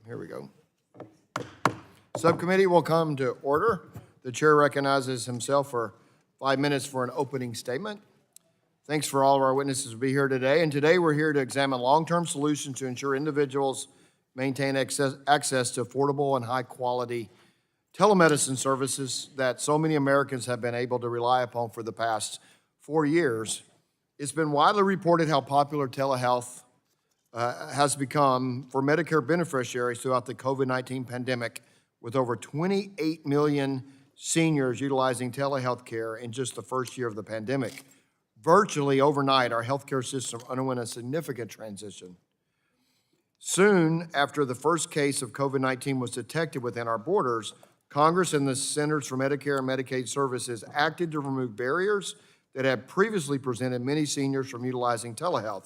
Here we go. Subcommittee will come to order. The chair recognizes himself for 5 minutes for an opening statement. Thanks for all of our witnesses to be here today. And today we're here to examine long-term solutions to ensure individuals maintain access to affordable and high-quality telemedicine services that so many Americans have been able to rely upon for the past 4 years. It's been widely reported how popular telehealth has become for Medicare beneficiaries throughout the COVID-19 pandemic, with over 28 million seniors utilizing telehealth care in just the first year of the pandemic. Virtually overnight, our healthcare system underwent a significant transition. Soon after the first case of COVID-19 was detected within our borders, Congress and the Centers for Medicare and Medicaid Services acted to remove barriers that had previously prevented many seniors from utilizing telehealth.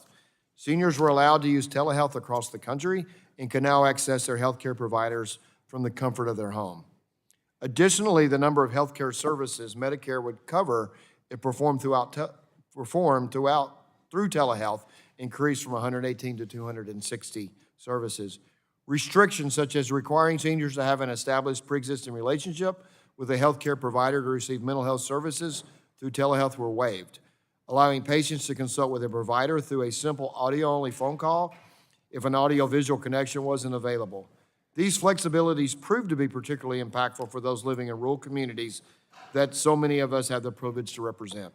Seniors were allowed to use telehealth across the country and can now access their healthcare providers from the comfort of their home. Additionally, the number of healthcare services Medicare would cover if performed through telehealth increased from 118 to 260 services. Restrictions such as requiring seniors to have an established pre-existing relationship with a healthcare provider to receive mental health services through telehealth were waived, allowing patients to consult with a provider through a simple audio-only phone call if an audio-visual connection wasn't available. These flexibilities proved to be particularly impactful for those living in rural communities that so many of us have the privilege to represent.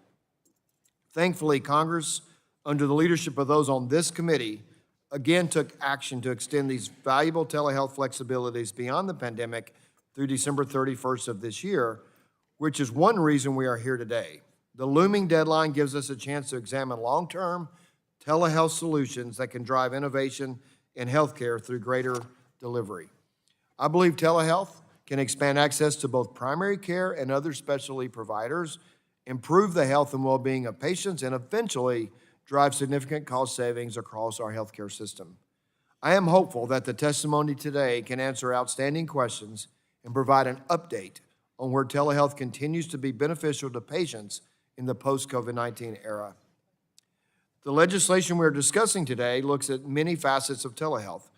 Thankfully, Congress, under the leadership of those on this committee, again took action to extend these valuable telehealth flexibilities beyond the pandemic through December 31st of this year, which is one reason we are here today. The looming deadline gives us a chance to examine long-term telehealth solutions that can drive innovation in healthcare through greater delivery. I believe telehealth can expand access to both primary care and other specialty providers, improve the health and well-being of patients, and eventually drive significant cost savings across our healthcare system. I am hopeful that the testimony today can answer outstanding questions and provide an update on where telehealth continues to be beneficial to patients in the post-COVID-19 era. The legislation we're discussing today looks at many facets of telehealth,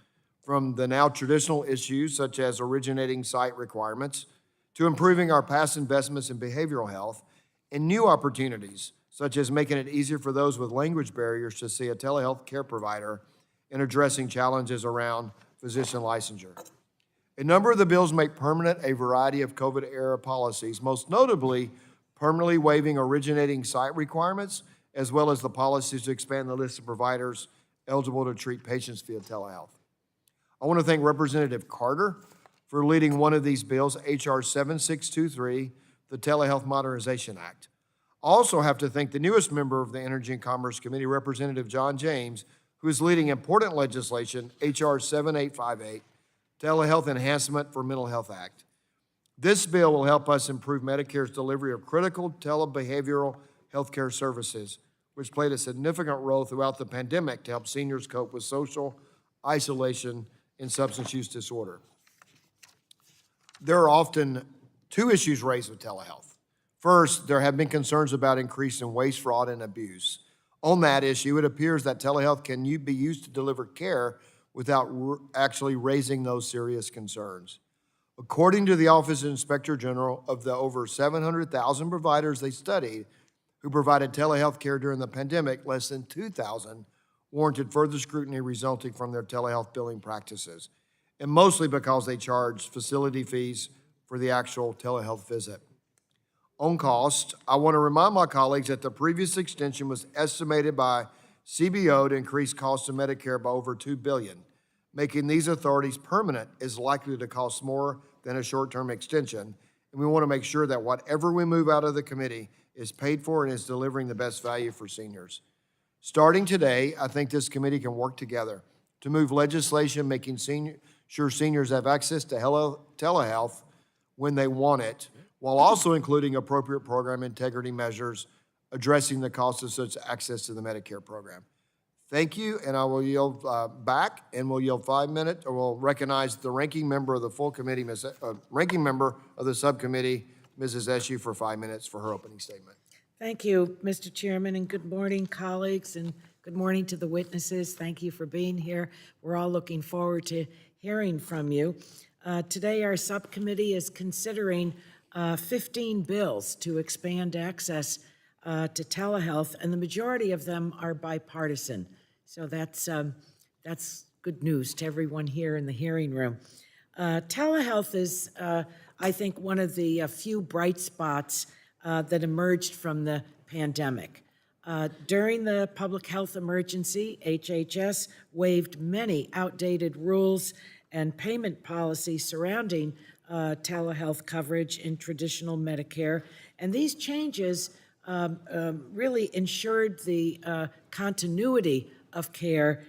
from the now traditional issues such as originating site requirements to improving our past investments in behavioral health and new opportunities such as making it easier for those with language barriers to see a telehealth care provider and addressing challenges around physician licensure. A number of the bills make permanent a variety of COVID-era policies, most notably permanently waiving originating site requirements, as well as the policies to expand the list of providers eligible to treat patients via telehealth. I want to thank Representative Carter for leading one of these bills, H.R. 7623, the Telehealth Modernization Act. I also have to thank the newest member of the Energy and Commerce Committee, Representative John James, who is leading important legislation, H.R. 7858, Telehealth Enhancement for Mental Health Act. This bill will help us improve Medicare's delivery of critical telebehavioral healthcare services, which played a significant role throughout the pandemic to help seniors cope with social isolation and substance use disorder. There are often two issues raised with telehealth. First, there have been concerns about increase in waste, fraud, and abuse. On that issue, it appears that telehealth can be used to deliver care without actually raising those serious concerns. According to the Office of Inspector General, of the over 700,000 providers they studied who provided telehealth care during the pandemic, less than 2,000 warranted further scrutiny resulting from their telehealth billing practices, and mostly because they charged facility fees for the actual telehealth visit. On cost, I want to remind my colleagues that the previous extension was estimated by CBO to increase costs of Medicare by over $2 billion. Making these authorities permanent is likely to cost more than a short-term extension, and we want to make sure that whatever we move out of the committee is paid for and is delivering the best value for seniors. Starting today, I think this committee can work together to move legislation making sure seniors have access to telehealth when they want it, while also including appropriate program integrity measures addressing the cost of such access to the Medicare program. Thank you, and I will yield back, and we'll yield 5 minutes, or we'll recognize the ranking member of the full committee, ranking member of the subcommittee, Mrs. Eshoo, for 5 minutes for her opening statement. Thank you, Mr. Chairman, and good morning, colleagues, and good morning to the witnesses. Thank you for being here. We're all looking forward to hearing from you. Today, our subcommittee is considering 15 bills to expand access to telehealth, and the majority of them are bipartisan. So that's good news to everyone here in the hearing room. Telehealth is, I think, one of the few bright spots that emerged from the pandemic. During the public health emergency, HHS waived many outdated rules and payment policies surrounding telehealth coverage in traditional Medicare, and these changes really ensured the continuity of care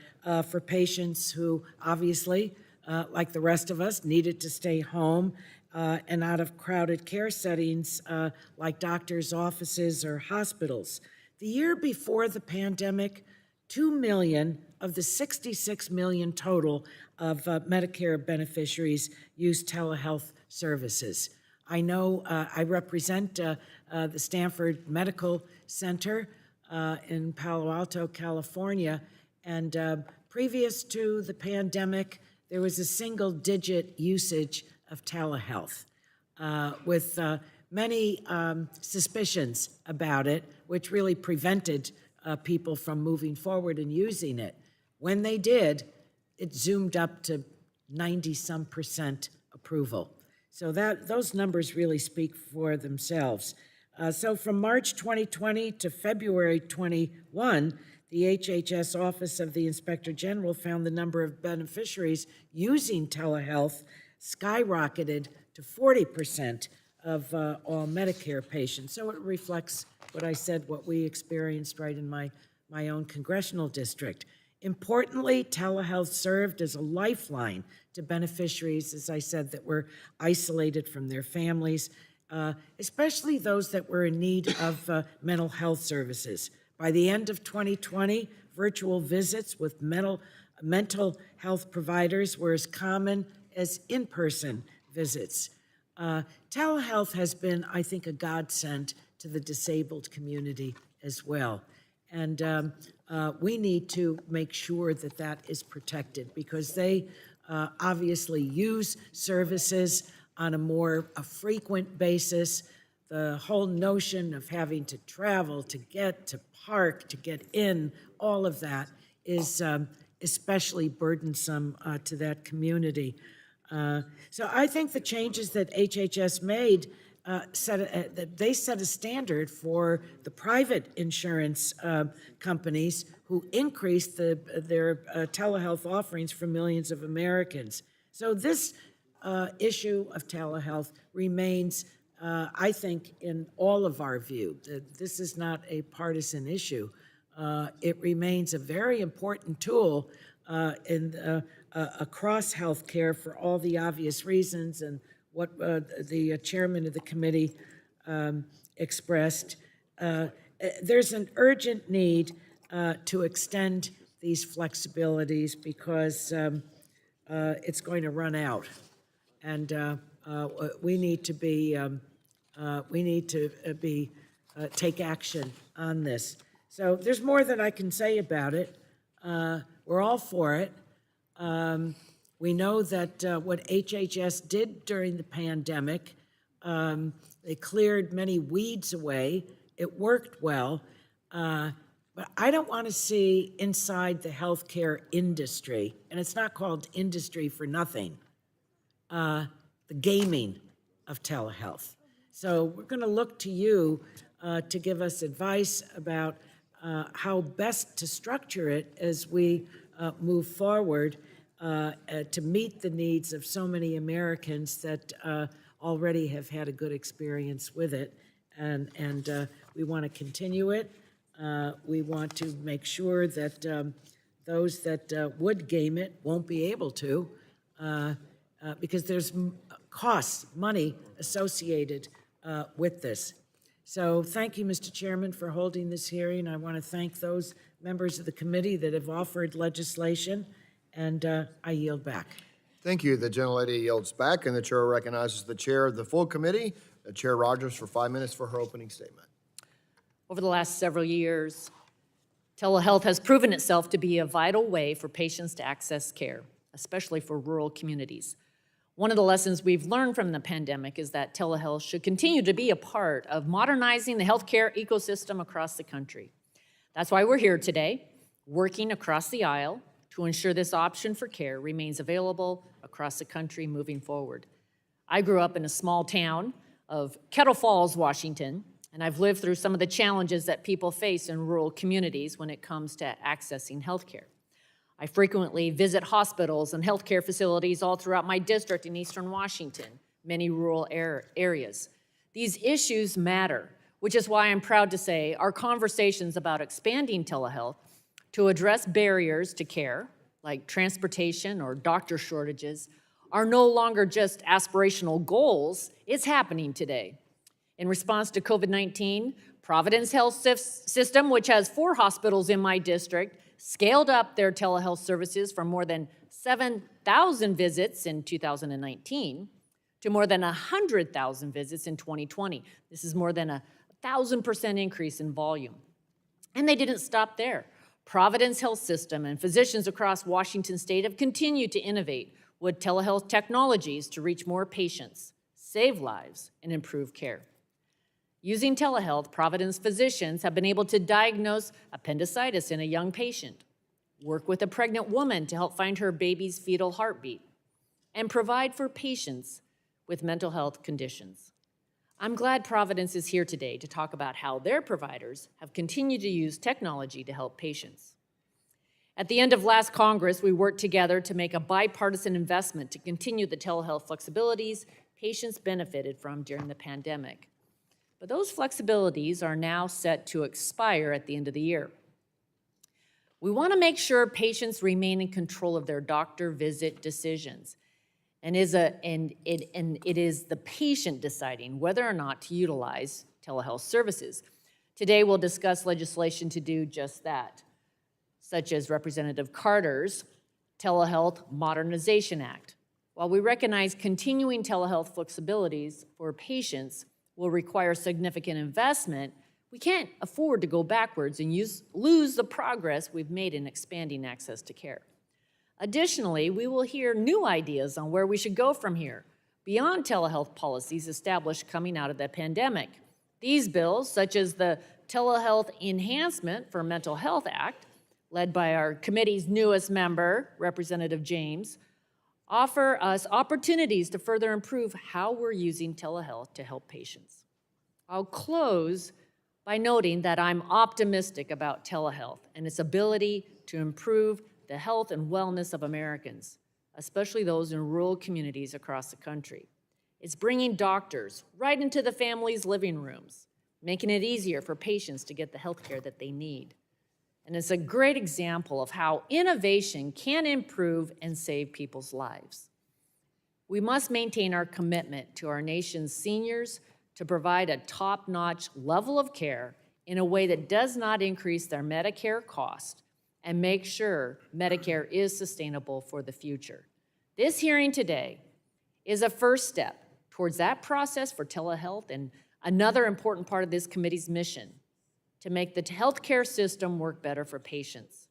for patients who obviously, like the rest of us, needed to stay home and out of crowded care settings like doctors' offices or hospitals. The year before the pandemic, 2 million of the 66 million total of Medicare beneficiaries used telehealth services. I know I represent the Stanford Medical Center in Palo Alto, California, and previous to the pandemic, there was a single-digit usage of telehealth with many suspicions about it, which really prevented people from moving forward and using it. When they did, it zoomed up to 90-some% approval. So those numbers really speak for themselves. So from March 2020 to February 21, the HHS Office of the Inspector General found the number of beneficiaries using telehealth skyrocketed to 40% of all Medicare patients. So it reflects what I said, what we experienced right in my own congressional district. Importantly, telehealth served as a lifeline to beneficiaries, as I said, that were isolated from their families, especially those that were in need of mental health services. By the end of 2020, virtual visits with mental health providers were as common as in-person visits. Telehealth has been, I think, a godsend to the disabled community as well. And we need to make sure that that is protected because they obviously use services on a more frequent basis. The whole notion of having to travel, to get to park, to get in, all of that is especially burdensome to that community. So I think the changes that HHS made they set a standard for the private insurance companies who increased their telehealth offerings for millions of Americans. So this issue of telehealth remains, I think, in all of our view. This is not a partisan issue. It remains a very important tool across healthcare for all the obvious reasons and what the chairman of the committee expressed. There's an urgent need to extend these flexibilities because it's going to run out, and we need to take action on this. So there's more that I can say about it. We're all for it. We know that what HHS did during the pandemic, they cleared many weeds away. It worked well. But I don't want to see inside the healthcare industry, and it's not called industry for nothing, the gaming of telehealth. So we're going to look to you to give us advice about how best to structure it as we move forward to meet the needs of so many Americans that already have had a good experience with it. And we want to continue it. We want to make sure that those that would game it won't be able to because there's costs, money associated with this. So thank you, Mr. Chairman, for holding this hearing. I want to thank those members of the committee that have offered legislation, and I yield back. Thank you. The gentlelady yields back, and the chair recognizes the chair of the full committee, Chair Rogers, for 5 minutes for her opening statement. Over the last several years, telehealth has proven itself to be a vital way for patients to access care, especially for rural communities. One of the lessons we've learned from the pandemic is that telehealth should continue to be a part of modernizing the healthcare ecosystem across the country. That's why we're here today, working across the aisle to ensure this option for care remains available across the country moving forward. I grew up in a small town of Kettle Falls, Washington, and I've lived through some of the challenges that people face in rural communities when it comes to accessing healthcare. I frequently visit hospitals and healthcare facilities all throughout my district in Eastern Washington, many rural areas. These issues matter, which is why I'm proud to say our conversations about expanding telehealth to address barriers to care, like transportation or doctor shortages, are no longer just aspirational goals. It's happening today. In response to COVID-19, Providence Health System, which has 4 hospitals in my district, scaled up their telehealth services from more than 7,000 visits in 2019 to more than 100,000 visits in 2020. This is more than a 1,000% increase in volume. And they didn't stop there. Providence Health System and physicians across Washington state have continued to innovate with telehealth technologies to reach more patients, save lives, and improve care. Using telehealth, Providence physicians have been able to diagnose appendicitis in a young patient, work with a pregnant woman to help find her baby's fetal heartbeat, and provide for patients with mental health conditions. I'm glad Providence is here today to talk about how their providers have continued to use technology to help patients. At the end of last Congress, we worked together to make a bipartisan investment to continue the telehealth flexibilities patients benefited from during the pandemic. But those flexibilities are now set to expire at the end of the year. We want to make sure patients remain in control of their doctor visit decisions, and it is the patient deciding whether or not to utilize telehealth services. Today, we'll discuss legislation to do just that, such as Representative Carter's Telehealth Modernization Act. While we recognize continuing telehealth flexibilities for patients will require significant investment, we can't afford to go backwards and lose the progress we've made in expanding access to care. Additionally, we will hear new ideas on where we should go from here, beyond telehealth policies established coming out of the pandemic. These bills, such as the Telehealth Enhancement for Mental Health Act, led by our committee's newest member, Representative James, offer us opportunities to further improve how we're using telehealth to help patients. I'll close by noting that I'm optimistic about telehealth and its ability to improve the health and wellness of Americans, especially those in rural communities across the country. It's bringing doctors right into the family's living rooms, making it easier for patients to get the health care that they need. And it's a great example of how innovation can improve and save people's lives. We must maintain our commitment to our nation's seniors to provide a top-notch level of care in a way that does not increase their Medicare cost and make sure Medicare is sustainable for the future. This hearing today is a first step towards that process for telehealth and another important part of this committee's mission to make the healthcare system work better for patients.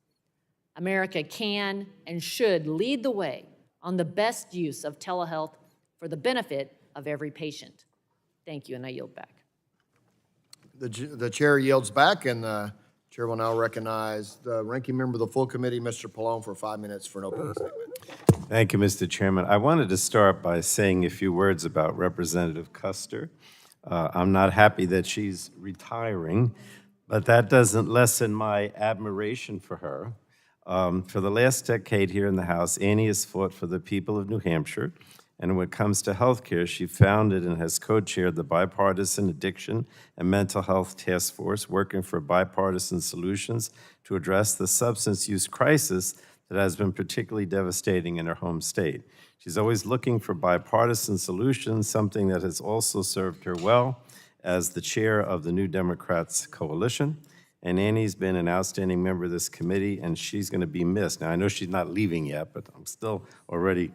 America can and should lead the way on the best use of telehealth for the benefit of every patient. Thank you, and I yield back. The chair yields back, and the chair will now recognize the ranking member of the full committee, Mr. Pallone, for 5 minutes for an opening statement. Thank you, Mr. Chairman. I wanted to start by saying a few words about Representative Custer. I'm not happy that she's retiring, but that doesn't lessen my admiration for her. For the last decade here in the House, Annie has fought for the people of New Hampshire, and when it comes to health care, she founded and has co-chaired the Bipartisan Addiction and Mental Health Task Force, working for bipartisan solutions to address the substance use crisis that has been particularly devastating in her home state. She's always looking for bipartisan solutions, something that has also served her well as the chair of the New Democrats Coalition. And Annie's been an outstanding member of this committee, and she's going to be missed. Now, I know she's not leaving yet, but I'm still already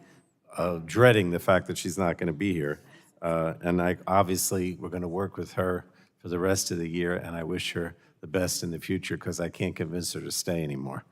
dreading the fact that she's not going to be here. And obviously, we're going to work with her for the rest of the year, and I wish her the best in the future because I can't convince her to stay anymore.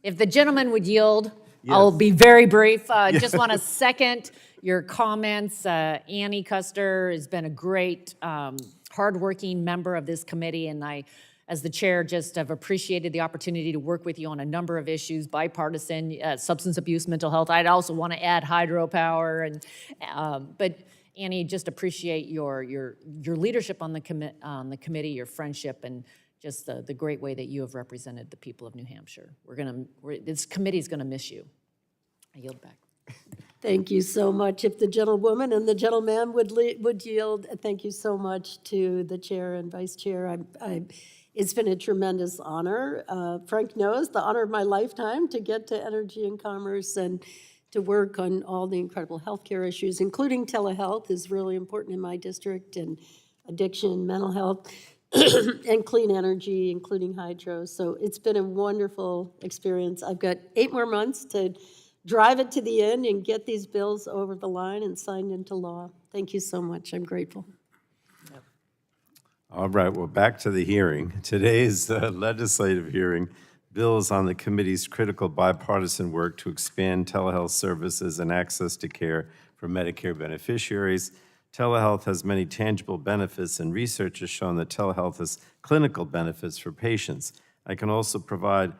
If the gentleman would yield I'll be very brief. Just want to second your comments. Annie Custer has been a great, hardworking member of this committee, and I, as the chair, just have appreciated the opportunity to work with you on a number of issues, bipartisan, substance abuse, mental health. I'd also want to add hydropower, and but Annie, just appreciate your leadership on the committee, your friendship, and just the great way that you have represented the people of New Hampshire. This committee is gonna miss you. I yield back. Thank you so much. If the gentlewoman and the gentleman would yield, thank you so much to the chair and vice chair. It's been a tremendous honor. Frank knows, the honor of my lifetime to get to Energy and Commerce and to work on all the incredible healthcare issues, including telehealth is really important in my district, and addiction, mental health, and clean energy, including hydro. So it's been a wonderful experience. I've got 8 more months to drive it to the end and get these bills over the line and signed into law. Thank you so much. I'm grateful. All right, well, back to the hearing. Today's legislative hearing builds on the committee's critical bipartisan work to expand telehealth services and access to care for Medicare beneficiaries. Telehealth has many tangible benefits, and research has shown that telehealth has clinical benefits for patients. It can also provide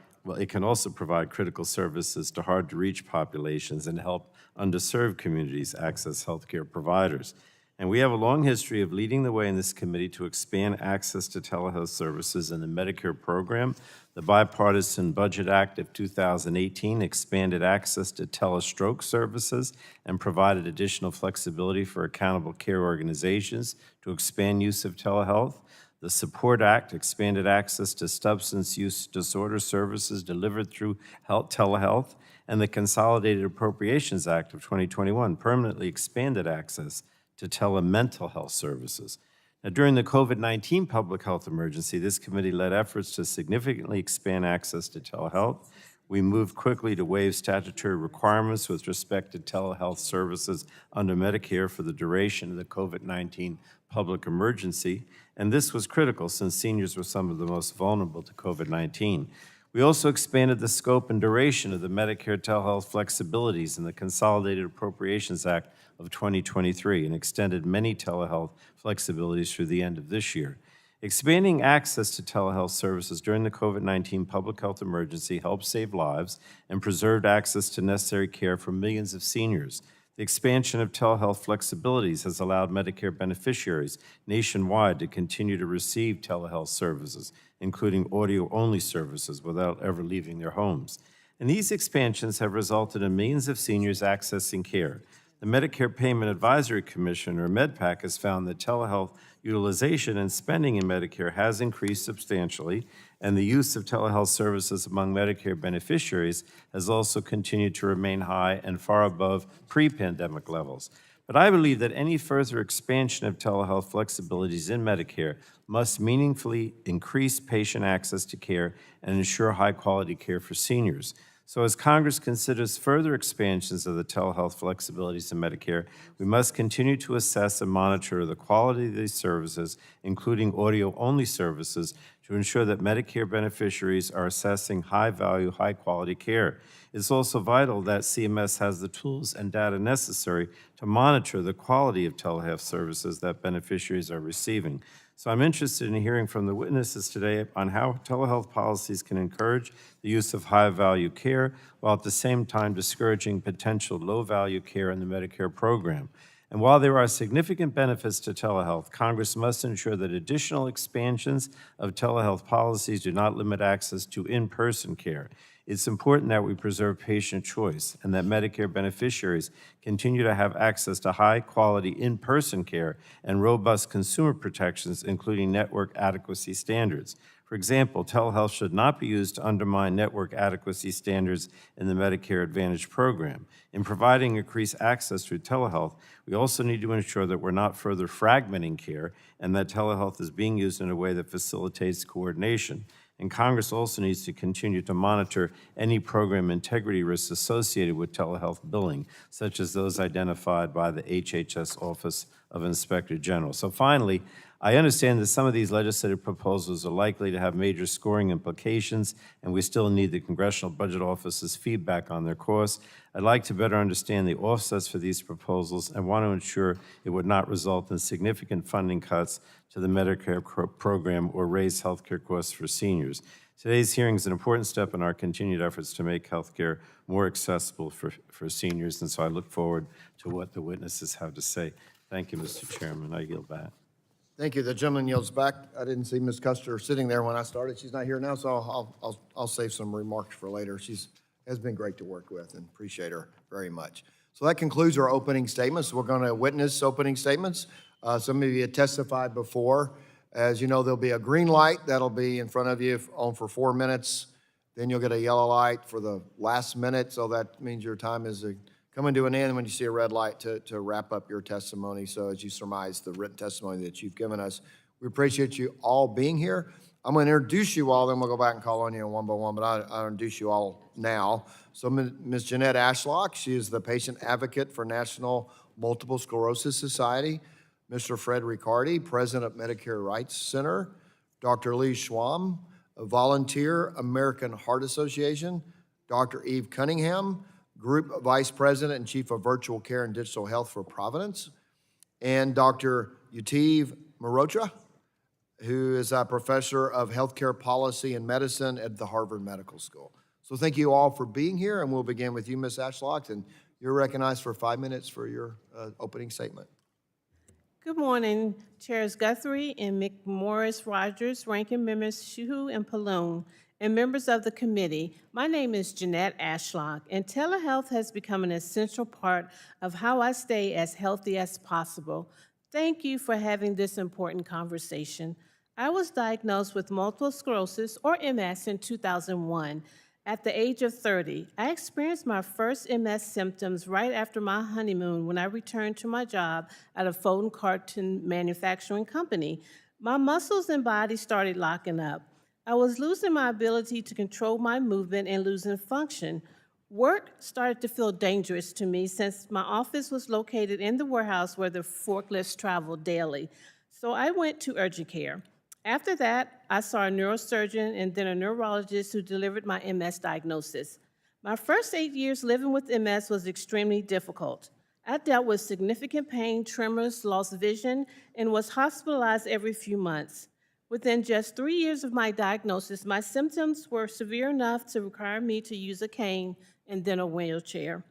critical services to hard-to-reach populations and help underserved communities access healthcare providers. And we have a long history of leading the way in this committee to expand access to telehealth services in the Medicare program. The Bipartisan Budget Act of 2018 expanded access to telestroke services and provided additional flexibility for accountable care organizations to expand use of telehealth. The Support Act expanded access to substance use disorder services delivered through telehealth, and the Consolidated Appropriations Act of 2021 permanently expanded access to telemental health services. Now, during the COVID-19 public health emergency, this committee led efforts to significantly expand access to telehealth. We moved quickly to waive statutory requirements with respect to telehealth services under Medicare for the duration of the COVID-19 public emergency, and this was critical since seniors were some of the most vulnerable to COVID-19. We also expanded the scope and duration of the Medicare telehealth flexibilities in the Consolidated Appropriations Act of 2023 and extended many telehealth flexibilities through the end of this year. Expanding access to telehealth services during the COVID-19 public health emergency helped save lives and preserved access to necessary care for millions of seniors. The expansion of telehealth flexibilities has allowed Medicare beneficiaries nationwide to continue to receive telehealth services, including audio-only services, without ever leaving their homes. And these expansions have resulted in millions of seniors accessing care. The Medicare Payment Advisory Commission, or MedPAC, has found that telehealth utilization and spending in Medicare has increased substantially, and the use of telehealth services among Medicare beneficiaries has also continued to remain high and far above pre-pandemic levels. But I believe that any further expansion of telehealth flexibilities in Medicare must meaningfully increase patient access to care and ensure high-quality care for seniors. So as Congress considers further expansions of the telehealth flexibilities in Medicare, we must continue to assess and monitor the quality of these services, including audio-only services, to ensure that Medicare beneficiaries are accessing high-value, high-quality care. It's also vital that CMS has the tools and data necessary to monitor the quality of telehealth services that beneficiaries are receiving. So I'm interested in hearing from the witnesses today on how telehealth policies can encourage the use of high-value care while at the same time discouraging potential low-value care in the Medicare program. And while there are significant benefits to telehealth, Congress must ensure that additional expansions of telehealth policies do not limit access to in-person care. It's important that we preserve patient choice and that Medicare beneficiaries continue to have access to high-quality in-person care and robust consumer protections, including network adequacy standards. For example, telehealth should not be used to undermine network adequacy standards in the Medicare Advantage program. In providing increased access through telehealth, we also need to ensure that we're not further fragmenting care and that telehealth is being used in a way that facilitates coordination. And Congress also needs to continue to monitor any program integrity risks associated with telehealth billing, such as those identified by the HHS Office of Inspector General. So finally, I understand that some of these legislative proposals are likely to have major scoring implications, and we still need the Congressional Budget Office's feedback on their course. I'd like to better understand the offsets for these proposals and want to ensure it would not result in significant funding cuts to the Medicare program or raise healthcare costs for seniors. Today's hearing is an important step in our continued efforts to make healthcare more accessible for seniors, and so I look forward to what the witnesses have to say. Thank you, Mr. Chairman. I yield back. Thank you. The gentleman yields back. I didn't see Ms. Custer sitting there when I started. She's not here now, so I'll save some remarks for later. Has been great to work with and appreciate her very much. So that concludes our opening statements. We're going to witness opening statements. Some of you had testified before. As you know, there'll be a green light that'll be in front of you on for 4 minutes. Then you'll get a yellow light for the last minute, so that means your time is coming to an end when you see a red light to wrap up your testimony. So as you surmise the written testimony that you've given us, we appreciate you all being here. I'm going to introduce you all, then we'll go back and call on you one by one, but I'll introduce you all now. So Ms. Jeanette Ashlock, she is the patient advocate for National Multiple Sclerosis Society. Mr. Fred Riccardi, president of Medicare Rights Center. Dr. Lee Schwam, a volunteer, American Heart Association. Dr. Eve Cunningham, Group Vice President and Chief of Virtual Care and Digital Health for Providence, and Dr. Yutiv Mehrotra, who is a professor of healthcare policy and medicine at the Harvard Medical School. So thank you all for being here, and we'll begin with you, Ms. Ashlock, and you're recognized for 5 minutes for your opening statement. Good morning, Chairs Guthrie and McMorris Rogers, Ranking Members Shuhu and Paloon, and members of the committee. My name is Jeanette Ashlock, and telehealth has become an essential part of how I stay as healthy as possible. Thank you for having this important conversation. I was diagnosed with multiple sclerosis, or MS, in 2001. At the age of 30, I experienced my first MS symptoms right after my honeymoon when I returned to my job at a folding carton manufacturing company. My muscles and body started locking up. I was losing my ability to control my movement and losing function. Work started to feel dangerous to me since my office was located in the warehouse where the forklifts traveled daily. So I went to urgent care. After that, I saw a neurosurgeon and then a neurologist who delivered my MS diagnosis. My first 8 years living with MS was extremely difficult. I dealt with significant pain, tremors, lost vision, and was hospitalized every few months. Within just 3 years of my diagnosis, my symptoms were severe enough to require me to use a cane and then a wheelchair.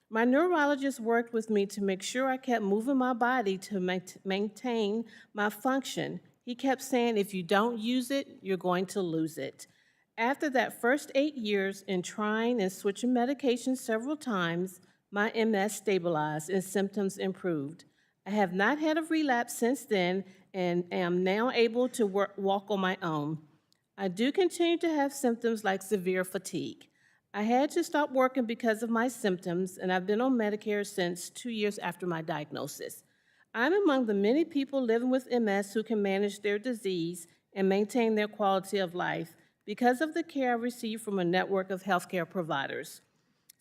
My neurologist worked with me to make sure I kept moving my body to maintain my function. He kept saying, if you don't use it, you're going to lose it. After that first 8 years in trying and switching medications several times, my MS stabilized and symptoms improved. I have not had a relapse since then and am now able to walk on my own. I do continue to have symptoms like severe fatigue. I had to stop working because of my symptoms, and I've been on Medicare since 2 years after my diagnosis. I'm among the many people living with MS who can manage their disease and maintain their quality of life because of the care I receive from a network of healthcare providers.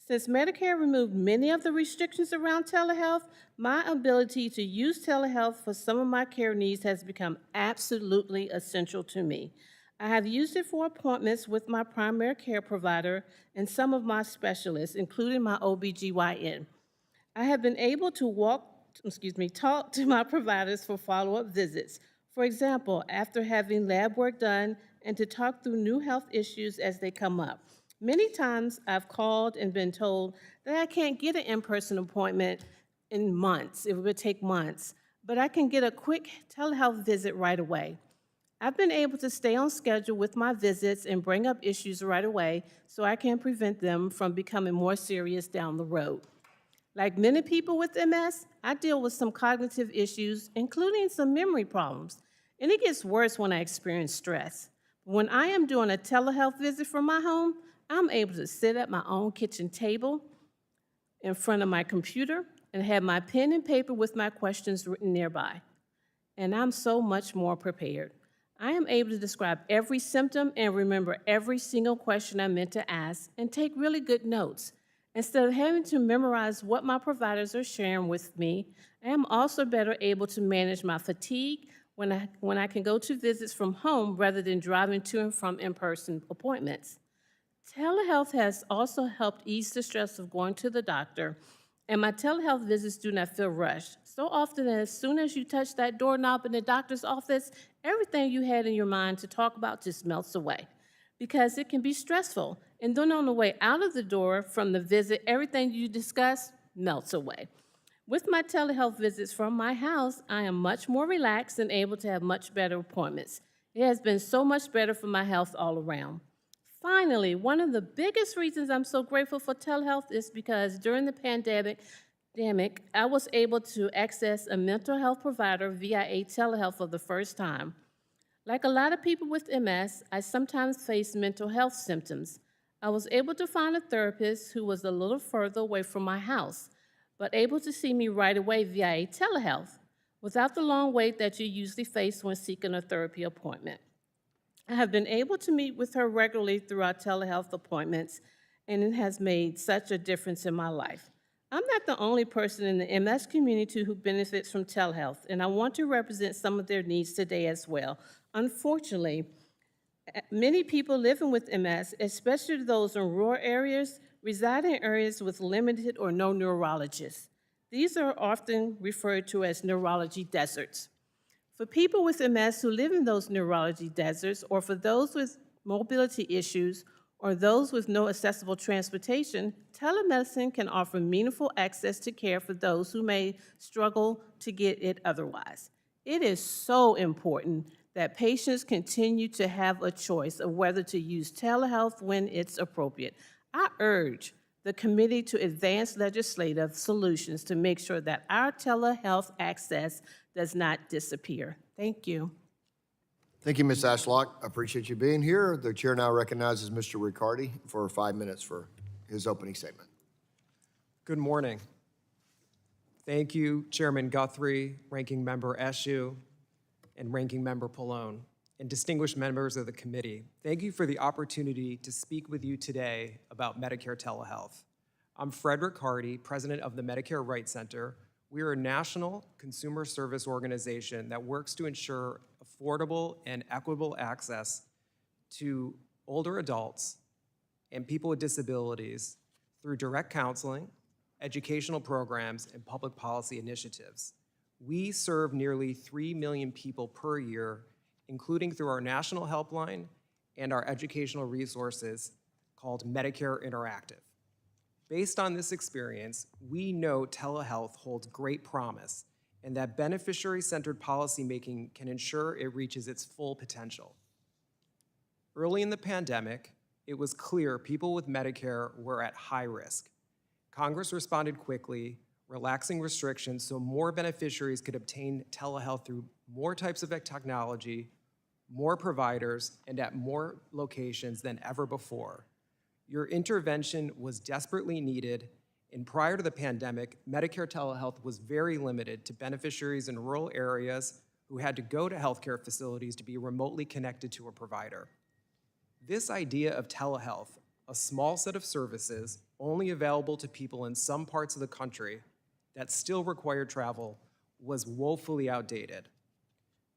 Since Medicare removed many of the restrictions around telehealth, my ability to use telehealth for some of my care needs has become absolutely essential to me. I have used it for appointments with my primary care provider and some of my specialists, including my OBGYN. I have been able to talk to my providers for follow-up visits. For example, after having lab work done and to talk through new health issues as they come up. Many times I've called and been told that I can't get an in-person appointment in months. It would take months, but I can get a quick telehealth visit right away. I've been able to stay on schedule with my visits and bring up issues right away so I can prevent them from becoming more serious down the road. Like many people with MS, I deal with some cognitive issues, including some memory problems, and it gets worse when I experience stress. When I am doing a telehealth visit from my home, I'm able to sit at my own kitchen table in front of my computer and have my pen and paper with my questions written nearby. And I'm so much more prepared. I am able to describe every symptom and remember every single question I meant to ask and take really good notes. Instead of having to memorize what my providers are sharing with me, I am also better able to manage my fatigue when I can go to visits from home rather than driving to and from in-person appointments. Telehealth has also helped ease the stress of going to the doctor, and my telehealth visits do not feel rushed. So often, as soon as you touch that doorknob in the doctor's office, everything you had in your mind to talk about just melts away because it can be stressful. And then on the way out of the door from the visit, everything you discuss melts away. With my telehealth visits from my house, I am much more relaxed and able to have much better appointments. It has been so much better for my health all around. Finally, one of the biggest reasons I'm so grateful for telehealth is because during the pandemic, I was able to access a mental health provider via a telehealth for the first time. Like a lot of people with MS, I sometimes face mental health symptoms. I was able to find a therapist who was a little further away from my house, but able to see me right away via a telehealth, without the long wait that you usually face when seeking a therapy appointment. I have been able to meet with her regularly through our telehealth appointments, and it has made such a difference in my life. I'm not the only person in the MS community who benefits from telehealth, and I want to represent some of their needs today as well. Unfortunately, many people living with MS, especially those in rural areas, reside in areas with limited or no neurologists. These are often referred to as neurology deserts. For people with MS who live in those neurology deserts, or for those with mobility issues, or those with no accessible transportation, telemedicine can offer meaningful access to care for those who may struggle to get it otherwise. It is so important that patients continue to have a choice of whether to use telehealth when it's appropriate. I urge the committee to advance legislative solutions to make sure that our telehealth access does not disappear. Thank you. Thank you, Ms. Ashlock. I appreciate you being here. The chair now recognizes Mr. Riccardi for 5 minutes for his opening statement. Good morning. Thank you, Chairman Guthrie, Ranking Member Eshoo, and Ranking Member Pallone, and distinguished members of the committee. Thank you for the opportunity to speak with you today about Medicare telehealth. I'm Frederick Hardy, president of the Medicare Rights Center. We are a national consumer service organization that works to ensure affordable and equitable access to older adults and people with disabilities through direct counseling, educational programs, and public policy initiatives. We serve nearly 3 million people per year, including through our national helpline and our educational resources called Medicare Interactive. Based on this experience, we know telehealth holds great promise and that beneficiary-centered policymaking can ensure it reaches its full potential. Early in the pandemic, it was clear people with Medicare were at high risk. Congress responded quickly, relaxing restrictions so more beneficiaries could obtain telehealth through more types of technology, more providers, and at more locations than ever before. Your intervention was desperately needed, and prior to the pandemic, Medicare telehealth was very limited to beneficiaries in rural areas who had to go to healthcare facilities to be remotely connected to a provider. This idea of telehealth, a small set of services only available to people in some parts of the country that still require travel, was woefully outdated.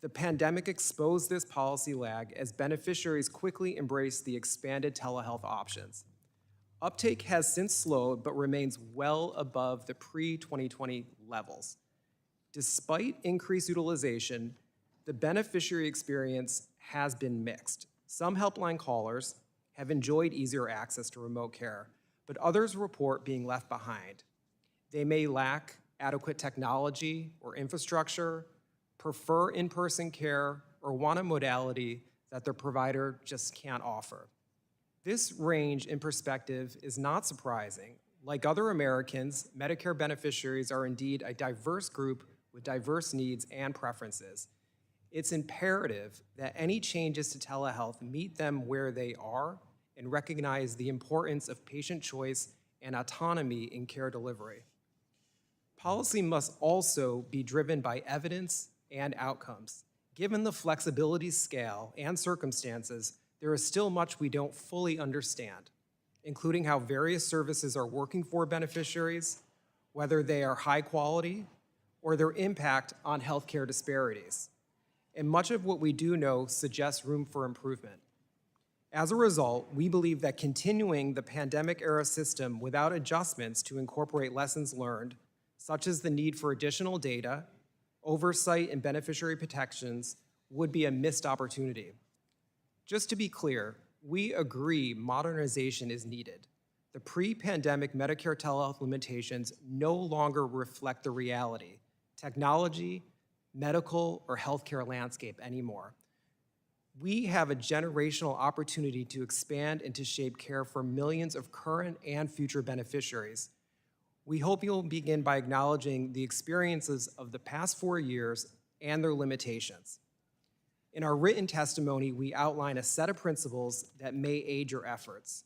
The pandemic exposed this policy lag as beneficiaries quickly embraced the expanded telehealth options. Uptake has since slowed but remains well above the pre-2020 levels. Despite increased utilization, the beneficiary experience has been mixed. Some helpline callers have enjoyed easier access to remote care, but others report being left behind. They may lack adequate technology or infrastructure, prefer in-person care, or want a modality that their provider just can't offer. This range in perspective is not surprising. Like other Americans, Medicare beneficiaries are indeed a diverse group with diverse needs and preferences. It's imperative that any changes to telehealth meet them where they are and recognize the importance of patient choice and autonomy in care delivery. Policy must also be driven by evidence and outcomes. Given the flexibility scale and circumstances, there is still much we don't fully understand, including how various services are working for beneficiaries, whether they are high quality, or their impact on healthcare disparities. and much of what we do know suggests room for improvement. As a result, we believe that continuing the pandemic-era system without adjustments to incorporate lessons learned, such as the need for additional data, oversight, and beneficiary protections, would be a missed opportunity. Just to be clear, we agree modernization is needed. The pre-pandemic Medicare telehealth limitations no longer reflect the reality, technology, medical, or healthcare landscape anymore. We have a generational opportunity to expand and to shape care for millions of current and future beneficiaries. We hope you'll begin by acknowledging the experiences of the past 4 years and their limitations. In our written testimony, we outline a set of principles that may aid your efforts.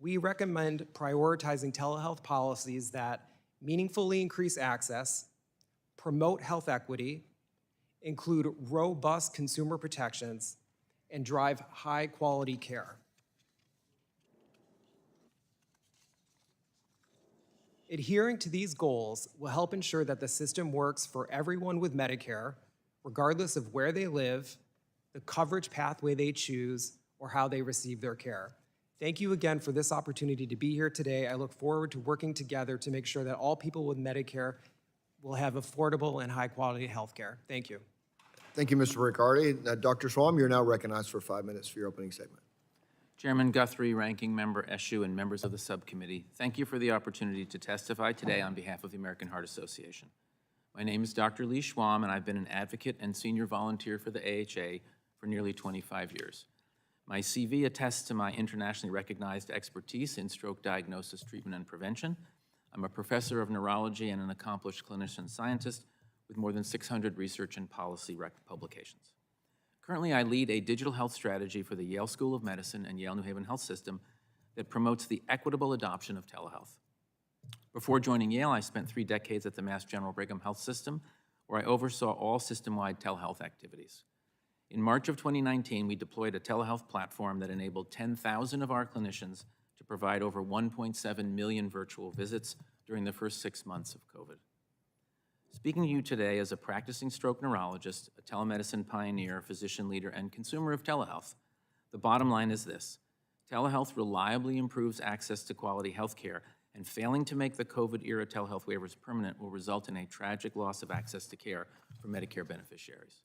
We recommend prioritizing telehealth policies that meaningfully increase access, promote health equity, include robust consumer protections, and drive high-quality care. Adhering to these goals will help ensure that the system works for everyone with Medicare, regardless of where they live, the coverage pathway they choose, or how they receive their care. Thank you again for this opportunity to be here today. I look forward to working together to make sure that all people with Medicare will have affordable and high-quality health care. Thank you. Thank you, Mr. Riccardi. Dr. Swam, you're now recognized for 5 minutes for your opening statement. Chairman Guthrie, Ranking Member Eshoo, and members of the subcommittee, thank you for the opportunity to testify today on behalf of the American Heart Association. My name is Dr. Lee Schwam, and I've been an advocate and senior volunteer for the AHA for nearly 25 years. My CV attests to my internationally recognized expertise in stroke diagnosis, treatment, and prevention. I'm a professor of neurology and an accomplished clinician scientist with more than 600 research and policy publications. Currently, I lead a digital health strategy for the Yale School of Medicine and Yale New Haven Health System that promotes the equitable adoption of telehealth. Before joining Yale, I spent 3 decades at the Mass General Brigham Health System, where I oversaw all system-wide telehealth activities. In March of 2019, we deployed a telehealth platform that enabled 10,000 of our clinicians to provide over 1.7 million virtual visits during the first 6 months of COVID. Speaking to you today as a practicing stroke neurologist, a telemedicine pioneer, physician leader, and consumer of telehealth, the bottom line is this: telehealth reliably improves access to quality health care, and failing to make the COVID-era telehealth waivers permanent will result in a tragic loss of access to care for Medicare beneficiaries.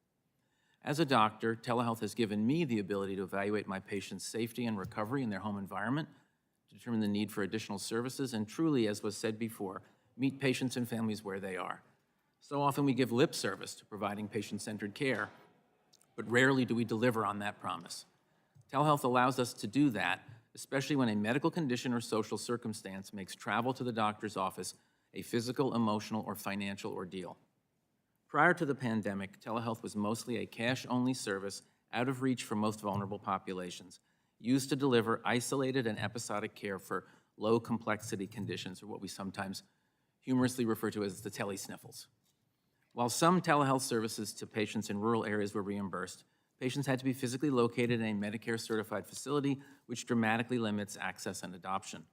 As a doctor, telehealth has given me the ability to evaluate my patients' safety and recovery in their home environment, to determine the need for additional services, and truly, as was said before, meet patients and families where they are. So often we give lip service to providing patient-centered care, but rarely do we deliver on that promise. Telehealth allows us to do that, especially when a medical condition or social circumstance makes travel to the doctor's office a physical, emotional, or financial ordeal. Prior to the pandemic, telehealth was mostly a cash-only service out of reach for most vulnerable populations, used to deliver isolated and episodic care for low-complexity conditions, or what we sometimes humorously refer to as the tele-sniffles. While some telehealth services to patients in rural areas were reimbursed, patients had to be physically located in a Medicare-certified facility, which dramatically limits access and adoption.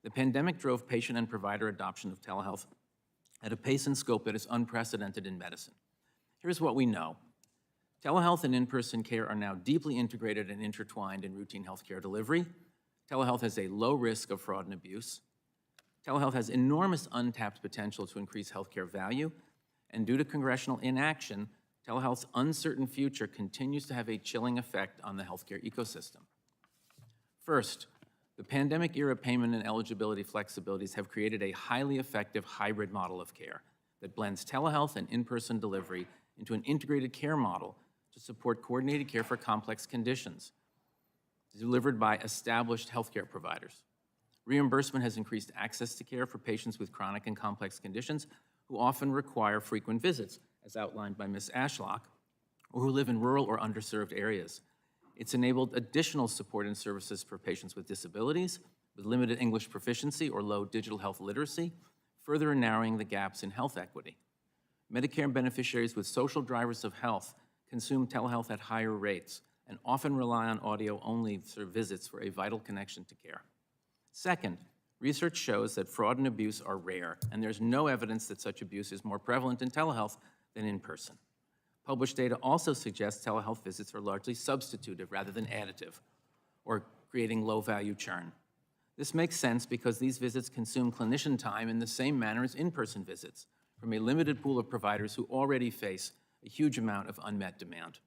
The pandemic drove patient and provider adoption of telehealth at a pace and scope that is unprecedented in medicine. Here's what we know. Telehealth and in-person care are now deeply integrated and intertwined in routine healthcare delivery. Telehealth has a low risk of fraud and abuse. Telehealth has enormous untapped potential to increase healthcare value, and due to congressional inaction, telehealth's uncertain future continues to have a chilling effect on the healthcare ecosystem. First, the pandemic-era payment and eligibility flexibilities have created a highly effective hybrid model of care that blends telehealth and in-person delivery into an integrated care model to support coordinated care for complex conditions delivered by established healthcare providers. Reimbursement has increased access to care for patients with chronic and complex conditions who often require frequent visits, as outlined by Ms. Ashlock, or who live in rural or underserved areas. It's enabled additional support and services for patients with disabilities, with limited English proficiency or low digital health literacy, further narrowing the gaps in health equity. Medicare beneficiaries with social drivers of health consume telehealth at higher rates and often rely on audio-only visits for a vital connection to care. Second, research shows that fraud and abuse are rare, and there's no evidence that such abuse is more prevalent in telehealth than in person. Published data also suggests telehealth visits are largely substitutive rather than additive, or creating low-value churn. This makes sense because these visits consume clinician time in the same manner as in-person visits from a limited pool of providers who already face a huge amount of unmet demand.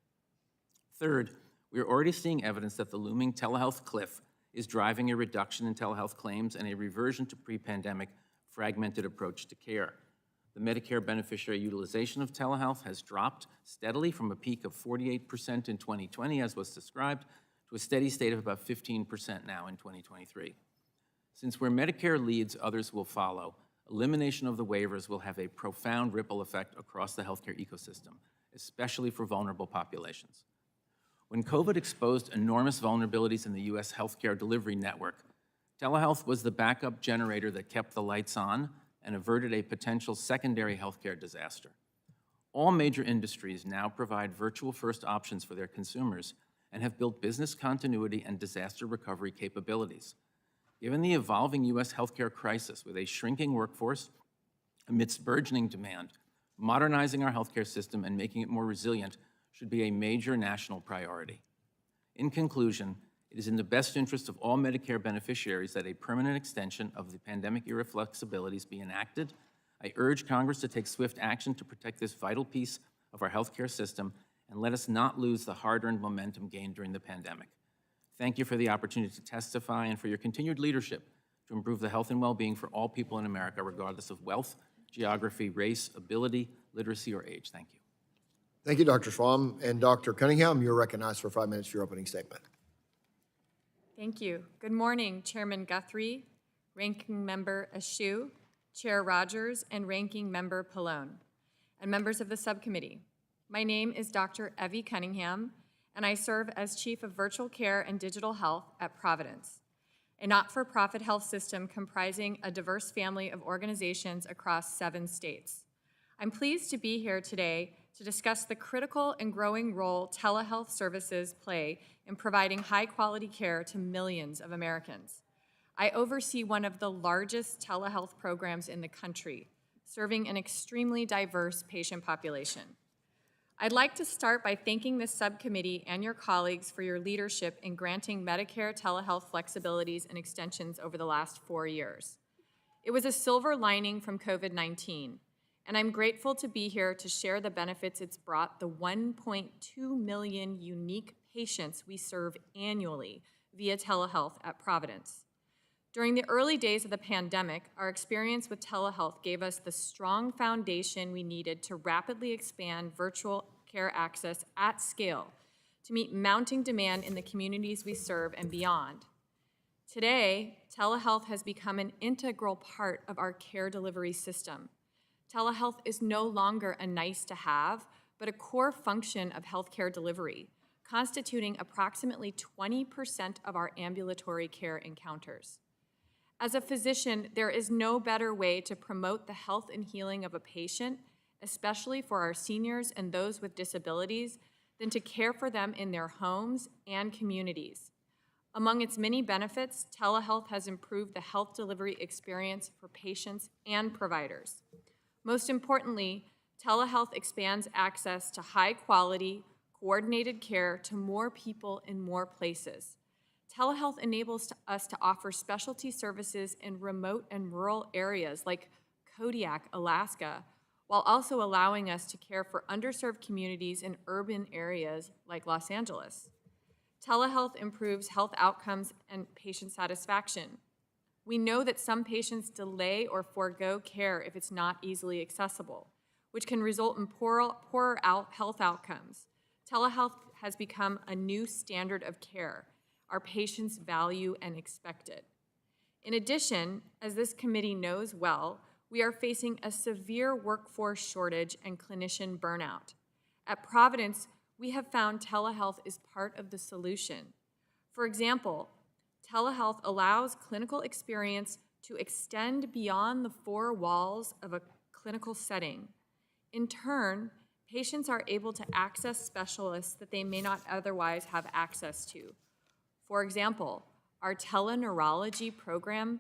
Third, we are already seeing evidence that the looming telehealth cliff is driving a reduction in telehealth claims and a reversion to pre-pandemic fragmented approach to care. The Medicare beneficiary utilization of telehealth has dropped steadily from a peak of 48% in 2020, as was described, to a steady state of about 15% now in 2023. Since where Medicare leads, others will follow. Elimination of the waivers will have a profound ripple effect across the healthcare ecosystem, especially for vulnerable populations. When COVID exposed enormous vulnerabilities in the US healthcare delivery network, telehealth was the backup generator that kept the lights on and averted a potential secondary healthcare disaster. All major industries now provide virtual-first options for their consumers and have built business continuity and disaster recovery capabilities. Given the evolving US healthcare crisis with a shrinking workforce amidst burgeoning demand, modernizing our healthcare system and making it more resilient should be a major national priority. In conclusion, it is in the best interest of all Medicare beneficiaries that a permanent extension of the pandemic-era flexibilities be enacted. I urge Congress to take swift action to protect this vital piece of our healthcare system and let us not lose the hard-earned momentum gained during the pandemic. Thank you for the opportunity to testify and for your continued leadership to improve the health and well-being for all people in America, regardless of wealth, geography, race, ability, literacy, or age. Thank you. Thank you, Dr. Schwam. And Dr. Cunningham, you're recognized for 5 minutes for your opening statement. Thank you. Good morning, Chairman Guthrie, Ranking Member Eshoo, Chair Rogers, and Ranking Member Pallone, and members of the subcommittee. My name is Dr. Evie Cunningham, and I serve as Chief of Virtual Care and Digital Health at Providence, a not-for-profit health system comprising a diverse family of organizations across 7 states. I'm pleased to be here today to discuss the critical and growing role telehealth services play in providing high-quality care to millions of Americans. I oversee one of the largest telehealth programs in the country, serving an extremely diverse patient population. I'd like to start by thanking this subcommittee and your colleagues for your leadership in granting Medicare telehealth flexibilities and extensions over the last 4 years. It was a silver lining from COVID-19, and I'm grateful to be here to share the benefits it's brought the 1.2 million unique patients we serve annually via telehealth at Providence. During the early days of the pandemic, our experience with telehealth gave us the strong foundation we needed to rapidly expand virtual care access at scale to meet mounting demand in the communities we serve and beyond. Today, telehealth has become an integral part of our care delivery system. Telehealth is no longer a nice-to-have, but a core function of healthcare delivery, constituting approximately 20% of our ambulatory care encounters. As a physician, there is no better way to promote the health and healing of a patient, especially for our seniors and those with disabilities, than to care for them in their homes and communities. Among its many benefits, telehealth has improved the health delivery experience for patients and providers. Most importantly, telehealth expands access to high-quality, coordinated care to more people in more places. Telehealth enables us to offer specialty services in remote and rural areas like Kodiak, Alaska, while also allowing us to care for underserved communities in urban areas like Los Angeles. Telehealth improves health outcomes and patient satisfaction. We know that some patients delay or forego care if it's not easily accessible, which can result in poorer health outcomes. Telehealth has become a new standard of care our patients value and expect it. In addition, as this committee knows well, we are facing a severe workforce shortage and clinician burnout. At Providence, we have found telehealth is part of the solution. For example, telehealth allows clinical experience to extend beyond the 4 walls of a clinical setting. In turn, patients are able to access specialists that they may not otherwise have access to. For example, our teleneurology program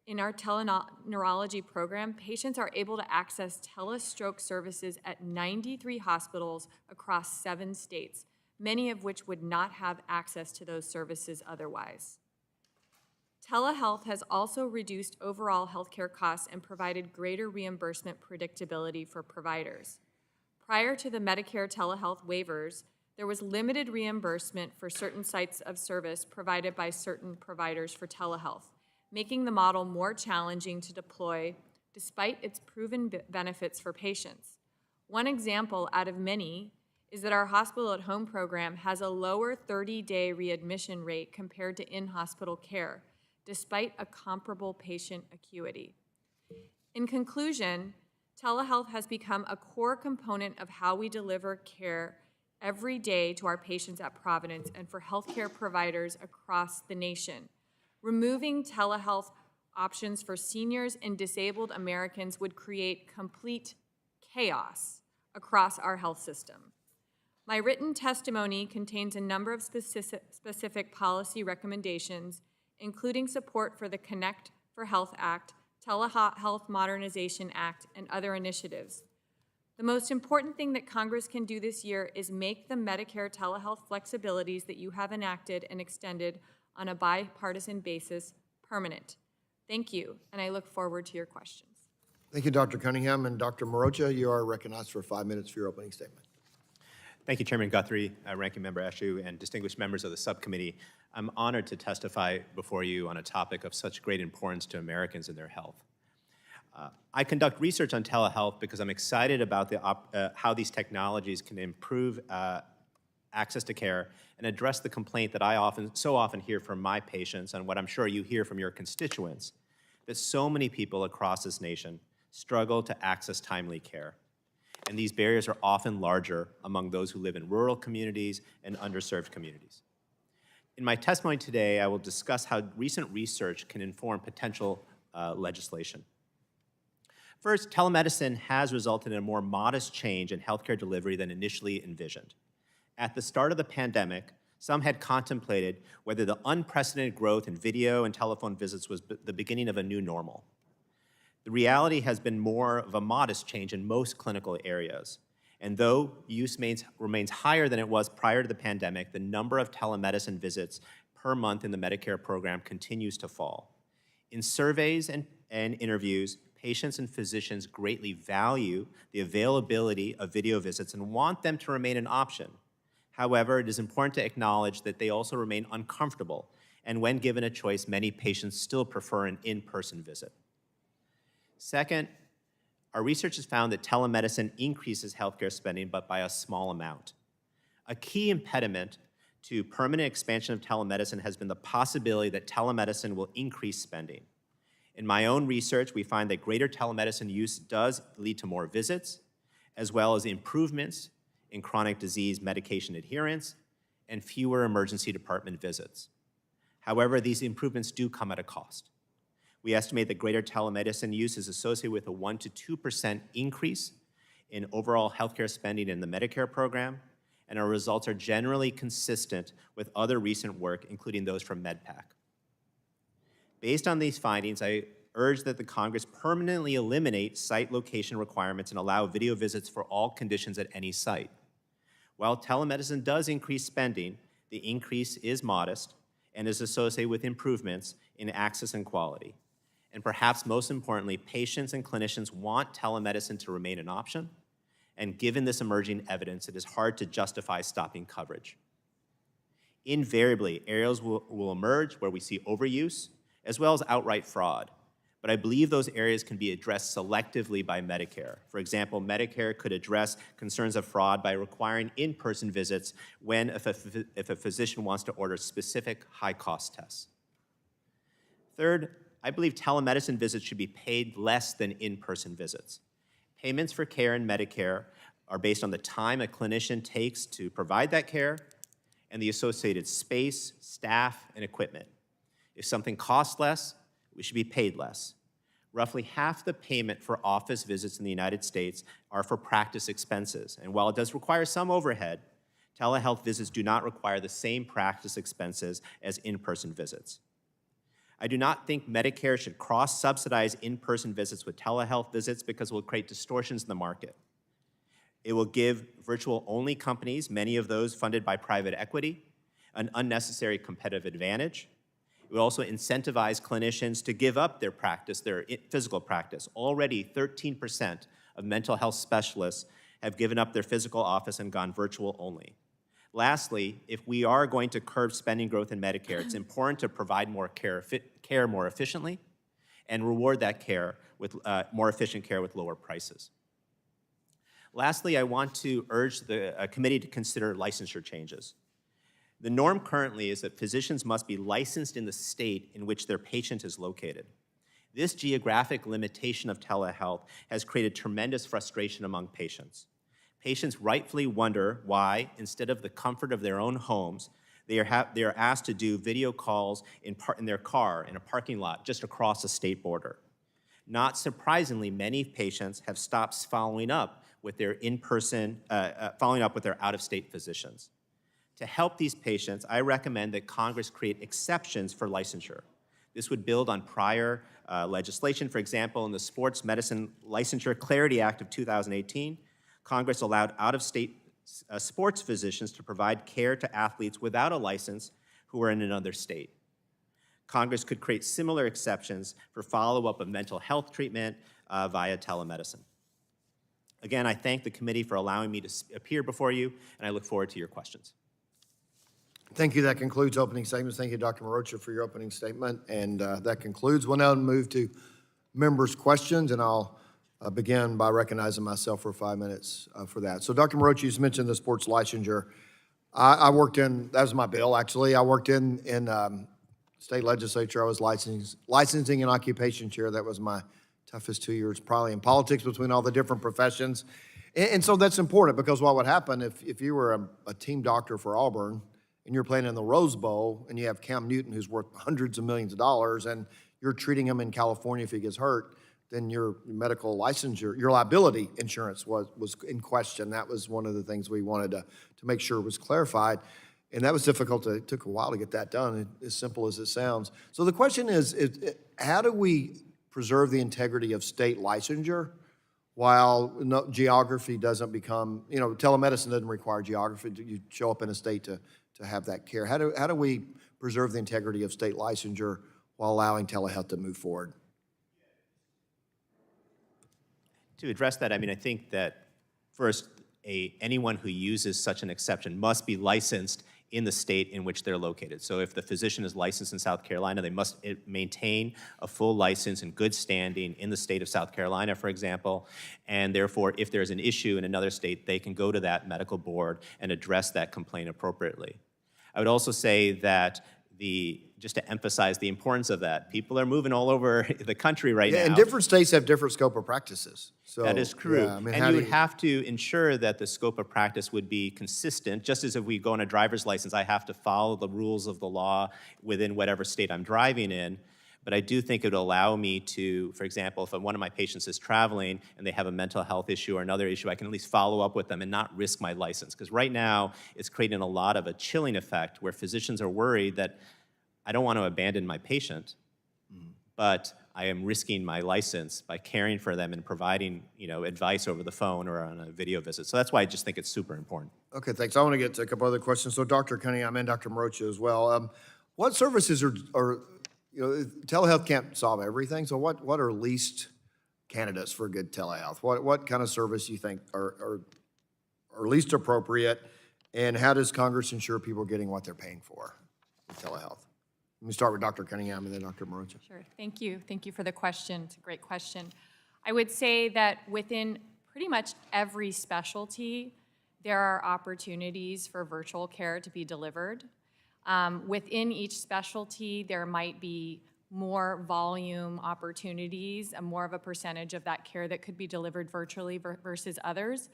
In our teleneurology program, patients are able to access telestroke services at 93 hospitals across 7 states, many of which would not have access to those services otherwise. Telehealth has also reduced overall healthcare costs and provided greater reimbursement predictability for providers. Prior to the Medicare telehealth waivers, there was limited reimbursement for certain sites of service provided by certain providers for telehealth, making the model more challenging to deploy despite its proven benefits for patients. One example out of many is that our hospital at home program has a lower 30-day readmission rate compared to in-hospital care, despite a comparable patient acuity. In conclusion, telehealth has become a core component of how we deliver care every day to our patients at Providence and for healthcare providers across the nation. Removing telehealth options for seniors and disabled Americans would create complete chaos across our health system. My written testimony contains a number of specific policy recommendations, including support for the Connect for Health Act, Telehealth Modernization Act, and other initiatives. The most important thing that Congress can do this year is make the Medicare telehealth flexibilities that you have enacted and extended on a bipartisan basis permanent. Thank you, and I look forward to your questions. Thank you, Dr. Cunningham. And Dr. Morocha, you are recognized for 5 minutes for your opening statement. Thank you, Chairman Guthrie, Ranking Member Eshoo, and distinguished members of the subcommittee. I'm honored to testify before you on a topic of such great importance to Americans and their health. I conduct research on telehealth because I'm excited about how these technologies can improve access to care and address the complaint that I so often hear from my patients and what I'm sure you hear from your constituents, that so many people across this nation struggle to access timely care. And these barriers are often larger among those who live in rural communities and underserved communities. In my testimony today, I will discuss how recent research can inform potential legislation. First, telemedicine has resulted in a more modest change in healthcare delivery than initially envisioned. At the start of the pandemic, some had contemplated whether the unprecedented growth in video and telephone visits was the beginning of a new normal. The reality has been more of a modest change in most clinical areas. And though use remains higher than it was prior to the pandemic, the number of telemedicine visits per month in the Medicare program continues to fall. In surveys and interviews, patients and physicians greatly value the availability of video visits and want them to remain an option. However, it is important to acknowledge that they also remain uncomfortable, and when given a choice, many patients still prefer an in-person visit. Second, our research has found that telemedicine increases healthcare spending, but by a small amount. A key impediment to permanent expansion of telemedicine has been the possibility that telemedicine will increase spending. In my own research, we find that greater telemedicine use does lead to more visits, as well as improvements in chronic disease medication adherence and fewer emergency department visits. However, these improvements do come at a cost. We estimate that greater telemedicine use is associated with a 1% to 2% increase in overall healthcare spending in the Medicare program, and our results are generally consistent with other recent work, including those from MedPAC. Based on these findings, I urge that the Congress permanently eliminate site location requirements and allow video visits for all conditions at any site. While telemedicine does increase spending, the increase is modest and is associated with improvements in access and quality. And perhaps most importantly, patients and clinicians want telemedicine to remain an option, and given this emerging evidence, it is hard to justify stopping coverage. Invariably, areas will emerge where we see overuse, as well as outright fraud. But I believe those areas can be addressed selectively by Medicare. For example, Medicare could address concerns of fraud by requiring in-person visits if a physician wants to order specific high-cost tests. Third, I believe telemedicine visits should be paid less than in-person visits. Payments for care in Medicare are based on the time a clinician takes to provide that care and the associated space, staff, and equipment. If something costs less, we should be paid less. Roughly half the payment for office visits in the United States are for practice expenses, and while it does require some overhead, telehealth visits do not require the same practice expenses as in-person visits. I do not think Medicare should cross-subsidize in-person visits with telehealth visits because it will create distortions in the market. It will give virtual-only companies, many of those funded by private equity, an unnecessary competitive advantage. It would also incentivize clinicians to give up their practice, their physical practice. Already, 13% of mental health specialists have given up their physical office and gone virtual only. Lastly, if we are going to curb spending growth in Medicare, it's important to provide more care more efficiently and reward that care with more efficient care with lower prices. Lastly, I want to urge the committee to consider licensure changes. The norm currently is that physicians must be licensed in the state in which their patient is located. This geographic limitation of telehealth has created tremendous frustration among patients. Patients rightfully wonder why, instead of the comfort of their own homes, they are asked to do video calls in their car in a parking lot just across a state border. Not surprisingly, many patients have stopped following up with their out-of-state physicians. To help these patients, I recommend that Congress create exceptions for licensure. This would build on prior legislation. For example, in the Sports Medicine Licensure Clarity Act of 2018, Congress allowed out-of-state sports physicians to provide care to athletes without a license who are in another state. Congress could create similar exceptions for follow-up of mental health treatment via telemedicine. Again, I thank the committee for allowing me to appear before you, and I look forward to your questions. Thank you. That concludes opening statements. Thank you, Dr. Morocha, for your opening statement. And that concludes. We'll now move to members' questions, and I'll begin by recognizing myself for 5 minutes for that. So, Dr. Morocha, you mentioned the sports licensure. I worked in, that was my bill, actually. I worked in state legislature. I was licensing and occupation chair. That was my toughest 2 years, probably in politics between all the different professions. And so that's important, because what would happen if you were a team doctor for Auburn and you're playing in the Rose Bowl and you have Cam Newton, who's worth hundreds of millions of dollars, and you're treating him in California if he gets hurt, then your medical licensure, your liability insurance was in question. That was one of the things we wanted to make sure was clarified. And that was difficult. It took a while to get that done, as simple as it sounds. So the question is how do we preserve the integrity of state licensure while geography doesn't become, telemedicine doesn't require geography. You show up in a state to have that care. How do we preserve the integrity of state licensure while allowing telehealth to move forward? To address that, I think that first, anyone who uses such an exception must be licensed in the state in which they're located. So if the physician is licensed in South Carolina, they must maintain a full license in good standing in the state of South Carolina, for example, and therefore, if there's an issue in another state, they can go to that medical board and address that complaint appropriately. I would also say that just to emphasize the importance of that, people are moving all over the country right now. And different states have different scope of practices. So that is true. Yeah, and you would have to ensure that the scope of practice would be consistent. Just as if we go on a driver's license, I have to follow the rules of the law within whatever state I'm driving in. But I do think it would allow me to, for example, if one of my patients is traveling and they have a mental health issue or another issue, I can at least follow up with them and not risk my license. Because right now, it's creating a lot of a chilling effect where physicians are worried that I don't want to abandon my patient, but I am risking my license by caring for them and providing, advice over the phone or on a video visit. So that's why I just think it's super important. Okay, thanks. I want to get to a couple other questions. So Dr. Cunningham and Dr. Morocha as well. What services are telehealth can't solve everything. So what are least candidates for good telehealth? What kind of service you think are least appropriate, and how does Congress ensure people are getting what they're paying for in telehealth? Let me start with Dr. Cunningham and then Dr. Morocha. Sure. Thank you. Thank you for the question. It's a great question. I would say that within pretty much every specialty, there are opportunities for virtual care to be delivered. Within each specialty, there might be more volume opportunities and more of a percentage of that care that could be delivered virtually versus others.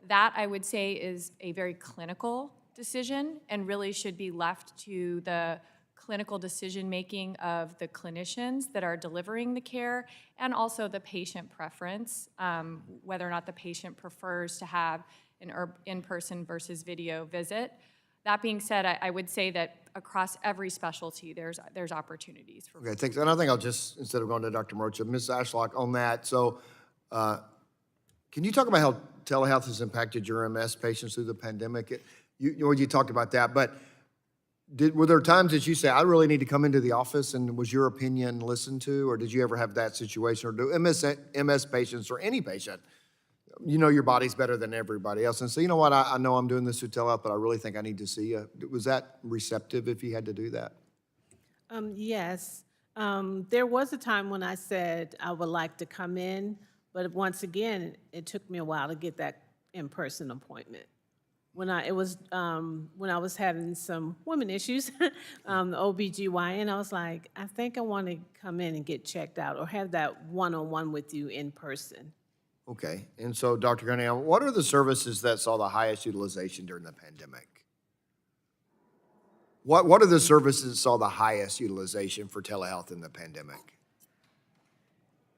That, I would say, is a very clinical decision and really should be left to the clinical decision-making of the clinicians that are delivering the care, and also the patient preference, whether or not the patient prefers to have an in-person versus video visit. That being said, I would say that across every specialty, there's opportunities for. Okay, thanks. And I think I'll just, instead of going to Dr. Morocha, Ms. Ashlock, on that, so can you talk about how telehealth has impacted your MS patients through the pandemic? You talked about that, but were there times that you say, I really need to come into the office, and was your opinion listened to, or did you ever have that situation? Or do MS patients, or any patient, you know your body's better than everybody else, and so, you know what, I know I'm doing this through telehealth, but I really think I need to see you. Was that receptive if you had to do that? Yes. There was a time when I said I would like to come in, but once again, it took me a while to get that in-person appointment. When I was having some women issues, the OBGYN, I was like, I think I want to come in and get checked out or have that one-on-one with you in person. Okay, and so, Dr. Cunningham, what are the services that saw the highest utilization during the pandemic? What are the services that saw the highest utilization for telehealth in the pandemic?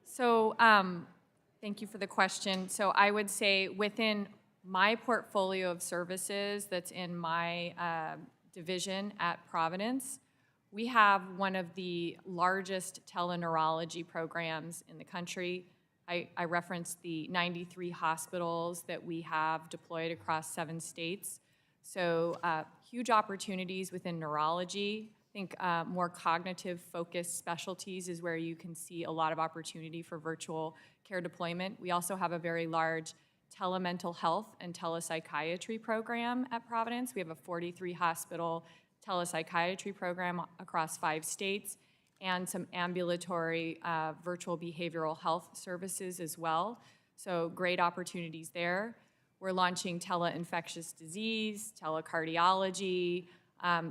So, thank you for the question. So I would say within my portfolio of services that's in my division at Providence, we have one of the largest teleneurology programs in the country. I referenced the 93 hospitals that we have deployed across 7 states. So huge opportunities within neurology. I think more cognitive focused specialties is where you can see a lot of opportunity for virtual care deployment. We also have a very large telemental health and telepsychiatry program at Providence. We have a 43 hospital telepsychiatry program across 5 states and some ambulatory virtual behavioral health services as well. So great opportunities there. We're launching tele-infectious disease, telecardiology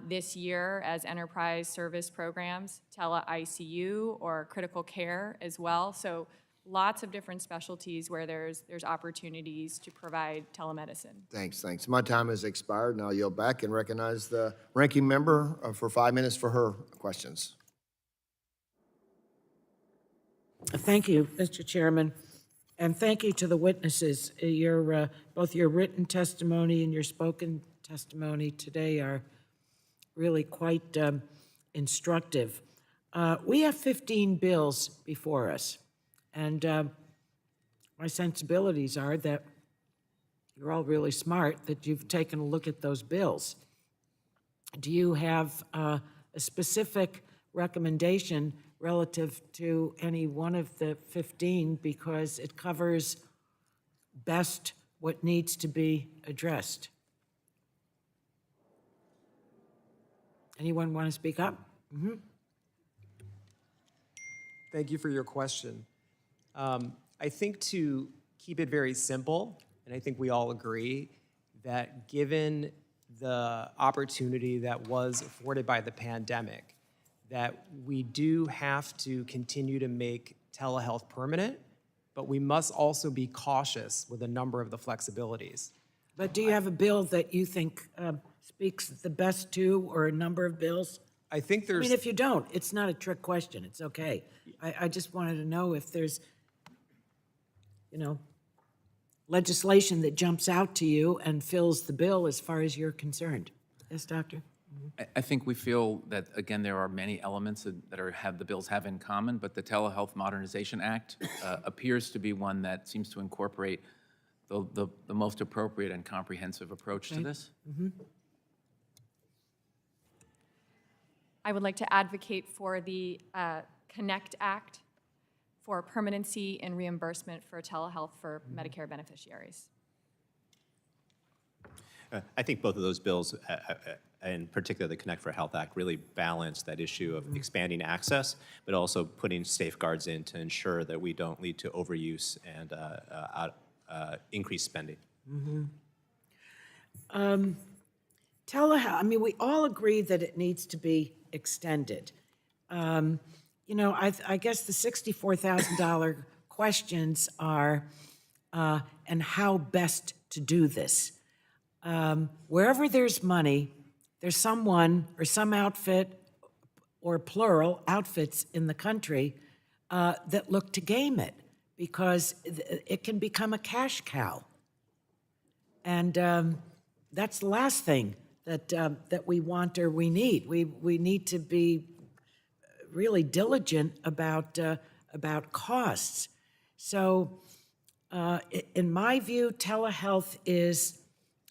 this year as enterprise service programs, tele-ICU or critical care as well. So lots of different specialties where there's opportunities to provide telemedicine. Thanks. My time has expired, and I'll yield back and recognize the ranking member for 5 minutes for her questions. Thank you, Mr. Chairman, and thank you to the witnesses. Both your written testimony and your spoken testimony today are really quite instructive. We have 15 bills before us, and my sensibilities are that you're all really smart, that you've taken a look at those bills. Do you have a specific recommendation relative to any one of the 15 because it covers best what needs to be addressed? Anyone want to speak up? Mm-hmm. Thank you for your question. I think to keep it very simple, and I think we all agree, that given the opportunity that was afforded by the pandemic, that we do have to continue to make telehealth permanent, but we must also be cautious with a number of the flexibilities. But do you have a bill that you think speaks the best to, or a number of bills? I think I there's... mean, if you don't, it's not a trick question. It's okay. I just wanted to know if there's, legislation that jumps out to you and fills the bill as far as you're concerned. Yes, Doctor? I think we feel that, again, there are many elements that the bills have in common, but the Telehealth Modernization Act appears to be one that seems to incorporate the most appropriate and comprehensive approach to this. Mm-hmm. I would like to advocate for the Connect Act for permanency and reimbursement for telehealth for Medicare beneficiaries. I think both of those bills, in particular the Connect for Health Act, really balance that issue of expanding access, but also putting safeguards in to ensure that we don't lead to overuse and increased spending. Telehealth, I mean, we all agree that it needs to be extended. I guess the $64,000 questions are, and how best to do this. Wherever there's money, there's someone or some outfit or plural outfits in the country that look to game it because it can become a cash cow. And that's the last thing that we want or we need. We need to be really diligent about costs. So, in my view, telehealth is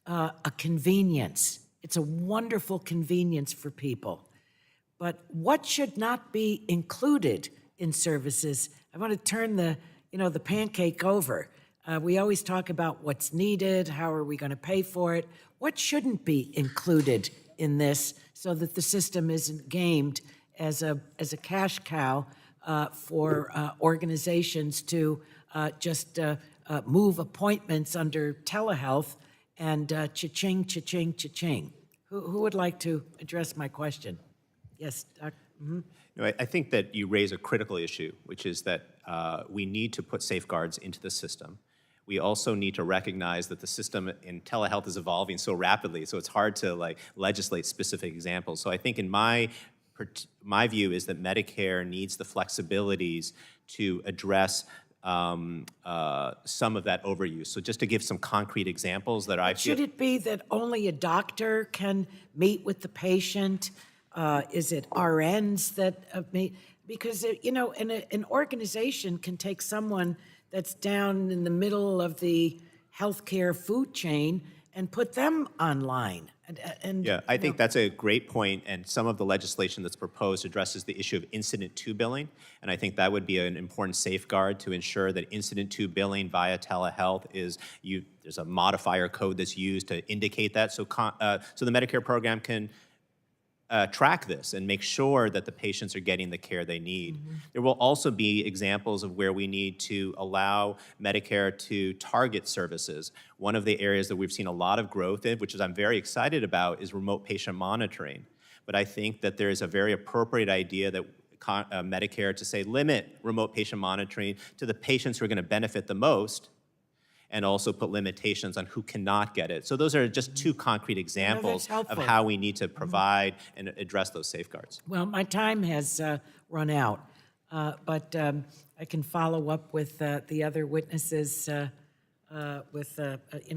a convenience. It's a wonderful convenience for people. But what should not be included in services? I want to turn the pancake over. We always talk about what's needed, how are we going to pay for it? What shouldn't be included in this so that the system isn't gamed as a cash cow for organizations to just move appointments under telehealth and cha-ching, cha-ching, cha-ching? Who would like to address my question? Yes, Dr. No, I think that you raise a critical issue, which is that we need to put safeguards into the system. We also need to recognize that the system in telehealth is evolving so rapidly, so it's hard to legislate specific examples. So I think in my view is that Medicare needs the flexibilities to address some of that overuse. So just to give some concrete examples that I feel— Should it be that only a doctor can meet with the patient? Is it RNs that meet? Because, an organization can take someone that's down in the middle of the healthcare food chain and put them online. Yeah, I think that's a great point, and some of the legislation that's proposed addresses the issue of incident to billing, and I think that would be an important safeguard to ensure that incident to billing via telehealth there's a modifier code that's used to indicate that, so the Medicare program can track this and make sure that the patients are getting the care they need. Mm-hmm. There will also be examples of where we need to allow Medicare to target services. One of the areas that we've seen a lot of growth in, which I'm very excited about, is remote patient monitoring. But I think that there is a very appropriate idea that Medicare to say limit remote patient monitoring to the patients who are going to benefit the most, and also put limitations on who cannot get it. So those are just two concrete examples of how we need to provide and address those safeguards. Well, my time has run out, but I can follow up with the other witnesses with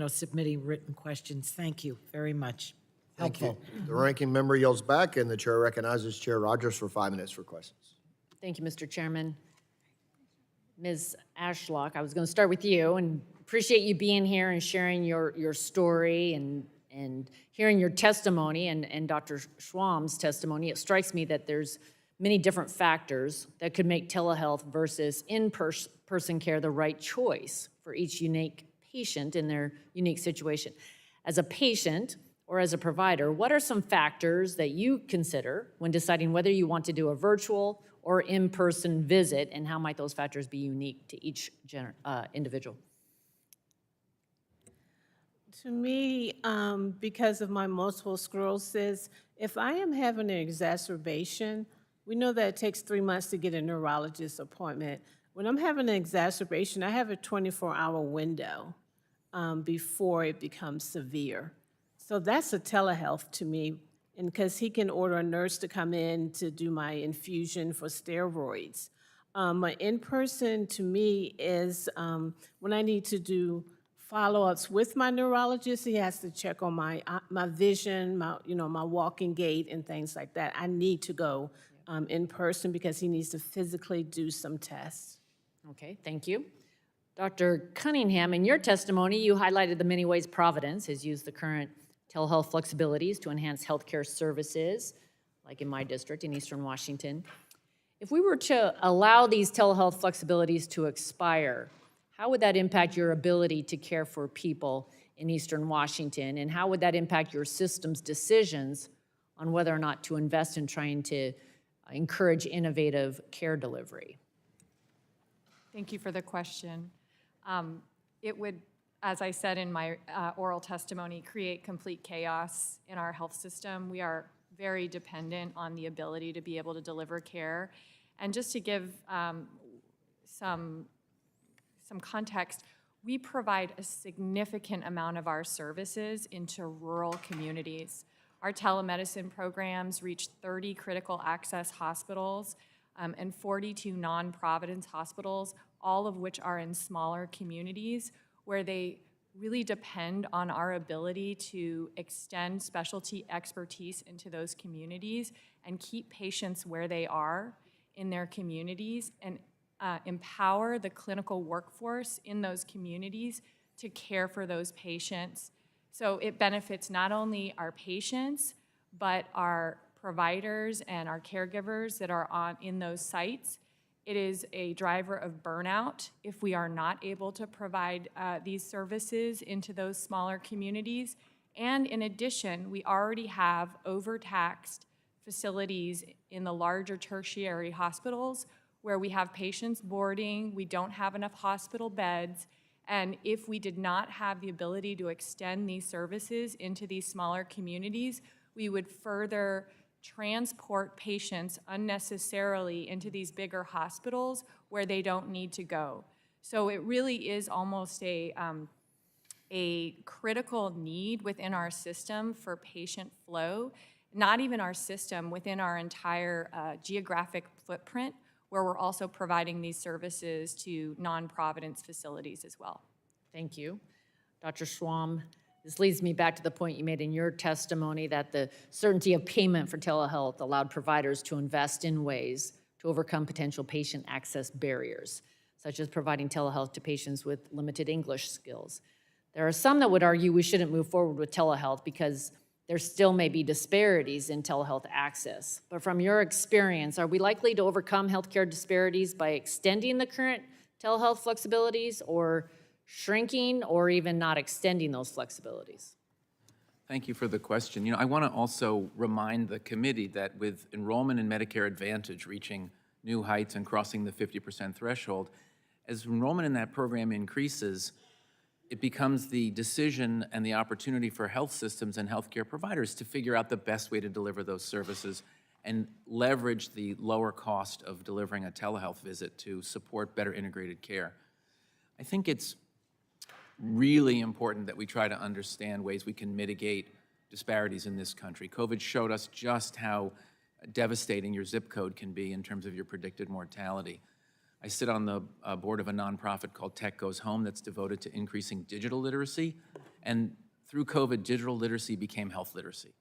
submitting written questions. Thank you very much. Thank you. The ranking member yields back, and the chair recognizes Chair Rogers for 5 minutes for questions. Thank you, Mr. Chairman. Ms. Ashlock, I was going to start with you, and appreciate you being here and sharing your story and hearing your testimony and Dr. Schwam's testimony. It strikes me that there's many different factors that could make telehealth versus in-person care the right choice for each unique patient in their unique situation. As a patient or as a provider, what are some factors that you consider when deciding whether you want to do a virtual or in-person visit, and how might those factors be unique to each individual? To me, because of my multiple sclerosis, if I am having an exacerbation, we know that it takes 3 months to get a neurologist appointment. When I'm having an exacerbation, I have a 24-hour window before it becomes severe. So that's a telehealth to me, and because he can order a nurse to come in to do my infusion for steroids. My in-person to me is when I need to do follow-ups with my neurologist. He has to check on my vision, my walking gait and things like that. I need to go in person because he needs to physically do some tests. Okay, thank you. Dr. Cunningham, in your testimony, you highlighted the many ways Providence has used the current telehealth flexibilities to enhance healthcare services, like in my district in Eastern Washington. If we were to allow these telehealth flexibilities to expire, how would that impact your ability to care for people in Eastern Washington? And how would that impact your system's decisions on whether or not to invest in trying to encourage innovative care delivery? Thank you for the question. It would, as I said in my oral testimony, create complete chaos in our health system. We are very dependent on the ability to be able to deliver care. And just to give some context, we provide a significant amount of our services into rural communities. Our telemedicine programs reach 30 critical access hospitals and 42 non-Providence hospitals, all of which are in smaller communities where they really depend on our ability to extend specialty expertise into those communities and keep patients where they are in their communities and empower the clinical workforce in those communities to care for those patients. So it benefits not only our patients, but our providers and our caregivers that are in those sites. It is a driver of burnout if we are not able to provide these services into those smaller communities. And in addition, we already have overtaxed facilities in the larger tertiary hospitals where we have patients boarding, we don't have enough hospital beds, and if we did not have the ability to extend these services into these smaller communities, we would further transport patients unnecessarily into these bigger hospitals where they don't need to go. So it really is almost a critical need within our system for patient flow, not even our system, within our entire geographic footprint, where we're also providing these services to non-Providence facilities as well. Thank you. Dr. Schwam, this leads me back to the point you made in your testimony that the certainty of payment for telehealth allowed providers to invest in ways to overcome potential patient access barriers, such as providing telehealth to patients with limited English skills. There are some that would argue we shouldn't move forward with telehealth because there still may be disparities in telehealth access. But from your experience, are we likely to overcome healthcare disparities by extending the current telehealth flexibilities, or shrinking, or even not extending those flexibilities? Thank you for the question. You know, I want to also remind the committee that with enrollment in Medicare Advantage reaching new heights and crossing the 50% threshold, as enrollment in that program increases, it becomes the decision and the opportunity for health systems and healthcare providers to figure out the best way to deliver those services and leverage the lower cost of delivering a telehealth visit to support better integrated care. I think it's really important that we try to understand ways we can mitigate disparities in this country. COVID showed us just how devastating your zip code can be in terms of your predicted mortality. I sit on the board of a nonprofit called Tech Goes Home that's devoted to increasing digital literacy, and through COVID, digital literacy became health literacy.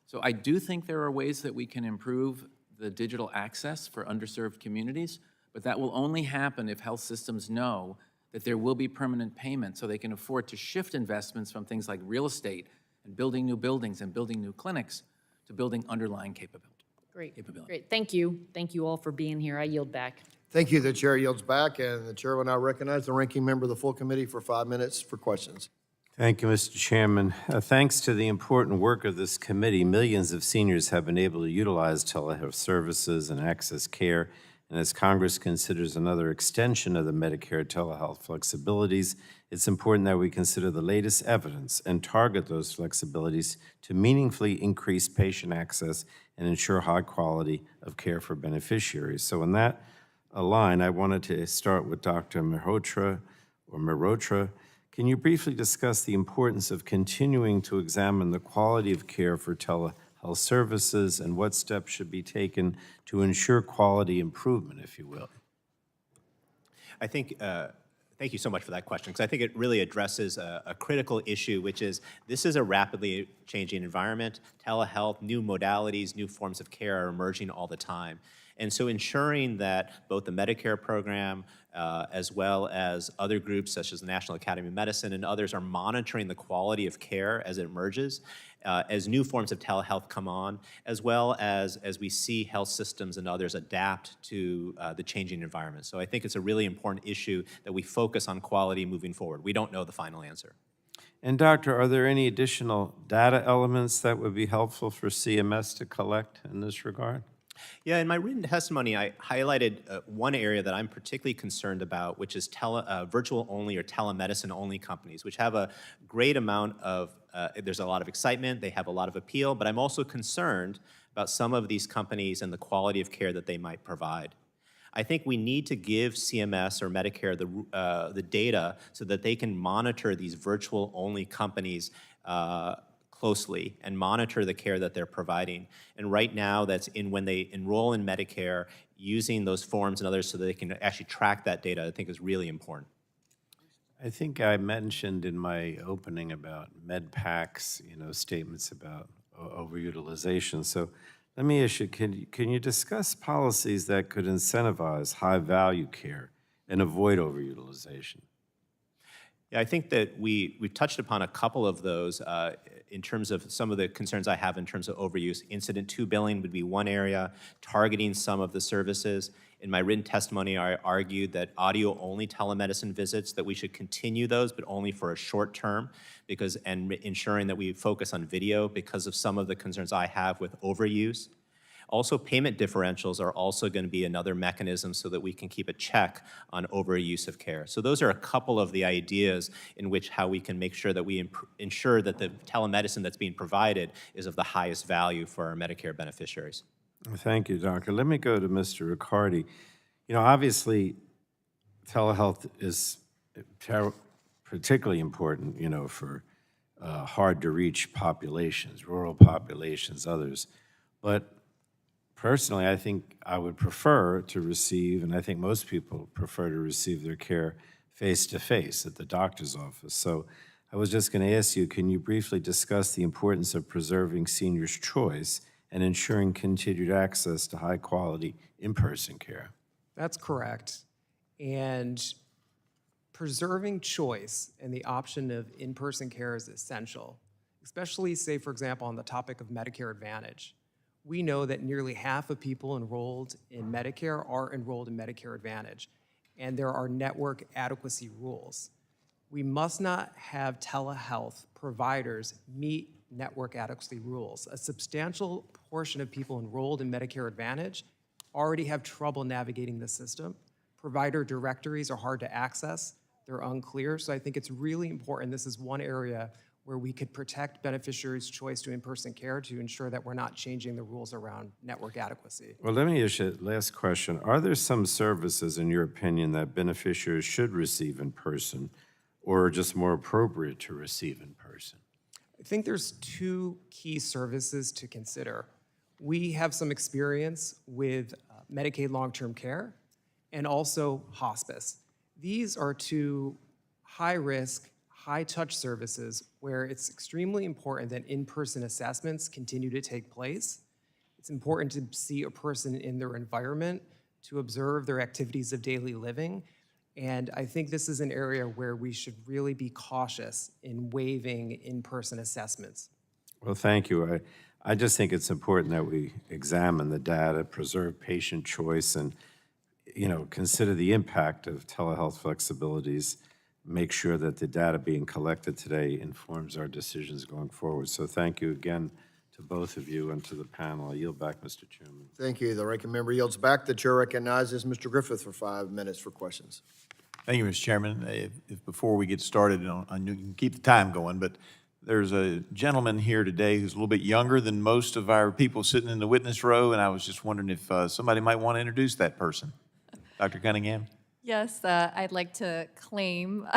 So I do think there are ways that we can improve the digital access for underserved communities, but that will only happen if health systems know that there will be permanent payment so they can afford to shift investments from things like real estate and building new buildings and building new clinics to building underlying capability. Great, thank you. Thank you all for being here. I yield back. Thank you. The chair yields back, and the chair will now recognize the ranking member of the full committee for 5 minutes for questions. Thank you, Mr. Chairman. Thanks to the important work of this committee, millions of seniors have been able to utilize telehealth services and access care. And as Congress considers another extension of the Medicare telehealth flexibilities, it's important that we consider the latest evidence and target those flexibilities to meaningfully increase patient access and ensure high quality of care for beneficiaries. So in that line, I wanted to start with Dr. Mehrotra. Can you briefly discuss the importance of continuing to examine the quality of care for telehealth services and what steps should be taken to ensure quality improvement, if you will? I think, thank you so much for that question, because I think it really addresses a critical issue, which is this is a rapidly changing environment. Telehealth, new modalities, new forms of care are emerging all the time. And so ensuring that both the Medicare program as well as other groups such as the National Academy of Medicine and others are monitoring the quality of care as it emerges, as new forms of telehealth come on, as well as we see health systems and others adapt to the changing environment. So I think it's a really important issue that we focus on quality moving forward. We don't know the final answer. And Doctor, are there any additional data elements that would be helpful for CMS to collect in this regard? Yeah, in my written testimony, I highlighted one area that I'm particularly concerned about, which is virtual-only or telemedicine-only companies, which have a great amount of, there's a lot of excitement, they have a lot of appeal, but I'm also concerned about some of these companies and the quality of care that they might provide. I think we need to give CMS or Medicare the data so that they can monitor these virtual-only companies closely and monitor the care that they're providing. And right now, that's when they enroll in Medicare, using those forms and others so that they can actually track that data, I think is really important. I think I mentioned in my opening about med packs, statements about overutilization. So let me ask you, can you discuss policies that could incentivize high-value care and avoid overutilization? Yeah, I think that we've touched upon a couple of those in terms of some of the concerns I have in terms of overuse. Incident to billing would be one area, targeting some of the services. In my written testimony, I argued that audio-only telemedicine visits, that we should continue those, but only for a short term, and ensuring that we focus on video because of some of the concerns I have with overuse. Also, payment differentials are also going to be another mechanism so that we can keep a check on overuse of care. So those are a couple of the ideas in which how we can make sure that we ensure that the telemedicine that's being provided is of the highest value for our Medicare beneficiaries. Thank you, Doctor. Let me go to Mr. Riccardi. Obviously, telehealth is particularly important, for hard-to-reach populations, rural populations, others. But personally, I think I would prefer to receive, and I think most people prefer to receive their care face-to-face at the doctor's office. So I was just going to ask you, can you briefly discuss the importance of preserving seniors' choice and ensuring continued access to high-quality in-person care? That's correct. And preserving choice and the option of in-person care is essential, especially, say, for example, on the topic of Medicare Advantage. We know that nearly half of people enrolled in Medicare are enrolled in Medicare Advantage, and there are network adequacy rules. We must not have telehealth providers meet network adequacy rules. A substantial portion of people enrolled in Medicare Advantage already have trouble navigating the system. Provider directories are hard to access, they're unclear, so I think it's really important. This is one area where we could protect beneficiaries' choice to in-person care to ensure that we're not changing the rules around network adequacy. Well, let me ask you the last question. Are there some services, in your opinion, that beneficiaries should receive in person or are just more appropriate to receive in person? I think there's two key services to consider. We have some experience with Medicaid long-term care and also hospice. These are two high-risk, high-touch services where it's extremely important that in-person assessments continue to take place. It's important to see a person in their environment, to observe their activities of daily living, and I think this is an area where we should really be cautious in waiving in-person assessments. Well, thank you. I just think it's important that we examine the data, preserve patient choice, and consider the impact of telehealth flexibilities, make sure that the data being collected today informs our decisions going forward. So thank you again to both of you and to the panel. I yield back, Mr. Chairman. Thank you. The ranking member yields back. The chair recognizes Mr. Griffith for 5 minutes for questions. Thank you, Mr. Chairman. If before we get started, I know you can keep the time going, but there's a gentleman here today who's a little bit younger than most of our people sitting in the witness row, and I was just wondering if somebody might want to introduce that person. Dr. Cunningham? Yes, I'd like to claim.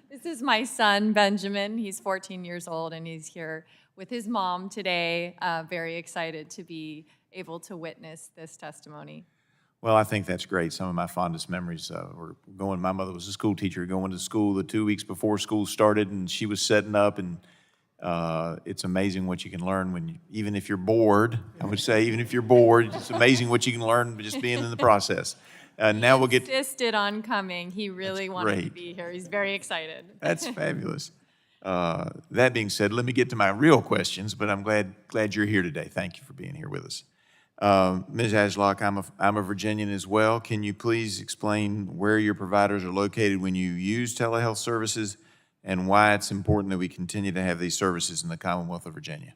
This is my son, Benjamin. He's 14 years old, and he's here with his mom today. Very excited to be able to witness this testimony. Well, I think that's great. Some of my fondest memories were going, my mother was a school teacher, going to school the 2 weeks before school started, and she was setting up, and it's amazing what you can learn when, even if you're bored, I would say, even if you're bored, it's amazing what you can learn just being in the process. Now we'll get. He insisted on coming. He really wanted to great. be here. He's very excited. That's fabulous. That being said, let me get to my real questions, but I'm glad you're here today. Thank you for being here with us. Ms. Ashlock, I'm a Virginian as well. Can you please explain where your providers are located when you use telehealth services and why it's important that we continue to have these services in the Commonwealth of Virginia?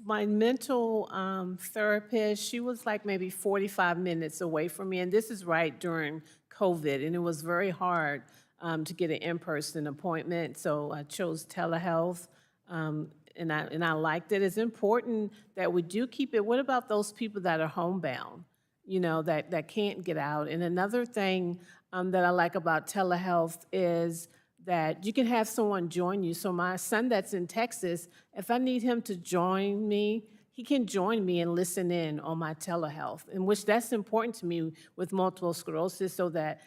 My mental therapist, she was like maybe 45 minutes away from me, and this is right during COVID, and it was very hard to get an in-person appointment, so I chose telehealth, and I liked it. It's important that we do keep it. What about those people that are homebound, that can't get out? And another thing that I like about telehealth is that you can have someone join you. So my son that's in Texas, if I need him to join me, he can join me and listen in on my telehealth, in which that's important to me with multiple sclerosis, so that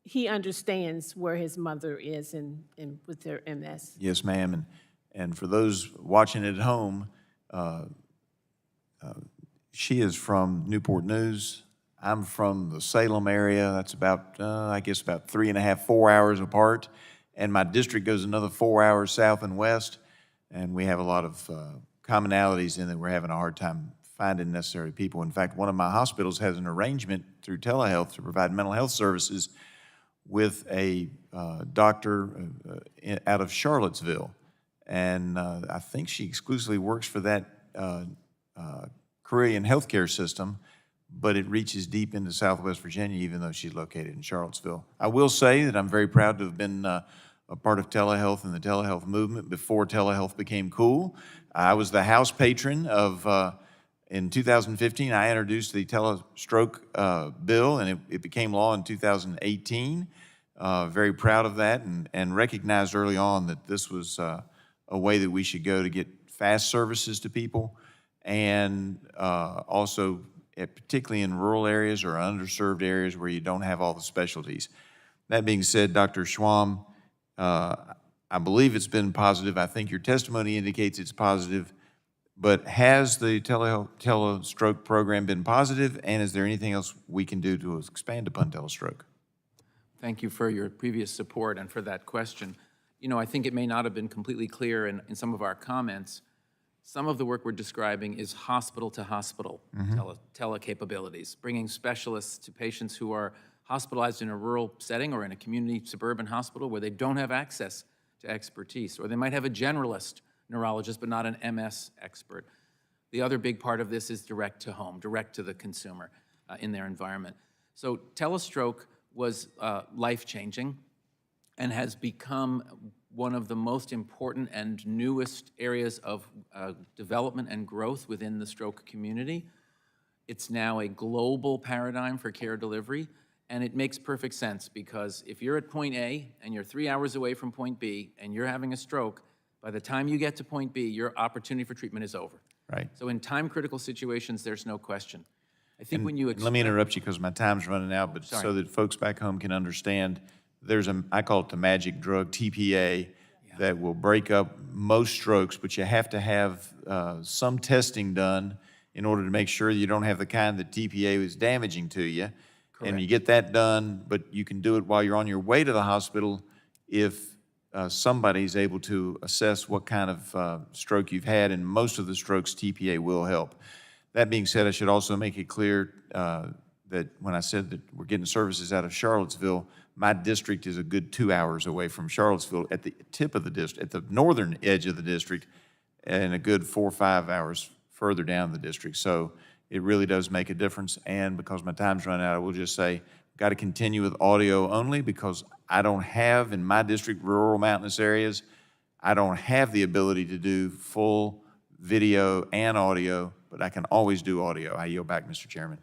he understands where his mother is in with her MS. Yes, ma'am. And for those watching at home, she is from Newport News. I'm from the Salem area. That's about, I guess, about 3.5, 4 hours apart. And my district goes another 4 hours south and west. And we have a lot of commonalities in that we're having a hard time finding necessary people. In fact, one of my hospitals has an arrangement through Telehealth to provide mental health services with a doctor out of Charlottesville. And I think she exclusively works for that Korean healthcare system, but it reaches deep into Southwest Virginia, even though she's located in Charlottesville. I will say that I'm very proud to have been a part of telehealth and the telehealth movement before telehealth became cool. I was the house patron of, in 2015, I introduced the telestroke bill, and it became law in 2018. Very proud of that, and recognized early on that this was a way that we should go to get fast services to people, and also particularly in rural areas or underserved areas where you don't have all the specialties. That being said, Dr. Schwam, I believe it's been positive. I think your testimony indicates it's positive, but has the telestroke program been positive, and is there anything else we can do to expand upon telestroke? Thank you for your previous support and for that question. You know, I think it may not have been completely clear in some of our comments. Some of the work we're describing is hospital-to-hospital tele-capabilities, bringing specialists to patients who are hospitalized in a rural setting or in a community suburban hospital where they don't have access to expertise, or they might have a generalist neurologist but not an MS expert. The other big part of this is direct to home, direct to the consumer in their environment. So telestroke was life-changing and has become one of the most important and newest areas of development and growth within the stroke community. It's now a global paradigm for care delivery, and it makes perfect sense because if you're at point A and you're 3 hours away from point B and you're having a stroke, by the time you get to point B, your opportunity for treatment is over. Right. So in time-critical situations, there's no question. I think when you let me interrupt you because my time's running out, but so that folks back home can understand, there's I call it the magic drug, TPA, that will break up most strokes, but you have to have some testing done in order to make sure you don't have the kind that TPA is damaging to you. Correct. And you get that done, but you can do it while you're on your way to the hospital if somebody's able to assess what kind of stroke you've had, and most of the strokes TPA will help. That being said, I should also make it clear that when I said that we're getting services out of Charlottesville, my district is a good 2 hours away from Charlottesville at the tip of the district, at the northern edge of the district, and a good 4 or 5 hours further down the district. So it really does make a difference. And because my time's running out, I will just say, got to continue with audio only because I don't have, in my district, rural mountainous areas, I don't have the ability to do full video and audio, but I can always do audio. I yield back, Mr. Chairman.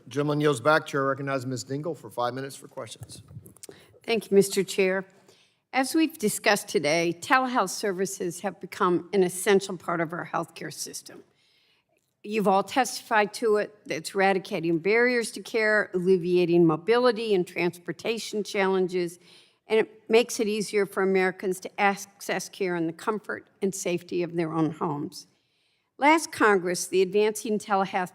Gentleman yields back. Chair recognizes Ms. Dingell for 5 minutes for questions. Thank you, Mr. Chair. As we've discussed today, telehealth services have become an essential part of our healthcare system. You've all testified to it. It's eradicating barriers to care, alleviating mobility and transportation challenges, and it makes it easier for Americans to access care in the comfort and safety of their own homes. Last Congress, the Advancing Telehealth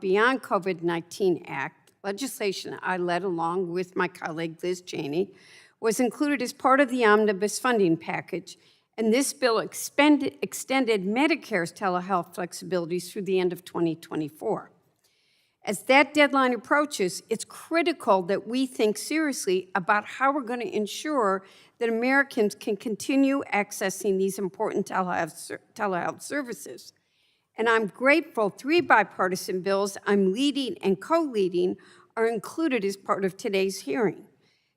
Beyond COVID-19 Act, legislation I led along with my colleague Liz Cheney, was included as part of the omnibus funding package, and this bill extended Medicare's telehealth flexibilities through the end of 2024. As that deadline approaches, it's critical that we think seriously about how we're going to ensure that Americans can continue accessing these important telehealth services. And I'm grateful 3 bipartisan bills I'm leading and co-leading are included as part of today's hearing.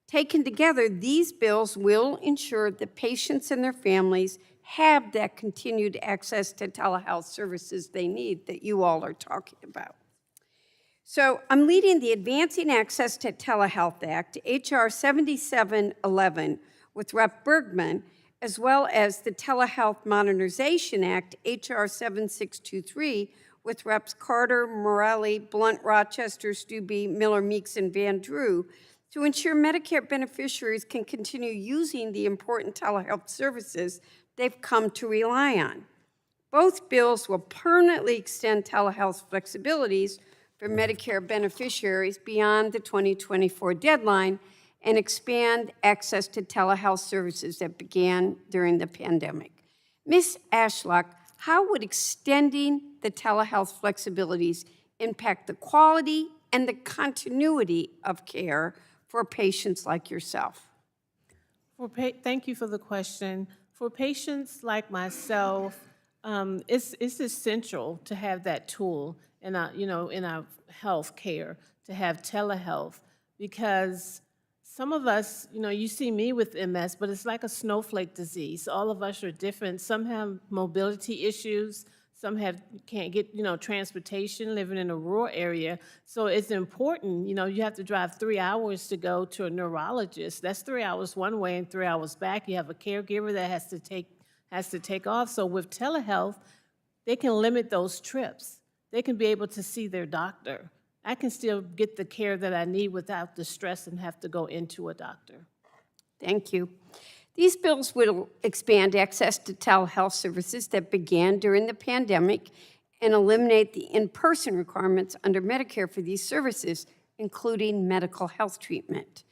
Taken together, these bills will ensure that patients and their families have that continued access to telehealth services they need that you all are talking about. So I'm leading the Advancing Access to Telehealth Act, H.R. 7711, with Rep. Bergman, as well as the Telehealth Modernization Act, H.R. 7623, with Reps. Carter, Morelli, Blunt, Rochester, Stube, Miller, Meeks, and Van Drew to ensure Medicare beneficiaries can continue using the important telehealth services they've come to rely on. Both bills will permanently extend telehealth flexibilities for Medicare beneficiaries beyond the 2024 deadline and expand access to telehealth services that began during the pandemic. Ms. Ashlock, how would extending the telehealth flexibilities impact the quality and the continuity of care for patients like yourself? Thank you for the question. For patients like myself, it's essential to have that tool in our health care, to have telehealth, because some of us, you see me with MS, but it's like a snowflake disease. All of us are different. Some have mobility issues. Some can't get, transportation, living in a rural area. So it's important, you have to drive 3 hours to go to a neurologist. That's 3 hours one way and 3 hours back. You have a caregiver that has to take off. So with telehealth, they can limit those trips. They can be able to see their doctor. I can still get the care that I need without the stress and have to go into a doctor. Thank you. These bills will expand access to telehealth services that began during the pandemic and eliminate the in-person requirements under Medicare for these services, including medical health treatment.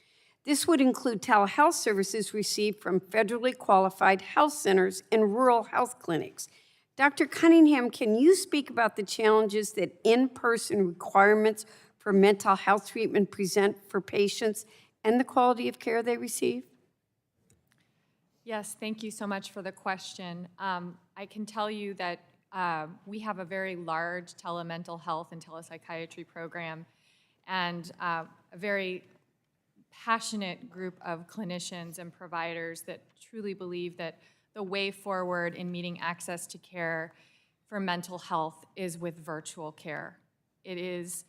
This would include telehealth services received from federally qualified health centers and rural health clinics. Dr. Cunningham, can you speak about the challenges that in-person requirements for mental health treatment present for patients and the quality of care they receive? Yes, thank you so much for the question. I can tell you that we have a very large telemental health and telepsychiatry program, and a very passionate group of clinicians and providers that truly believe that the way forward in meeting access to care for mental health is with virtual care. It is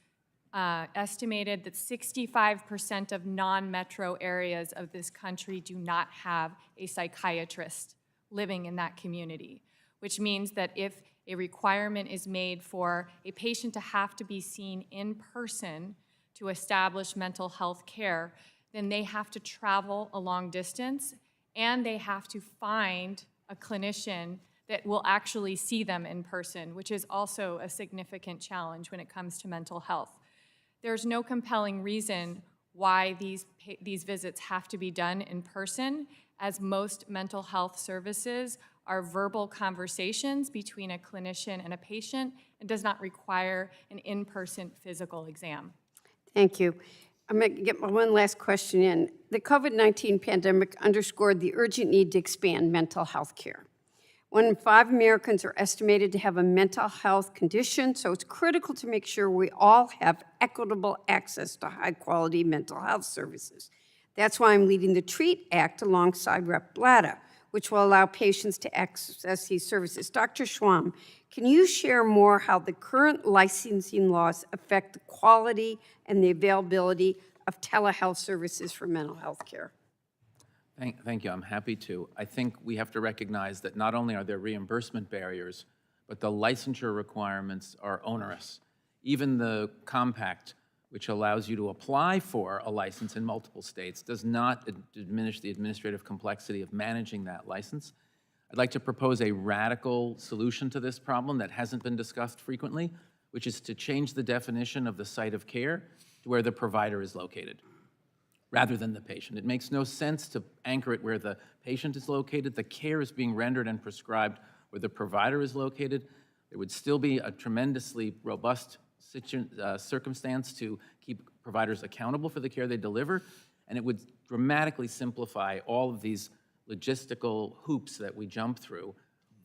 estimated that 65% of non-metro areas of this country do not have a psychiatrist living in that community, which means that if a requirement is made for a patient to have to be seen in person to establish mental health care, then they have to travel a long distance and they have to find a clinician that will actually see them in person, which is also a significant challenge when it comes to mental health. There's no compelling reason why these visits have to be done in person, as most mental health services are verbal conversations between a clinician and a patient and does not require an in-person physical exam. Thank you. I'm going to get my one last question in. The COVID-19 pandemic underscored the urgent need to expand mental health care. 1 in 5 Americans are estimated to have a mental health condition, so it's critical to make sure we all have equitable access to high-quality mental health services. That's why I'm leading the TREAT Act alongside Rep. Blatta, which will allow patients to access these services. Dr. Schwam, can you share more how the current licensing laws affect the quality and the availability of telehealth services for mental health care? Thank you. I'm happy to. I think we have to recognize that not only are there reimbursement barriers, but the licensure requirements are onerous. Even the compact, which allows you to apply for a license in multiple states, does not diminish the administrative complexity of managing that license. I'd like to propose a radical solution to this problem that hasn't been discussed frequently, which is to change the definition of the site of care to where the provider is located, rather than the patient. It makes no sense to anchor it where the patient is located. The care is being rendered and prescribed where the provider is located. There would still be a tremendously robust circumstance to keep providers accountable for the care they deliver, and it would dramatically simplify all of these logistical hoops that we jump through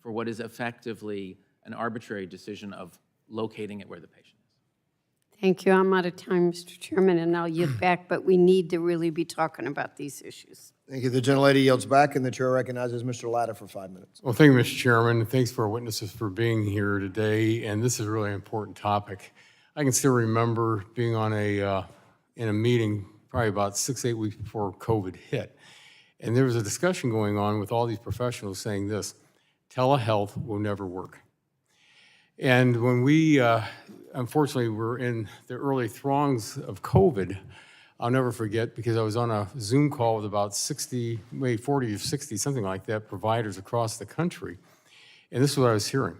for what is effectively an arbitrary decision of locating it where the patient is. Thank you. I'm out of time, Mr. Chairman, and I'll yield back, but we need to really be talking about these issues. Thank you. The gentlelady yields back, and the chair recognizes Mr. Latta for 5 minutes. Well, thank you, Mr. Chairman. Thanks for our witnesses for being here today, and this is a really important topic. I can still remember being on in a meeting probably about 6-8 weeks before COVID hit, and there was a discussion going on with all these professionals saying this: telehealth will never work. And when we, unfortunately, were in the early throngs of COVID, I'll never forget, because I was on a Zoom call with about 60, maybe 40 or 60, something like that, providers across the country. And this is what I was hearing.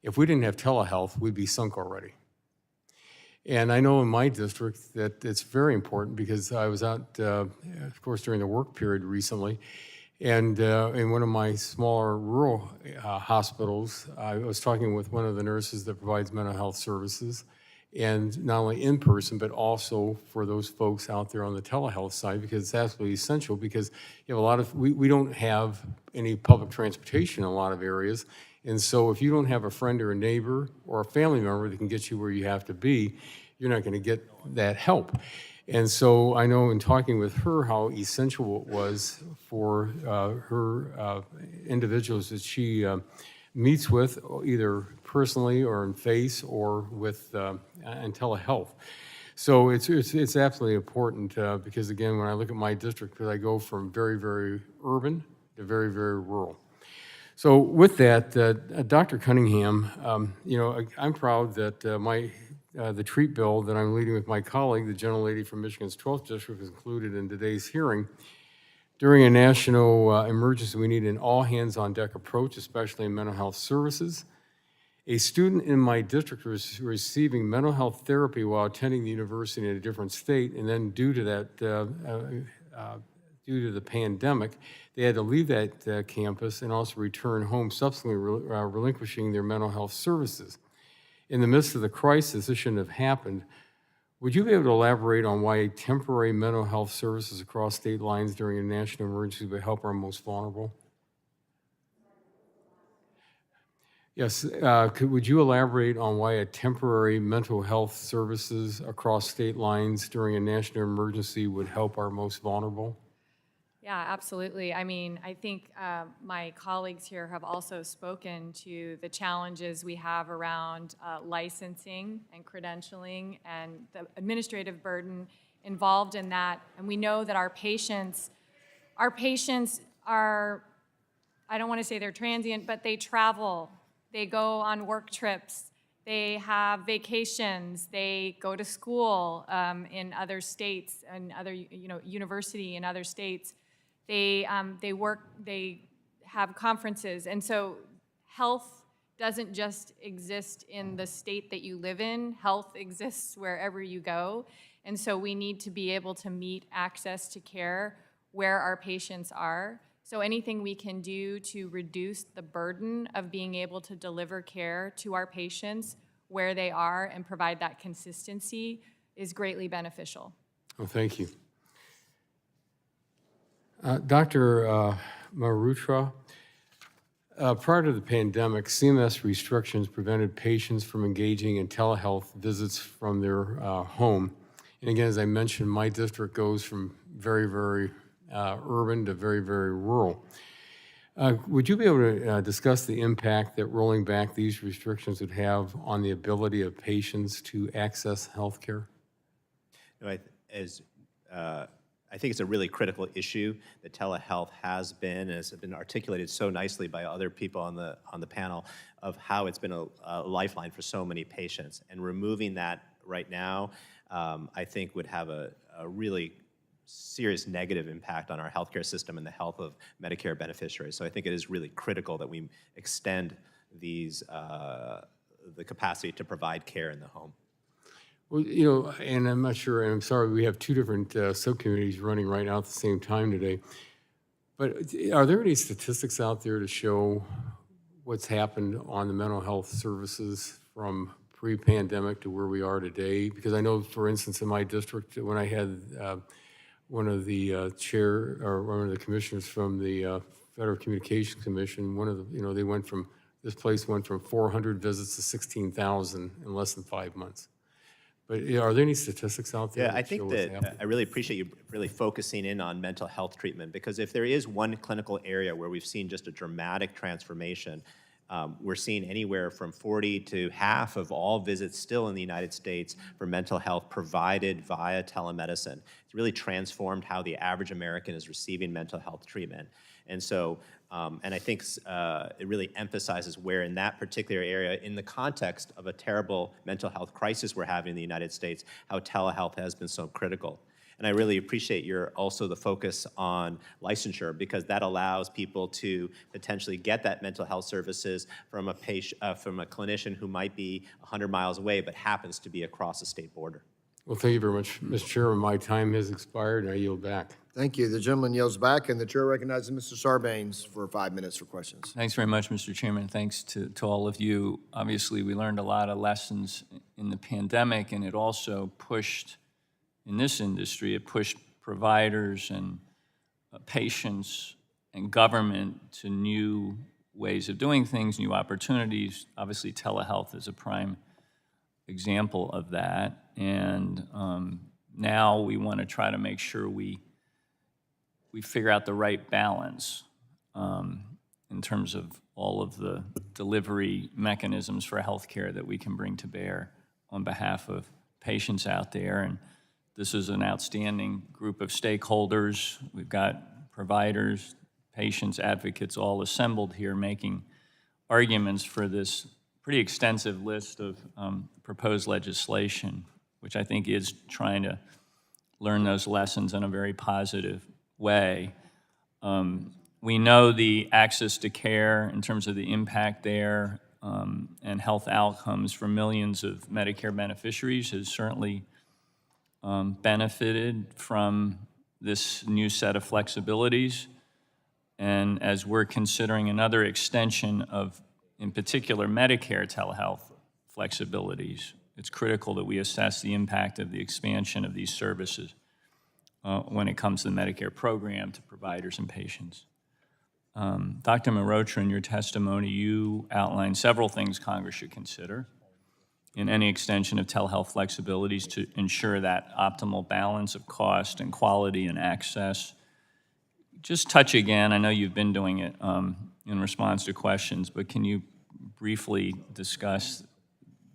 If we didn't have telehealth, we'd be sunk already. And I know in my district that it's very important because I was out, of course, during the work period recently, and in one of my smaller rural hospitals, I was talking with one of the nurses that provides mental health services, and not only in person, but also for those folks out there on the telehealth side, because it's absolutely essential, because you have a lot of, we don't have any public transportation in a lot of areas, and so if you don't have a friend or a neighbor or a family member that can get you where you have to be, you're not going to get that help. And so I know in talking with her how essential it was for her individuals that she meets with, either personally or in face or with and telehealth. So it's absolutely important because, again, when I look at my district, I go from very, very urban to very, very rural. So with that, Dr. Cunningham, you know, I'm proud that the TREAT bill that I'm leading with my colleague, the gentlelady from Michigan's 12th District, is included in today's hearing. During a national emergency, we need an all-hands-on-deck approach, especially in mental health services. A student in my district was receiving mental health therapy while attending the university in a different state, and then due to that, due to the pandemic, they had to leave that campus and also return home, subsequently relinquishing their mental health services. In the midst of the crisis, this shouldn't have happened. Would you be able to elaborate on why temporary mental health services across state lines during a national emergency would help our most vulnerable? Yes, would you elaborate on why a temporary mental health services across state lines during a national emergency would help our most vulnerable? Yeah, absolutely. I mean, I think my colleagues here have also spoken to the challenges we have around licensing and credentialing and the administrative burden involved in that. And we know that our patients are, I don't want to say they're transient, but they travel, they go on work trips, they have vacations, they go to school in other states and other, university in other states. They work, they have conferences. And so health doesn't just exist in the state that you live in. Health exists wherever you go. And so we need to be able to meet access to care where our patients are. So anything we can do to reduce the burden of being able to deliver care to our patients where they are and provide that consistency is greatly beneficial. Well, thank you. Dr. Marutra, prior to the pandemic, CMS restrictions prevented patients from engaging in telehealth visits from their home. And again, as I mentioned, my district goes from very, very urban to very, very rural. Would you be able to discuss the impact that rolling back these restrictions would have on the ability of patients to access health care? I think it's a really critical issue that telehealth has been, and has been articulated so nicely by other people on the panel, of how it's been a lifeline for so many patients. And removing that right now, I think would have a really serious negative impact on our healthcare system and the health of Medicare beneficiaries. So I think it is really critical that we extend these the capacity to provide care in the home. Well, and I'm not sure, and I'm sorry, we have two different subcommittees running right now at the same time today. But are there any statistics out there to show what's happened on the mental health services from pre-pandemic to where we are today? Because I know, for instance, in my district, when I had one of the one of the commissioners from the Federal Communications Commission, they went from, this place went from 400 visits to 16,000 in less than 5 months. But are there any statistics out there? Yeah, I think that I really appreciate you really focusing in on mental health treatment, because if there is one clinical area where we've seen just a dramatic transformation, We're seeing anywhere from 40 to half of all visits still in the United States for mental health provided via telemedicine. It's really transformed how the average American is receiving mental health treatment. And so, and I think it really emphasizes where in that particular area, in the context of a terrible mental health crisis we're having in the United States, how telehealth has been so critical. And I really appreciate also the focus on licensure, because that allows people to potentially get that mental health services from a from a clinician who might be 100 miles away but happens to be across the state border. Well, thank you very much, Mr. Chairman. My time has expired, and I yield back. Thank you. The gentleman yields back, and the chair recognizes Mr. Sarbanes for 5 minutes for questions. Thanks very much, Mr. Chairman. Thanks to all of you. Obviously, we learned a lot of lessons in the pandemic, and it also pushed, in this industry, it pushed providers and patients and government to new ways of doing things, new opportunities. Obviously, telehealth is a prime example of that. And now we want to try to make sure we figure out the right balance in terms of all of the delivery mechanisms for healthcare that we can bring to bear on behalf of patients out there. And this is an outstanding group of stakeholders. We've got providers, patients, advocates all assembled here making arguments for this pretty extensive list of proposed legislation, which I think is trying to learn those lessons in a very positive way. We know the access to care in terms of the impact there and health outcomes for millions of Medicare beneficiaries has certainly benefited from this new set of flexibilities. And as we're considering another extension of, in particular, Medicare telehealth flexibilities, it's critical that we assess the impact of the expansion of these services when it comes to the Medicare program to providers and patients. Dr. Mehrotra, in your testimony, you outlined several things Congress should consider in any extension of telehealth flexibilities to ensure that optimal balance of cost and quality and access. Just touch again, I know you've been doing it in response to questions, but can you briefly discuss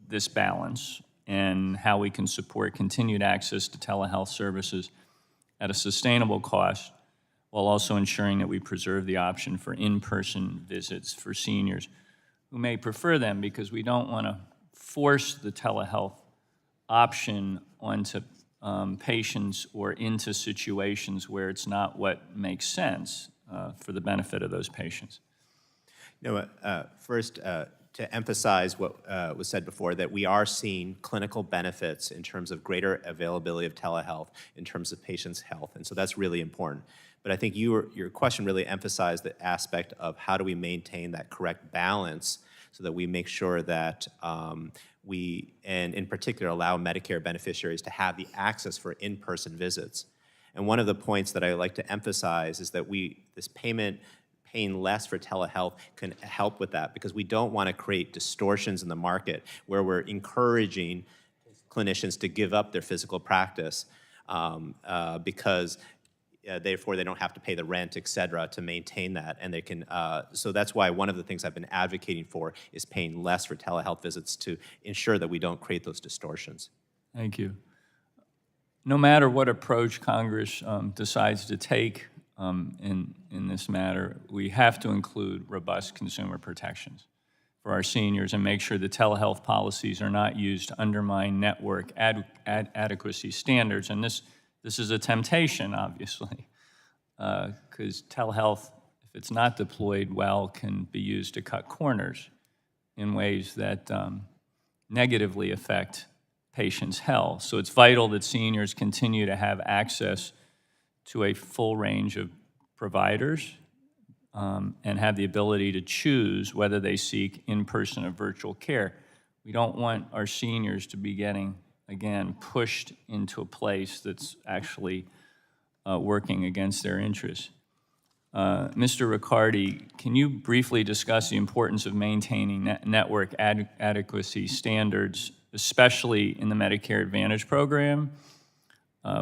this balance and how we can support continued access to telehealth services at a sustainable cost while also ensuring that we preserve the option for in-person visits for seniors who may prefer them, because we don't want to force the telehealth option onto patients or into situations where it's not what makes sense for the benefit of those patients. First, to emphasize what was said before, that we are seeing clinical benefits in terms of greater availability of telehealth in terms of patients' health, and so that's really important. But I think your question really emphasized the aspect of how do we maintain that correct balance so that we make sure that we, and in particular, allow Medicare beneficiaries to have the access for in-person visits. And one of the points that I like to emphasize is that this paying less for telehealth can help with that, because we don't want to create distortions in the market where we're encouraging clinicians to give up their physical practice because therefore they don't have to pay the rent, et cetera, to maintain that. And they can, so that's why one of the things I've been advocating for is paying less for telehealth visits to ensure that we don't create those distortions. Thank you. No matter what approach Congress decides to take in this matter, we have to include robust consumer protections for our seniors and make sure the telehealth policies are not used to undermine network adequacy standards. And this is a temptation, obviously, because telehealth, if it's not deployed well, can be used to cut corners in ways that negatively affect patients' health. So it's vital that seniors continue to have access to a full range of providers and have the ability to choose whether they seek in-person or virtual care. We don't want our seniors to be getting, again, pushed into a place that's actually working against their interests. Mr. Riccardi, can you briefly discuss the importance of maintaining network adequacy standards, especially in the Medicare Advantage program,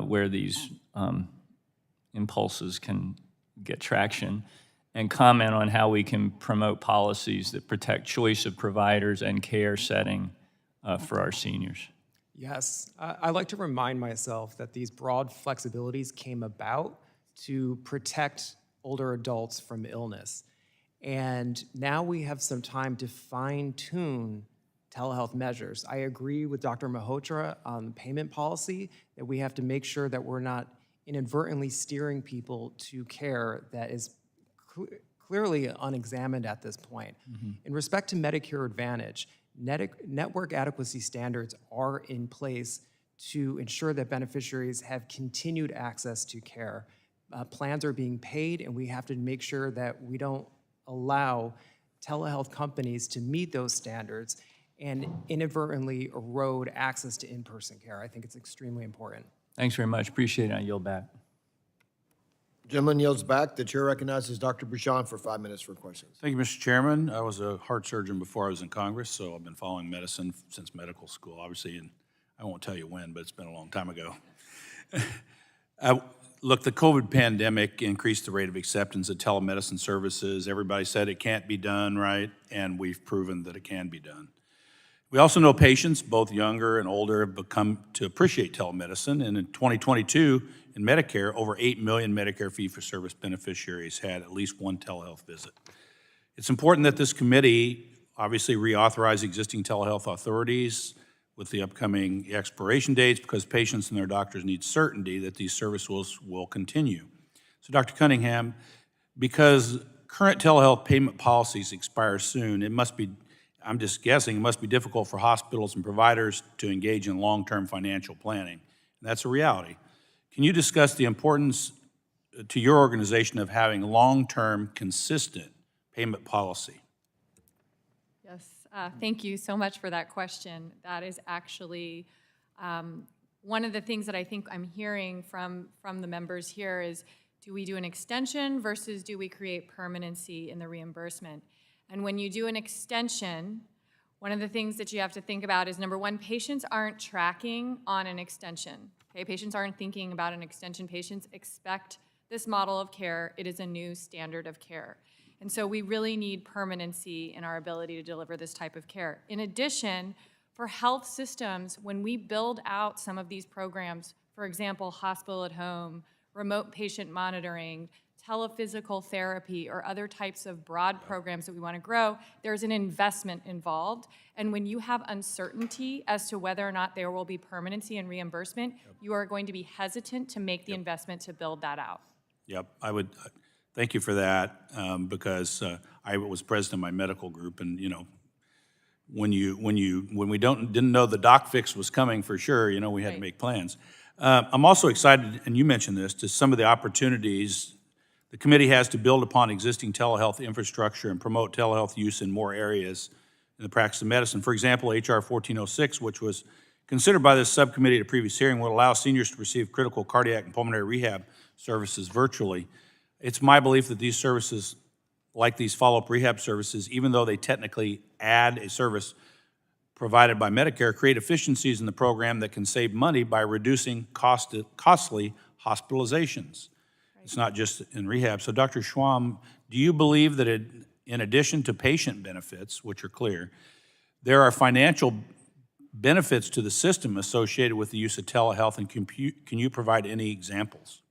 where these impulses can get traction, and comment on how we can promote policies that protect choice of providers and care setting for our seniors. Yes, I like to remind myself that these broad flexibilities came about to protect older adults from illness. And now we have some time to fine-tune telehealth measures. I agree with Dr. Malhotra on the payment policy, that we have to make sure that we're not inadvertently steering people to care that is clearly unexamined at this point. In respect to Medicare Advantage, network adequacy standards are in place to ensure that beneficiaries have continued access to care. Plans are being paid, and we have to make sure that we don't allow telehealth companies to meet those standards and inadvertently erode access to in-person care. I think it's extremely important. Thanks very much. Appreciate it. I yield back. Gentleman yields back. The chair recognizes Dr. Bouchon for 5 minutes for questions. Thank you, Mr. Chairman. I was a heart surgeon before I was in Congress, so I've been following medicine since medical school, obviously, and I won't tell you when, but it's been a long time ago. Look, the COVID pandemic increased the rate of acceptance of telemedicine services. Everybody said it can't be done, right? And we've proven that it can be done. We also know patients, both younger and older, have become to appreciate telemedicine, and in 2022, in Medicare, over 8 million Medicare fee-for-service beneficiaries had at least one telehealth visit. It's important that this committee obviously reauthorize existing telehealth authorities with the upcoming expiration dates, because patients and their doctors need certainty that these services will continue. So Dr. Cunningham, because current telehealth payment policies expire soon, it must be, I'm just guessing, it must be difficult for hospitals and providers to engage in long-term financial planning. And that's a reality. Can you discuss the importance to your organization of having long-term, consistent payment policy? Yes, thank you so much for that question. That is actually one of the things that I think I'm hearing from the members here is, do we do an extension versus do we create permanency in the reimbursement? And when you do an extension, one of the things that you have to think about is, number one, patients aren't tracking on an extension. Okay, patients aren't thinking about an extension. Patients expect this model of care. It is a new standard of care. And so we really need permanency in our ability to deliver this type of care. In addition, for health systems, when we build out some of these programs, for example, hospital at home, remote patient monitoring, telephysical therapy, or other types of broad programs that we want to grow, there's an investment involved. And when you have uncertainty as to whether or not there will be permanency and reimbursement, you are going to be hesitant to make the investment to build that out. Yep, I would thank you for that, because I was president of my medical group, and you know, when we didn't know the doc fix was coming for sure, you know, we had to make plans. I'm also excited, and you mentioned this, to some of the opportunities the committee has to build upon existing telehealth infrastructure and promote telehealth use in more areas in the practice of medicine. For example, H.R. 1406, which was considered by this subcommittee at a previous hearing, will allow seniors to receive critical cardiac and pulmonary rehab services virtually. It's my belief that these services, like these follow-up rehab services, even though they technically add a service provided by Medicare, create efficiencies in the program that can save money by reducing costly hospitalizations. It's not just in rehab. So Dr. Schwam, do you believe that in addition to patient benefits, which are clear, there are financial benefits to the system associated with the use of telehealth, and can you provide any examples?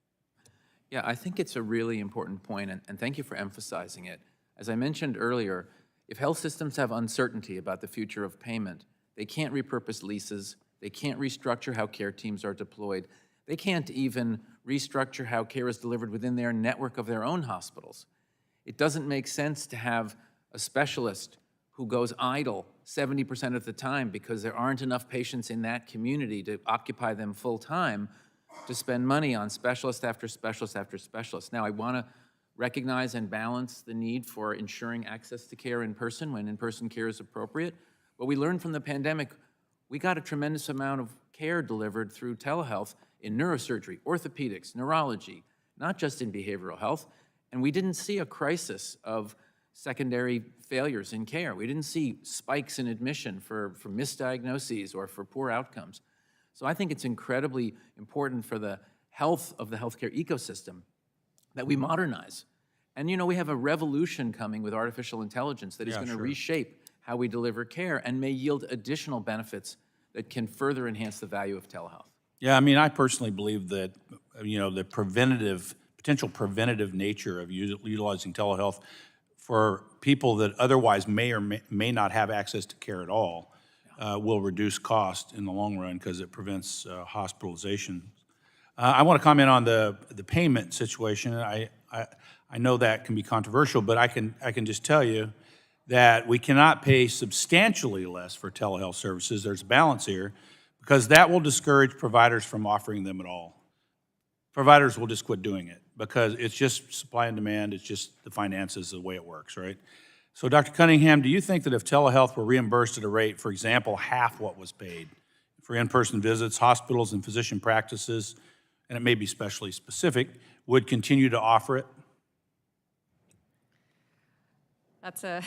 Yeah, I think it's a really important point, and thank you for emphasizing it. As I mentioned earlier, if health systems have uncertainty about the future of payment, they can't repurpose leases, they can't restructure how care teams are deployed, they can't even restructure how care is delivered within their network of their own hospitals. It doesn't make sense to have a specialist who goes idle 70% of the time because there aren't enough patients in that community to occupy them full time, to spend money on specialist after specialist after specialist. Now, I want to recognize and balance the need for ensuring access to care in person when in-person care is appropriate. But we learned from the pandemic, we got a tremendous amount of care delivered through telehealth in neurosurgery, orthopedics, neurology, not just in behavioral health. And we didn't see a crisis of secondary failures in care. We didn't see spikes in admission for misdiagnoses or for poor outcomes. So I think it's incredibly important for the health of the healthcare ecosystem that we modernize And, you know, we have a revolution coming with artificial intelligence that is going to reshape how we deliver care and may yield additional benefits that can further enhance the value of telehealth. Yeah, I mean, I personally believe that, you know, the potential preventative nature of utilizing telehealth for people that otherwise may or may not have access to care at all will reduce cost in the long run because it prevents hospitalization. I want to comment on the payment situation. I know that can be controversial, but I can just tell you that we cannot pay substantially less for telehealth services. There's a balance here, because that will discourage providers from offering them at all. Providers will just quit doing it because it's just supply and demand. It's just the finances, the way it works, right? So Dr. Cunningham, do you think that if telehealth were reimbursed at a rate, for example, half what was paid for in-person visits, hospitals and physician practices, and it may be specially specific, would continue to offer it? That's a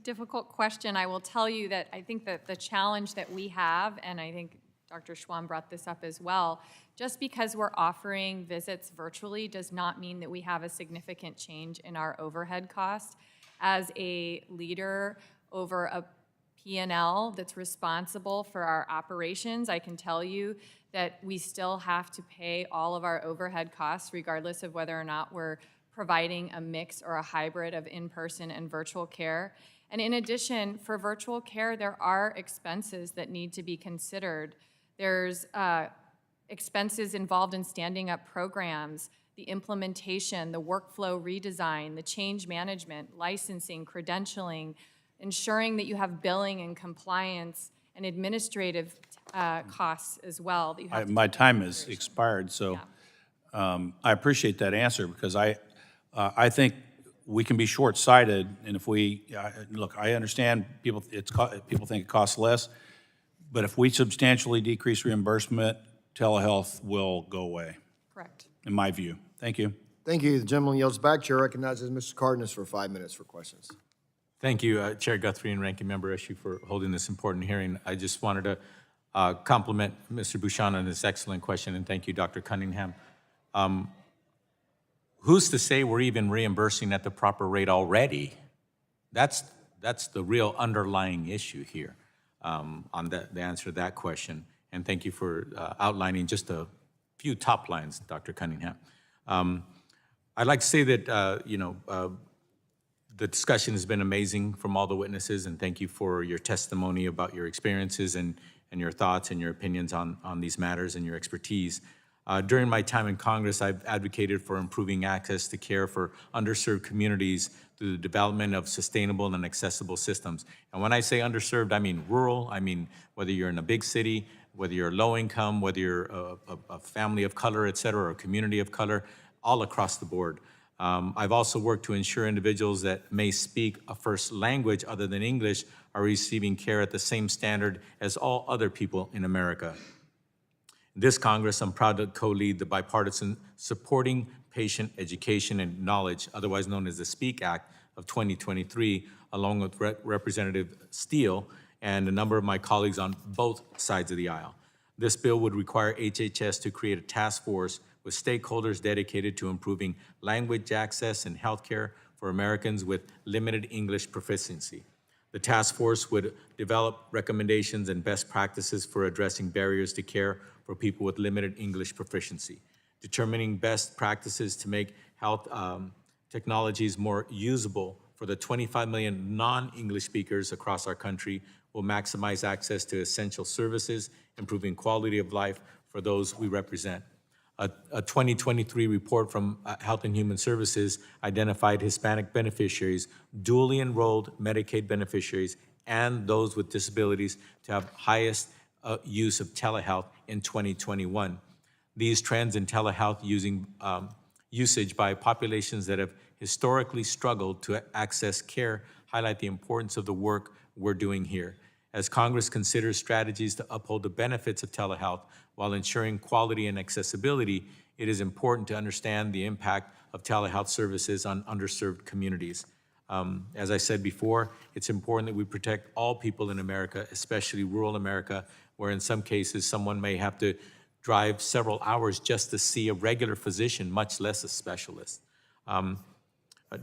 difficult question. I will tell you that I think that the challenge that we have, and I think Dr. Schwam brought this up as well, just because we're offering visits virtually does not mean that we have a significant change in our overhead cost. As a leader over a P&L that's responsible for our operations, I can tell you that we still have to pay all of our overhead costs regardless of whether or not we're providing a mix or a hybrid of in-person and virtual care. And in addition, for virtual care, there are expenses that need to be considered. There's expenses involved in standing up programs, the implementation, the workflow redesign, the change management, licensing, credentialing, ensuring that you have billing and compliance and administrative costs as well. That you have to My take time into has consideration. expired, so I appreciate that answer, because I think we can be short-sighted, and if we look, I understand people think it costs less, but if we substantially decrease reimbursement, telehealth will go away. Correct. In my view. Thank you. Thank you. The gentleman yields back. Chair recognizes Mr. Cardenas for 5 minutes for questions. Thank you, Chair Guthrie and Ranking Member Eshoo, for holding this important hearing. I just wanted to compliment Mr. Bouchon on this excellent question, and thank you, Dr. Cunningham. Who's to say we're even reimbursing at the proper rate already? That's the real underlying issue here on the answer to that question. And thank you for outlining just a few top lines, Dr. Cunningham. I'd like to say that, the discussion has been amazing from all the witnesses, and thank you for your testimony about your experiences and your thoughts and your opinions on these matters and your expertise. During my time in Congress, I've advocated for improving access to care for underserved communities through the development of sustainable and accessible systems. And when I say underserved, I mean rural. I mean whether you're in a big city, whether you're low income, whether you're a family of color, et cetera, or a community of color, all across the board. I've also worked to ensure individuals that may speak a first language other than English are receiving care at the same standard as all other people in America. In this Congress, I'm proud to co-lead the bipartisan Supporting Patient Education and Knowledge, otherwise known as the SPEAK Act of 2023, along with Representative Steele and a number of my colleagues on both sides of the aisle. This bill would require HHS to create a task force with stakeholders dedicated to improving language access in healthcare for Americans with limited English proficiency. The task force would develop recommendations and best practices for addressing barriers to care for people with limited English proficiency, determining best practices to make health technologies more usable for the 25 million non-English speakers across our country, will maximize access to essential services, improving quality of life for those we represent. A 2023 report from Health and Human Services identified Hispanic beneficiaries, dually enrolled Medicaid beneficiaries, and those with disabilities to have highest use of telehealth in 2021. These trends in telehealth usage by populations that have historically struggled to access care highlight the importance of the work we're doing here. As Congress considers strategies to uphold the benefits of telehealth while ensuring quality and accessibility, it is important to understand the impact of telehealth services on underserved communities. As I said before, it's important that we protect all people in America, especially rural America, where in some cases someone may have to drive several hours just to see a regular physician, much less a specialist.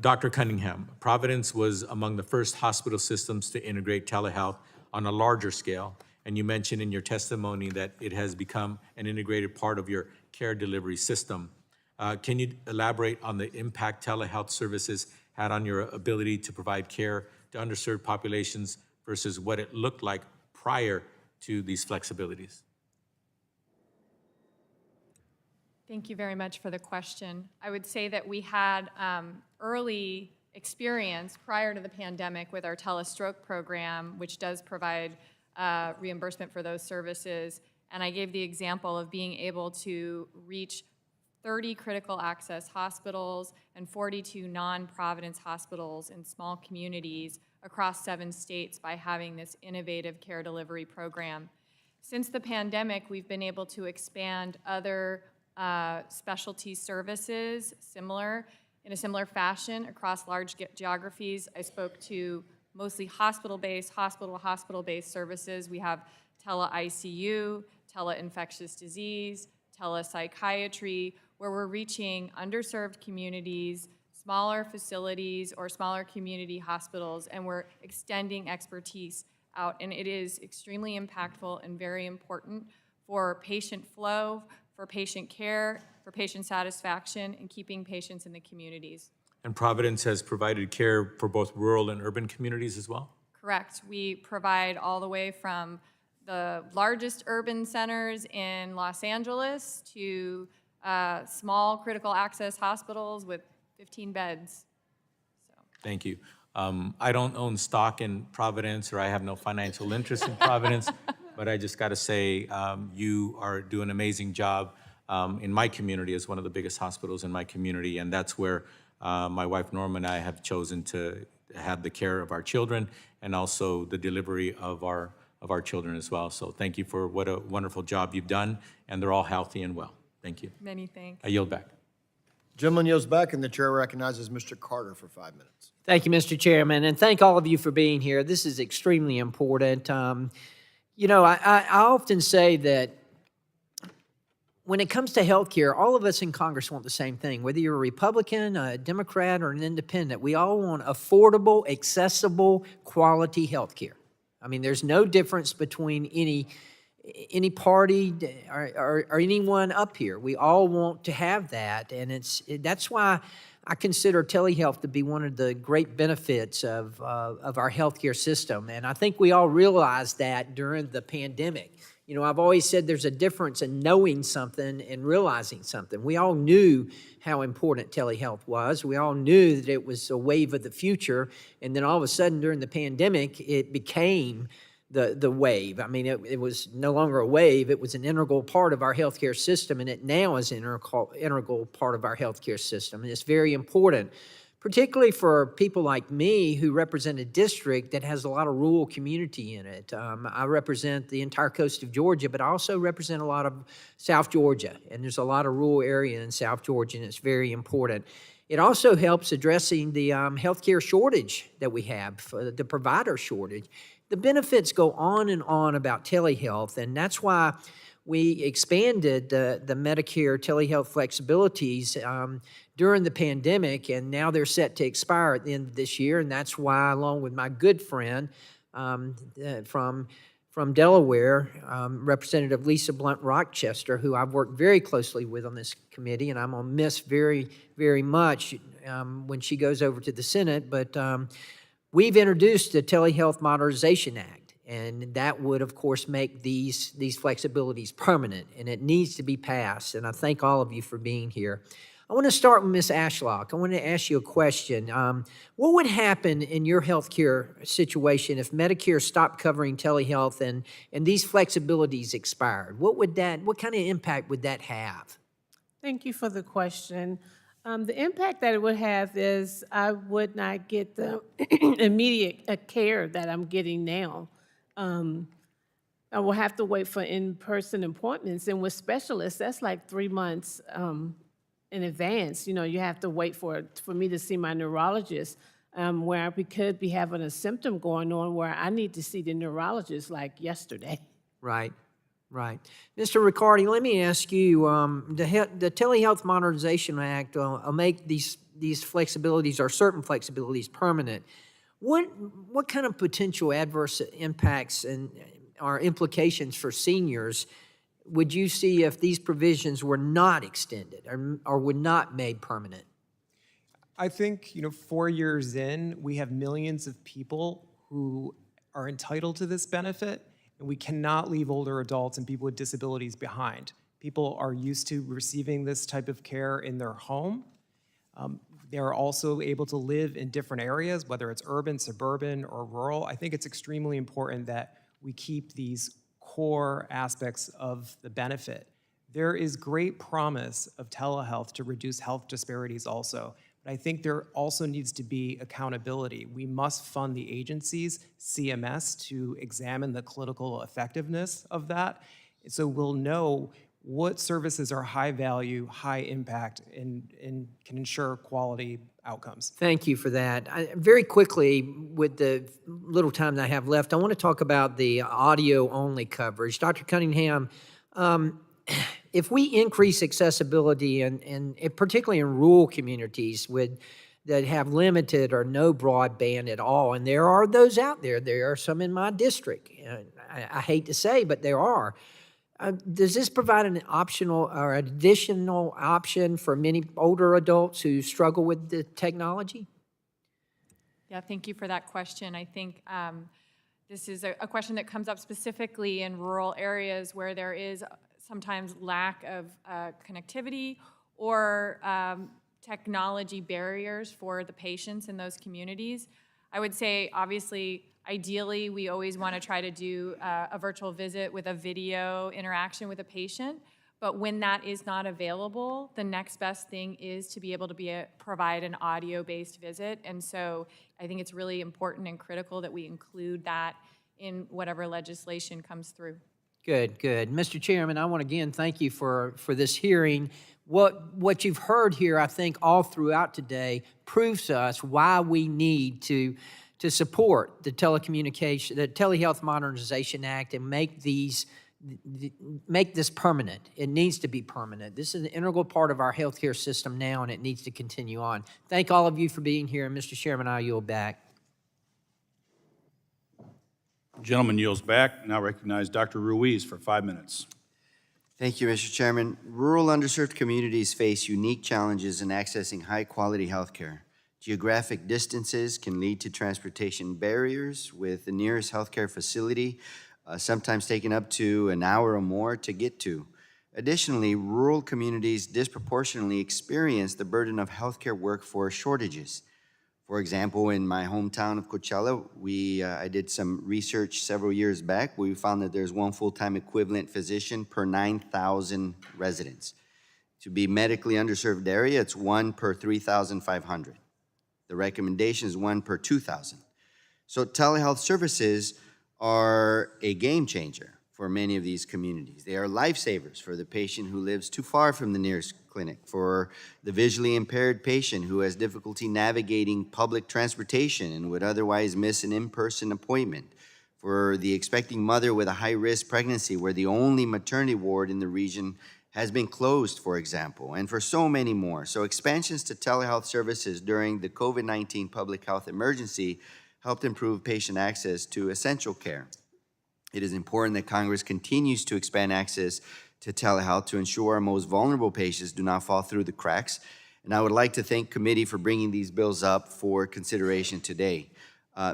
Dr. Cunningham, Providence was among the first hospital systems to integrate telehealth on a larger scale, and you mentioned in your testimony that it has become an integrated part of your care delivery system. Can you elaborate on the impact telehealth services had on your ability to provide care to underserved populations versus what it looked like prior to these flexibilities? Thank you very much for the question. I would say that we had early experience prior to the pandemic with our telestroke program, which does provide reimbursement for those services. And I gave the example of being able to reach 30 critical access hospitals and 42 non-Providence hospitals in small communities across 7 states by having this innovative care delivery program. Since the pandemic, we've been able to expand other specialty services in a similar fashion across large geographies. I spoke to mostly hospital-based services. We have tele-ICU, tele-infectious disease, telepsychiatry, where we're reaching underserved communities, smaller facilities, or smaller community hospitals, and we're extending expertise out. And it is extremely impactful and very important for patient flow, for patient care, for patient satisfaction, and keeping patients in the communities. And Providence has provided care for both rural and urban communities as well? Correct. We provide all the way from the largest urban centers in Los Angeles to small critical access hospitals with 15 beds. Thank you. I don't own stock in Providence, or I have no financial interest in Providence, but I just got to say, you are doing an amazing job in my community as one of the biggest hospitals in my community, and that's where my wife Norma and I have chosen to have the care of our children and also the delivery of our children as well. So thank you for what a wonderful job you've done, and they're all healthy and well. Thank you. Many thanks. I yield back. Gentleman yields back, and the chair recognizes Mr. Carter for 5 minutes. Thank you, Mr. Chairman, and thank all of you for being here. This is extremely important. You know, I often say that when it comes to healthcare, all of us in Congress want the same thing. Whether you're a Republican, a Democrat, or an independent, we all want affordable, accessible, quality healthcare. I mean, there's no difference between any party or anyone up here. We all want to have that, and that's why I consider telehealth to be one of the great benefits of our healthcare system. And I think we all realized that during the pandemic. You know, I've always said there's a difference in knowing something and realizing something. We all knew how important telehealth was. We all knew that it was a wave of the future. And then all of a sudden during the pandemic, it became the wave. I mean, it was no longer a wave. It was an integral part of our healthcare system, and it now is an integral part of our healthcare system. And it's very important, particularly for people like me who represent a district that has a lot of rural community in it. I represent the entire coast of Georgia, but I also represent a lot of South Georgia, and there's a lot of rural area in South Georgia, and it's very important. It also helps addressing the healthcare shortage that we have, the provider shortage. The benefits go on and on about telehealth, and that's why we expanded the Medicare telehealth flexibilities during the pandemic, and now they're set to expire at the end of this year, and that's why, along with my good friend from Delaware, Representative Lisa Blunt Rochester, who I've worked very closely with on this committee, and I'm going to miss very, very much when she goes over to the Senate, but we've introduced the Telehealth Modernization Act, and that would, of course, make these flexibilities permanent, and it needs to be passed, and I thank all of you for being here. I want to start with Ms. Ashlock. I want to ask you a question. What would happen in your healthcare situation if Medicare stopped covering telehealth and these flexibilities expired? What kind of impact would that have? Thank you for the question. The impact that it would have is I would not get the immediate care that I'm getting now. I will have to wait for in-person appointments, and with specialists, that's like 3 months in advance. You know, you have to wait for me to see my neurologist, where we could be having a symptom going on where I need to see the neurologist like yesterday. Right. Right. Mr. Riccardi, let me ask you, the Telehealth Modernization Act will make these flexibilities or certain flexibilities permanent, what kind of potential adverse impacts and or implications for seniors would you see if these provisions were not extended or were not made permanent? I think, 4 years in, we have millions of people who are entitled to this benefit, and we cannot leave older adults and people with disabilities behind. People are used to receiving this type of care in their home. They're also able to live in different areas, whether it's urban, suburban, or rural. I think it's extremely important that we keep these core aspects of the benefit. There is great promise of telehealth to reduce health disparities also. But I think there also needs to be accountability. We must fund the agencies, CMS, to examine the clinical effectiveness of that. So we'll know what services are high value, high impact, and can ensure quality outcomes. Thank you for that. Very quickly, with the little time that I have left, I want to talk about the audio-only coverage. Dr. Cunningham, if we increase accessibility, and particularly in rural communities that have limited or no broadband at all, and there are those out there, there are some in my district, I hate to say, but there are. Does this provide an optional or additional option for many older adults who struggle with the technology? Yeah, thank you for that question. I think this is a question that comes up specifically in rural areas where there is sometimes lack of connectivity or technology barriers for the patients in those communities. I would say, obviously, ideally, we always want to try to do a virtual visit with a video interaction with a patient. But when that is not available, the next best thing is to be able to provide an audio-based visit. And so I think it's really important and critical that we include that in whatever legislation comes through. Good, good. Mr. Chairman, I want to again thank you for this hearing. What you've heard here, I think, all throughout today proves to us why we need to support the Telehealth Modernization Act and make this permanent. It needs to be permanent. This is an integral part of our healthcare system now, and it needs to continue on. Thank all of you for being here, and Mr. Chairman, I yield back. Gentleman yields back. Now recognize Dr. Ruiz for 5 minutes. Thank you, Mr. Chairman. Rural underserved communities face unique challenges in accessing high-quality health care. Geographic distances can lead to transportation barriers, with the nearest healthcare facility sometimes taking up to an hour or more to get to. Additionally, rural communities disproportionately experience the burden of healthcare workforce shortages. For example, in my hometown of Coachella, I did some research several years back. We found that there's one full-time equivalent physician per 9,000 residents. To be medically underserved area, it's 1 per 3,500. The recommendation is 1 per 2,000. So telehealth services are a game changer for many of these communities. They are lifesavers for the patient who lives too far from the nearest clinic, for the visually impaired patient who has difficulty navigating public transportation and would otherwise miss an in-person appointment, for the expecting mother with a high-risk pregnancy where the only maternity ward in the region has been closed, for example, and for so many more. So expansions to telehealth services during the COVID-19 public health emergency helped improve patient access to essential care. It is important that Congress continues to expand access to telehealth to ensure our most vulnerable patients do not fall through the cracks. And I would like to thank committee for bringing these bills up for consideration today.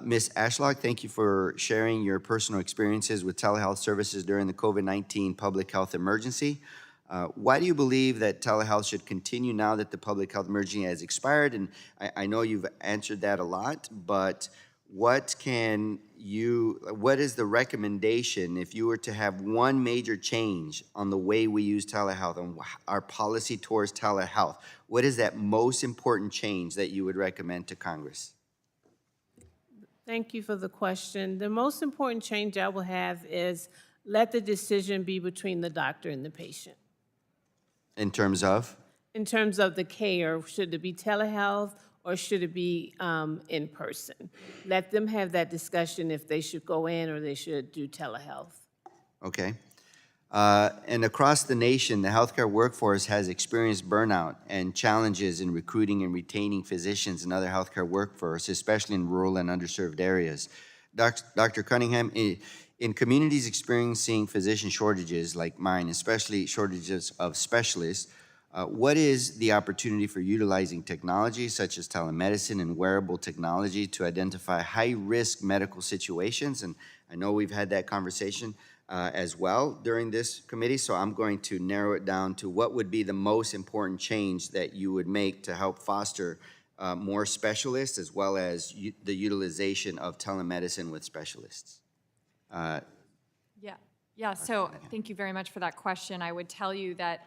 Ms. Ashlock, thank you for sharing your personal experiences with telehealth services during the COVID-19 public health emergency. Why do you believe that telehealth should continue now that the public health emergency has expired? And I know you've answered that a lot, but what is the recommendation if you were to have one major change on the way we use telehealth and our policy towards telehealth? What is that most important change that you would recommend to Congress? Thank you for the question. The most important change I will have is let the decision be between the doctor and the patient. In terms of? In terms of the care, should it be telehealth or should it be in person? Let them have that discussion if they should go in or they should do telehealth. Okay. And across the nation, the healthcare workforce has experienced burnout and challenges in recruiting and retaining physicians and other healthcare workforce, especially in rural and underserved areas. Dr. Cunningham, in communities experiencing physician shortages like mine, especially shortages of specialists, what is the opportunity for utilizing technology such as telemedicine and wearable technology to identify high-risk medical situations? And I know we've had that conversation as well during this committee, so I'm going to narrow it down to what would be the most important change that you would make to help foster more specialists as well as the utilization of telemedicine with specialists. Yeah. So thank you very much for that question. I would tell you that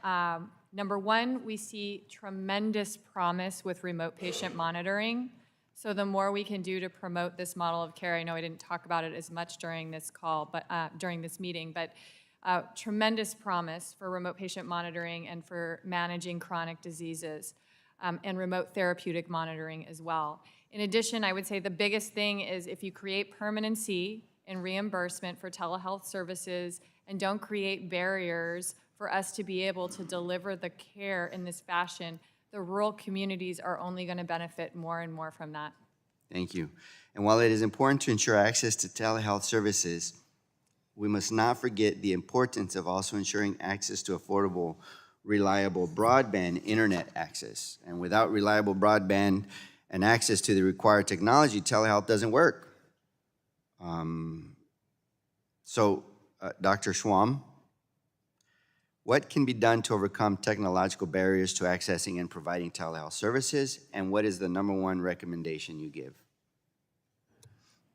number one, we see tremendous promise with remote patient monitoring. So the more we can do to promote this model of care, I know I didn't talk about it as much during this call, but during this meeting, but tremendous promise for remote patient monitoring and for managing chronic diseases and remote therapeutic monitoring as well. In addition, I would say the biggest thing is if you create permanency in reimbursement for telehealth services and don't create barriers for us to be able to deliver the care in this fashion, the rural communities are only going to benefit more and more from that. Thank you. And while it is important to ensure access to telehealth services, we must not forget the importance of also ensuring access to affordable, reliable broadband internet access. And without reliable broadband and access to the required technology, telehealth doesn't work. Dr. Schwam, what can be done to overcome technological barriers to accessing and providing telehealth services, and what is the #1 recommendation you give?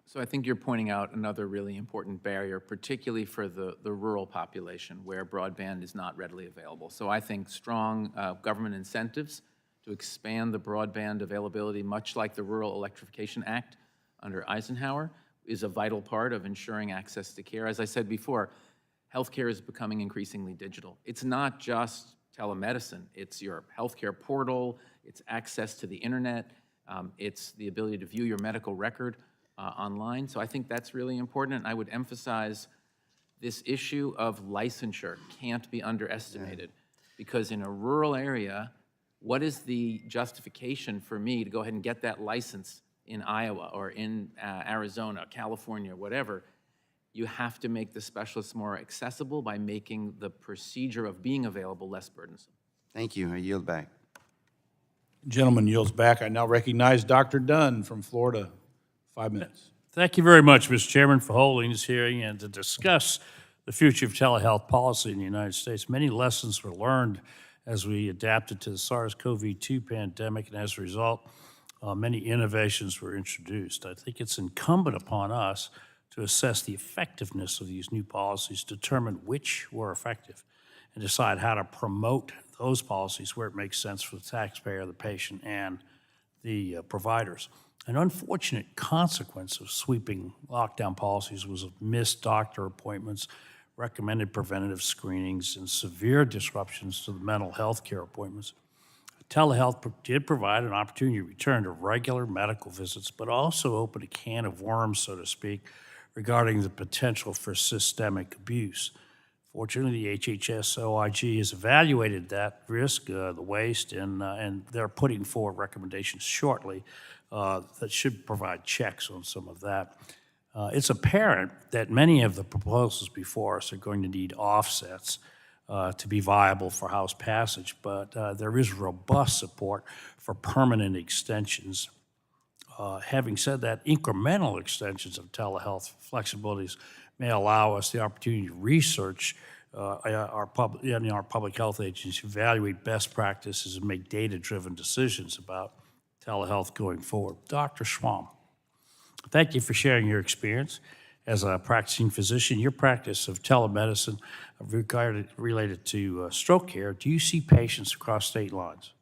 So I think you're pointing out another really important barrier, particularly for the rural population where broadband is not readily available. So I think strong government incentives to expand the broadband availability, much like the Rural Electrification Act under Eisenhower, is a vital part of ensuring access to care. As I said before, healthcare is becoming increasingly digital. It's not just telemedicine. It's your healthcare portal, it's access to the internet, it's the ability to view your medical record online. So I think that's really important, and I would emphasize this issue of licensure can't be underestimated, because in a rural area, what is the justification for me to go ahead and get that license in Iowa or in Arizona, California, whatever? You have to make the specialists more accessible by making the procedure of being available less burdensome. Thank you. I yield back. Gentleman yields back. I now recognize Dr. Dunn from Florida. 5 minutes. Thank you very much, Mr. Chairman, for holding this hearing and to discuss the future of telehealth policy in the United States. Many lessons were learned as we adapted to the SARS-CoV-2 pandemic, and as a result, many innovations were introduced. I think it's incumbent upon us to assess the effectiveness of these new policies, determine which were effective, and decide how to promote those policies where it makes sense for the taxpayer, the patient, and the providers. An unfortunate consequence of sweeping lockdown policies was missed doctor appointments, recommended preventative screenings, and severe disruptions to the mental health care appointments. Telehealth did provide an opportunity to return to regular medical visits, but also opened a can of worms, so to speak, regarding the potential for systemic abuse. Fortunately, the HHS OIG has evaluated that risk, the waste, and they're putting forward recommendations shortly that should provide checks on some of that. It's apparent that many of the proposals before us are going to need offsets to be viable for House passage, but there is robust support for permanent extensions. Having said that, incremental extensions of telehealth flexibilities may allow us the opportunity to research our public health agencies, evaluate best practices, and make data-driven decisions about telehealth going forward. Dr. Schwam, thank you for sharing your experience as a practicing physician. Your practice of telemedicine related to stroke care, do you see patients across state lines?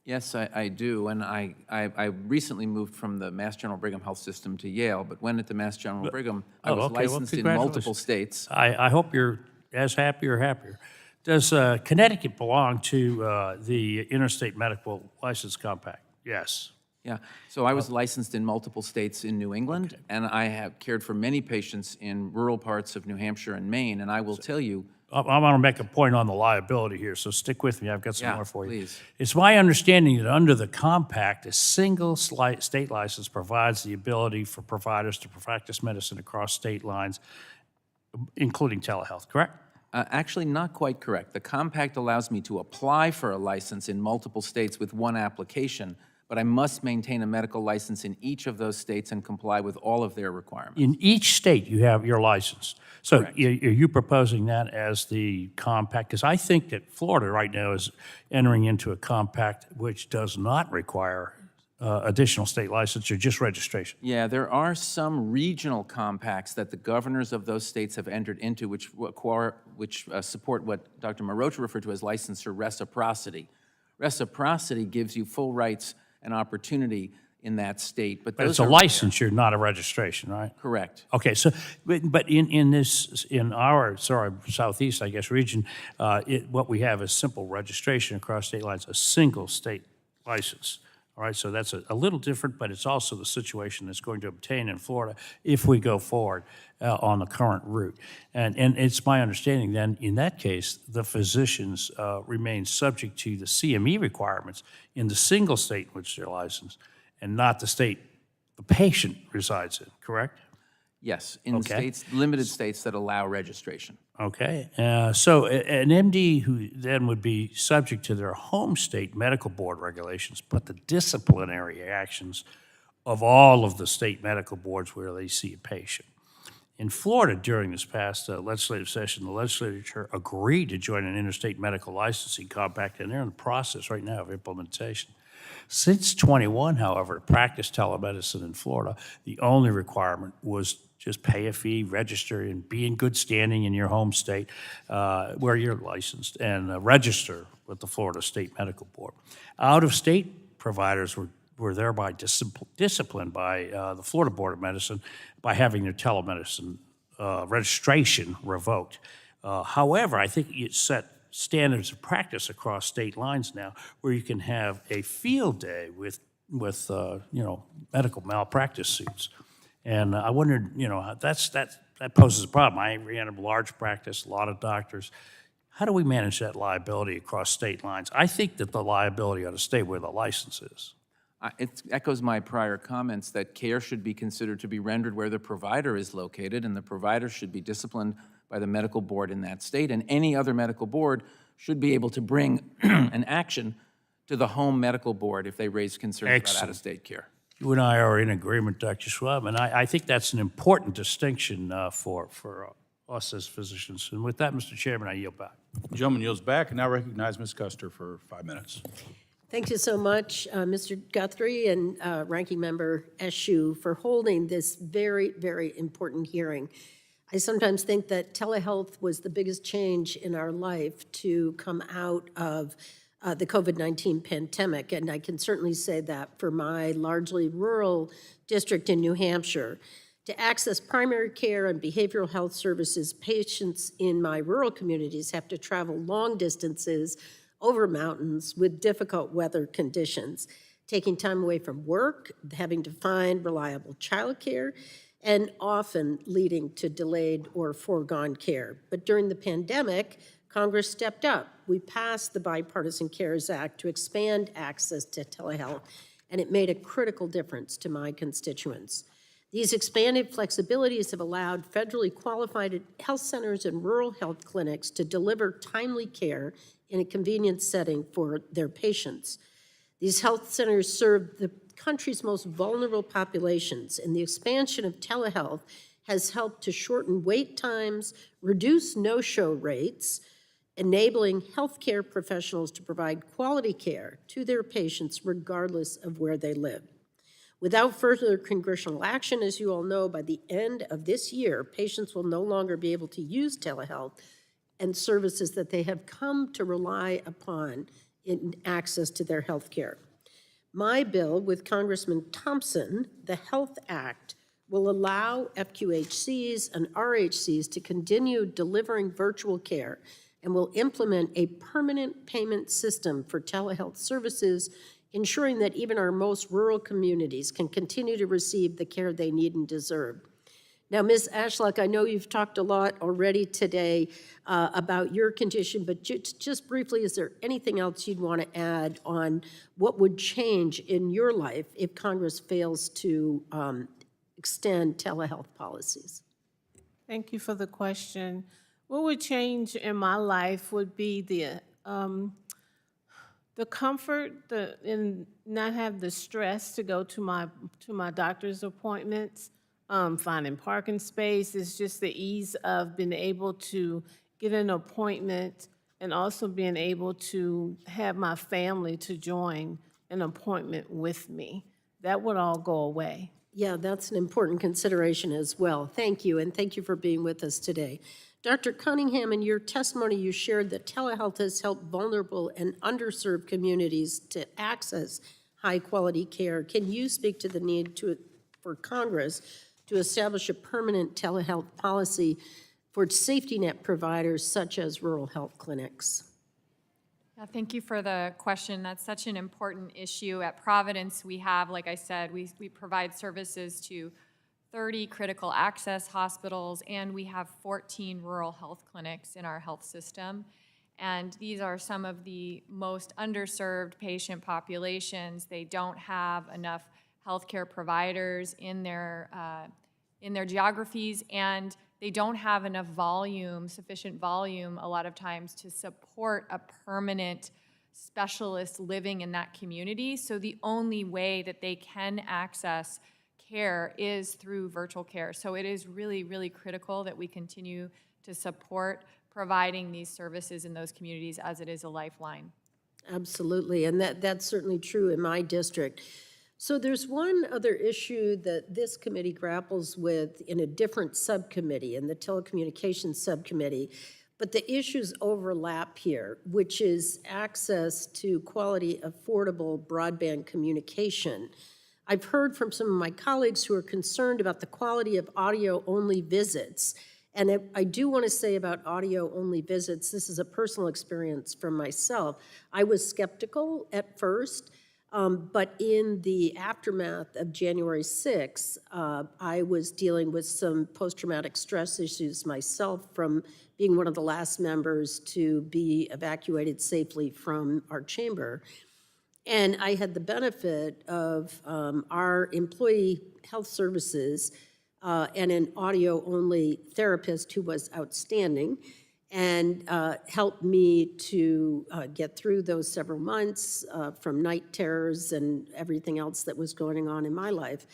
Yes, I do, and I recently moved from the Mass General Brigham Health System to Yale, but when at the Mass General Brigham, I was licensed in multiple states. I hope you're as happy or happier. Does Connecticut belong to the Interstate Medical License Compact? Yes. Yeah, so I was licensed in multiple states in New England, and I have cared for many patients in rural parts of New Hampshire and Maine, and I will tell you, I want to make a point on the liability here, so stick with me. I've got some Yeah, more for you. please. It's my understanding that under the compact, a single state license provides the ability for providers to practice medicine across state lines, including telehealth, correct? actually not quite correct. The compact allows me to apply for a license in multiple states with one application, but I must maintain a medical license in each of those states and comply with all of their requirements. In each state, you have your license. So are you proposing that as the compact? Because I think that Florida right now is entering into a compact which does not require additional state license or just registration. Yeah, there are some regional compacts that the governors of those states have entered into which support what Dr. Marocha referred to as licensure reciprocity. Reciprocity gives you full rights and opportunity in that state, but But those it's a are licensure, not a registration, right? correct. Okay, so, but in our, southeast, I guess, region, what we have is simple registration across state lines, a single state license. All right, so that's a little different, but it's also the situation that's going to obtain in Florida if we go forward on the current route. And it's my understanding then, in that case, the physicians remain subject to the CME requirements in the single state in which they're licensed and not the state the patient resides in, correct? Yes, in Okay. states, limited states that allow registration. Okay, so an MD who then would be subject to their home state medical board regulations, but the disciplinary actions of all of the state medical boards where they see a patient. In Florida, during this past legislative session, the legislature agreed to join an interstate medical licensing compact, and they're in the process right now of implementation. Since 21, however, to practice telemedicine in Florida, the only requirement was just pay a fee, register, and be in good standing in your home state where you're licensed, and register with the Florida State Medical Board. Out-of-state providers were thereby disciplined by the Florida Board of Medicine by having their telemedicine registration revoked. However, I think it set standards of practice across state lines now where you can have a field day with medical malpractice suits. And I wondered, that poses a problem. I ran a large practice, a lot of doctors. How do we manage that liability across state lines? I think that the liability ought to stay where the license is. It echoes my prior comments that care should be considered to be rendered where the provider is located, and the provider should be disciplined by the medical board in that state, and any other medical board should be able to bring an action to the home medical board if they raise concerns Excellent. about out-of-state care. You and I are in agreement, Dr. Schwab, and I think that's an important distinction for us as physicians. And with that, Mr. Chairman, I yield back. The gentleman yields back, and now recognize Ms. Custer for 5 minutes. Thank you so much, Mr. Guthrie and Ranking Member Eshoo, for holding this very, very important hearing. I sometimes think that telehealth was the biggest change in our life to come out of the COVID-19 pandemic, and I can certainly say that for my largely rural district in New Hampshire. To access primary care and behavioral health services, patients in my rural communities have to travel long distances over mountains with difficult weather conditions, taking time away from work, having to find reliable childcare, and often leading to delayed or foregone care. But during the pandemic, Congress stepped up. We passed the Bipartisan CARES Act to expand access to telehealth, and it made a critical difference to my constituents. These expanded flexibilities have allowed federally qualified health centers and rural health clinics to deliver timely care in a convenient setting for their patients. These health centers serve the country's most vulnerable populations, and the expansion of telehealth has helped to shorten wait times, reduce no-show rates, enabling healthcare professionals to provide quality care to their patients regardless of where they live. Without further congressional action, as you all know, by the end of this year, patients will no longer be able to use telehealth and services that they have come to rely upon in access to their health care. My bill with Congressman Thompson, the Health Act, will allow FQHCs and RHCs to continue delivering virtual care and will implement a permanent payment system for telehealth services ensuring that even our most rural communities can continue to receive the care they need and deserve. Now, Ms. Ashlock, I know you've talked a lot already today about your condition, but just briefly, is there anything else you'd want to add on what would change in your life if Congress fails to extend telehealth policies? Thank you for the question. What would change in my life would be the comfort, in not have the stress to go to my doctor's appointments, finding parking space. It's just the ease of being able to get an appointment and also being able to have my family to join an appointment with me. That would all go away. Yeah, that's an important consideration as well. Thank you, and thank you for being with us today. Dr. Cunningham, in your testimony, you shared that telehealth has helped vulnerable and underserved communities to access high-quality care. Can you speak to the need for Congress to establish a permanent telehealth policy for safety net providers such as rural health clinics? Yeah, thank you for the question. That's such an important issue. At Providence, we have, like I said, we provide services to 30 critical access hospitals, and we have 14 rural health clinics in our health system. And these are some of the most underserved patient populations. They don't have enough healthcare providers in their geographies, and they don't have enough volume, sufficient volume, a lot of times, to support a permanent specialist living in that community. So the only way that they can access care is through virtual care. So it is really, really critical that we continue to support providing these services in those communities, as it is a lifeline. Absolutely, and that's certainly true in my district. So there's one other issue that this committee grapples with in a different subcommittee, in the telecommunications subcommittee, but the issues overlap here, which is access to quality, affordable broadband communication. I've heard from some of my colleagues who are concerned about the quality of audio-only visits. And I do want to say about audio-only visits, this is a personal experience from myself. I was skeptical at first, but in the aftermath of January 6th, I was dealing with some post-traumatic stress issues myself from being one of the last members to be evacuated safely from our chamber. And I had the benefit of our employee health services and an audio-only therapist who was outstanding and helped me to get through those several months from night terrors and everything else that was going on in my life.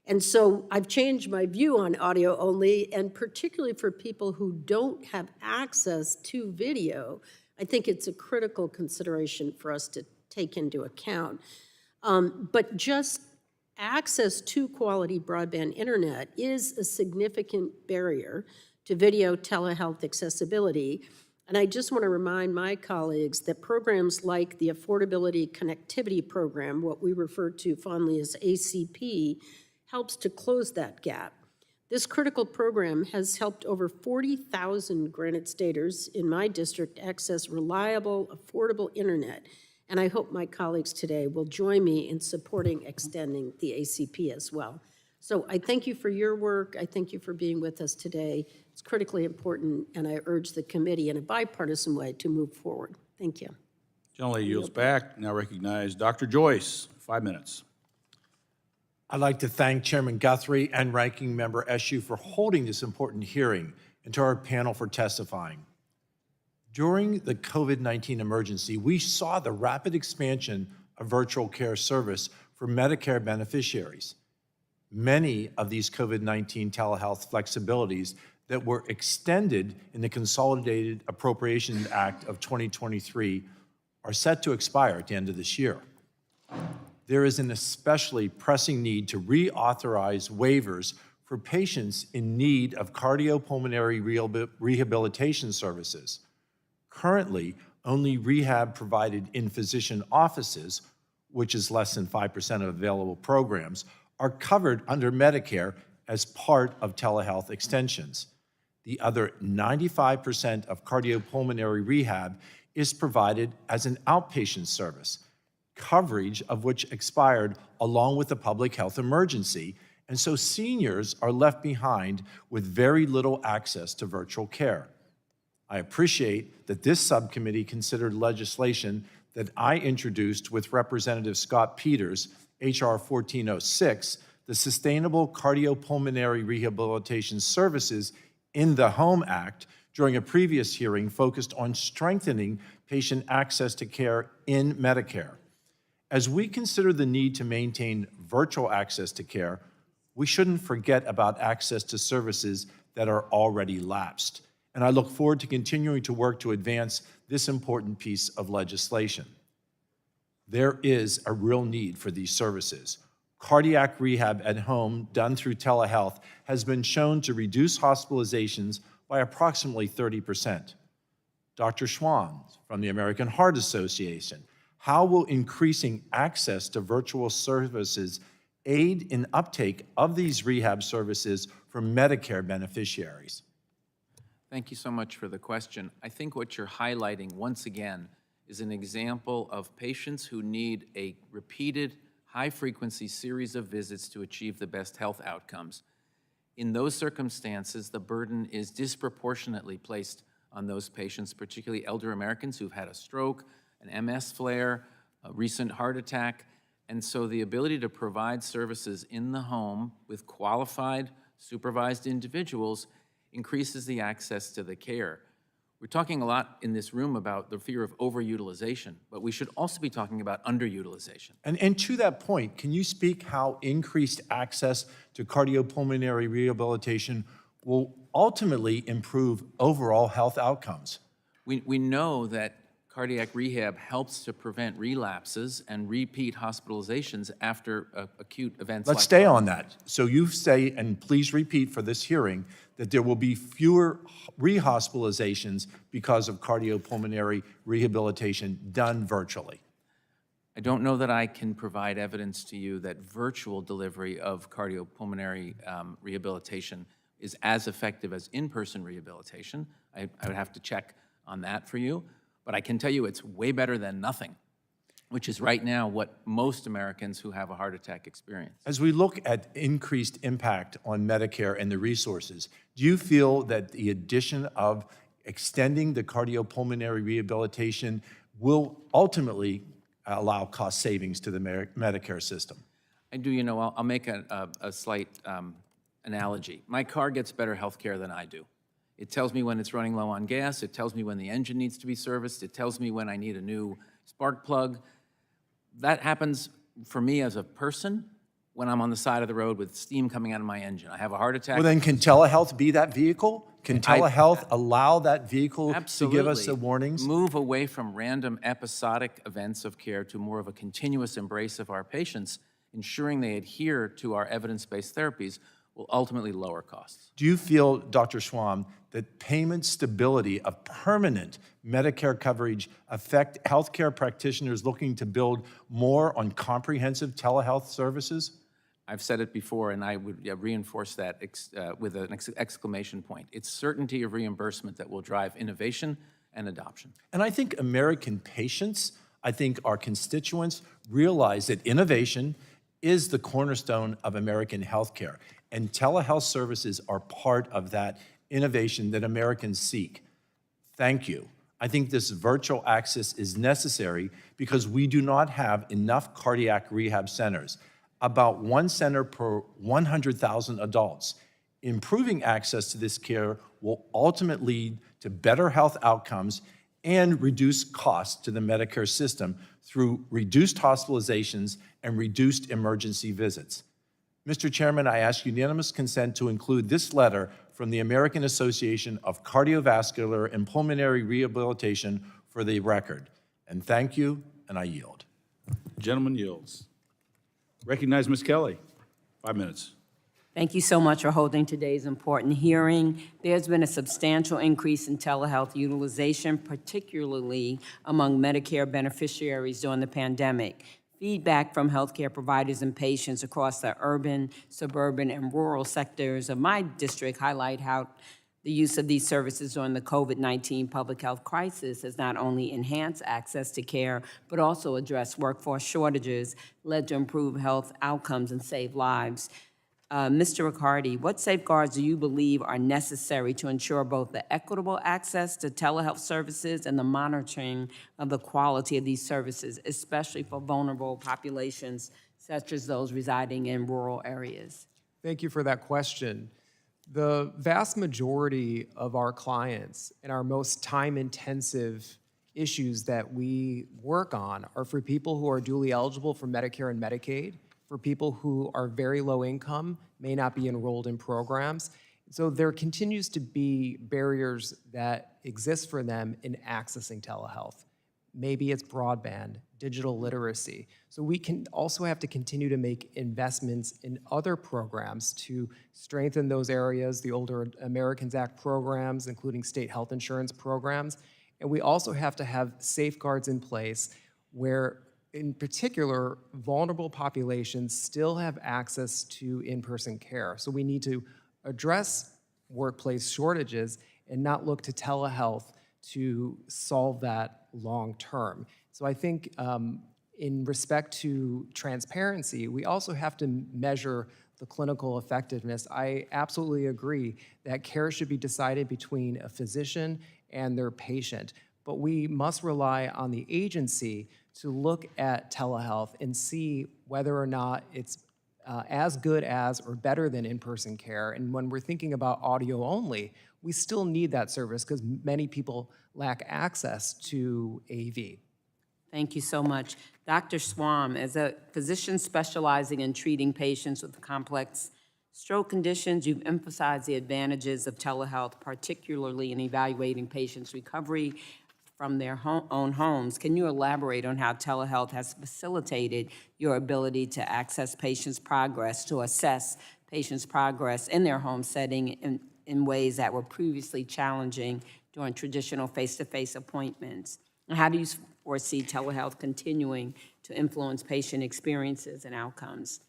And so I've changed my view on audio-only, and particularly for people who don't have access to video, I think it's a critical consideration for us to take into account. But just access to quality broadband internet is a significant barrier to video telehealth accessibility. And I just want to remind my colleagues that programs like the Affordability Connectivity Program, what we refer to fondly as ACP, helps to close that gap. This critical program has helped over 40,000 Granite Staters in my district access reliable, affordable internet. And I hope my colleagues today will join me in supporting extending the ACP as well. So I thank you for your work. I thank you for being with us today. It's critically important, and I urge the committee in a bipartisan way to move forward. Thank you. Generally yields back. Now recognize Dr. Joyce, 5 minutes. I'd like to thank Chairman Guthrie and Ranking Member Eshoo for holding this important hearing and to our panel for testifying. During the COVID-19 emergency, we saw the rapid expansion of virtual care service for Medicare beneficiaries. Many of these COVID-19 telehealth flexibilities that were extended in the Consolidated Appropriations Act of 2023 are set to expire at the end of this year. There is an especially pressing need to reauthorize waivers for patients in need of cardiopulmonary rehabilitation services. Currently, only rehab provided in physician offices, which is less than 5% of available programs, are covered under Medicare as part of telehealth extensions. The other 95% of cardiopulmonary rehab is provided as an outpatient service. coverage of which expired along with the public health emergency, and so seniors are left behind with very little access to virtual care. I appreciate that this subcommittee considered legislation that I introduced with Representative Scott Peters, H.R. 1406, the Sustainable Cardiopulmonary Rehabilitation Services in the Home Act, during a previous hearing focused on strengthening patient access to care in Medicare. As we consider the need to maintain virtual access to care, we shouldn't forget about access to services that are already lapsed. And I look forward to continuing to work to advance this important piece of legislation. There is a real need for these services. Cardiac rehab at home done through telehealth has been shown to reduce hospitalizations by approximately 30%. Dr. Schwann from the American Heart Association, how will increasing access to virtual services aid in uptake of these rehab services for Medicare beneficiaries? Thank you so much for the question. I think what you're highlighting, once again, is an example of patients who need a repeated, high-frequency series of visits to achieve the best health outcomes. In those circumstances, the burden is disproportionately placed on those patients, particularly elder Americans who've had a stroke, an MS flare, a recent heart attack, and so the ability to provide services in the home with qualified, supervised individuals increases the access to the care. We're talking a lot in this room about the fear of overutilization, but we should also be talking about underutilization. And to that point, can you speak how increased access to cardiopulmonary rehabilitation will ultimately improve overall health outcomes? We know that cardiac rehab helps to prevent relapses and repeat hospitalizations after acute events. Let's stay on that. So you say, and please repeat for this hearing, that there will be fewer rehospitalizations because of cardiopulmonary rehabilitation done virtually. I don't know that I can provide evidence to you that virtual delivery of cardiopulmonary rehabilitation is as effective as in-person rehabilitation. I would have to check on that for you, but I can tell you it's way better than nothing, which is right now what most Americans who have a heart attack experience. As we look at increased impact on Medicare and the resources, do you feel that the addition of extending the cardiopulmonary rehabilitation will ultimately allow cost savings to the Medicare system? I do, I'll make a slight analogy. My car gets better health care than I do. It tells me when it's running low on gas, it tells me when the engine needs to be serviced, it tells me when I need a new spark plug. That happens for me as a person when I'm on the side of the road with steam coming out of my engine. I have a heart attack. Well, then can telehealth be that vehicle? Can telehealth allow that vehicle to give us the warnings? Move away from random episodic events of care to more of a continuous embrace of our patients, ensuring they adhere to our evidence-based therapies will ultimately lower costs. Do you feel, Dr. Schwam, that payment stability of permanent Medicare coverage affect healthcare practitioners looking to build more on comprehensive telehealth services? I've said it before, and I would reinforce that with an exclamation point. It's certainty of reimbursement that will drive innovation and adoption. And I think American patients, I think our constituents realize that innovation is the cornerstone of American healthcare, and telehealth services are part of that innovation that Americans seek. Thank you. I think this virtual access is necessary because we do not have enough cardiac rehab centers, about 1 center per 100,000 adults. Improving access to this care will ultimately lead to better health outcomes and reduce costs to the Medicare system through reduced hospitalizations and reduced emergency visits. Mr. Chairman, I ask unanimous consent to include this letter from the American Association of Cardiovascular and Pulmonary Rehabilitation for the record. And thank you, and I yield. The gentleman yields. Recognize Ms. Kelly. 5 minutes. Thank you so much for holding today's important hearing. There's been a substantial increase in telehealth utilization, particularly among Medicare beneficiaries during the pandemic. Feedback from healthcare providers and patients across the urban, suburban, and rural sectors of my district highlight how The use of these services during the COVID-19 public health crisis has not only enhanced access to care, but also addressed workforce shortages, led to improved health outcomes, and saved lives. Mr. Riccardi, what safeguards do you believe are necessary to ensure both the equitable access to telehealth services and the monitoring of the quality of these services, especially for vulnerable populations such as those residing in rural areas? Thank you for that question. The vast majority of our clients and our most time-intensive issues that we work on are for people who are duly eligible for Medicare and Medicaid, for people who are very low income, may not be enrolled in programs. So there continues to be barriers that exist for them in accessing telehealth. Maybe it's broadband, digital literacy. So we can also have to continue to make investments in other programs to strengthen those areas, the Older Americans Act programs, including state health insurance programs. And we also have to have safeguards in place where, in particular, vulnerable populations still have access to in-person care. So we need to address workplace shortages and not look to telehealth to solve that long term. So I think in respect to transparency, we also have to measure the clinical effectiveness. I absolutely agree that care should be decided between a physician and their patient, but we must rely on the agency to look at telehealth and see whether or not it's as good as or better than in-person care. And when we're thinking about audio only, we still need that service because many people lack access to AV. Thank you so much. Dr. Swam, as a physician specializing in treating patients with complex stroke conditions, you've emphasized the advantages of telehealth, particularly in evaluating patients' recovery from their own homes. Can you elaborate on how telehealth has facilitated your ability to access patients' progress, to assess patients' progress in their home setting in ways that were previously challenging during traditional face-to-face appointments? And how do you foresee telehealth continuing to influence patient experiences and outcomes?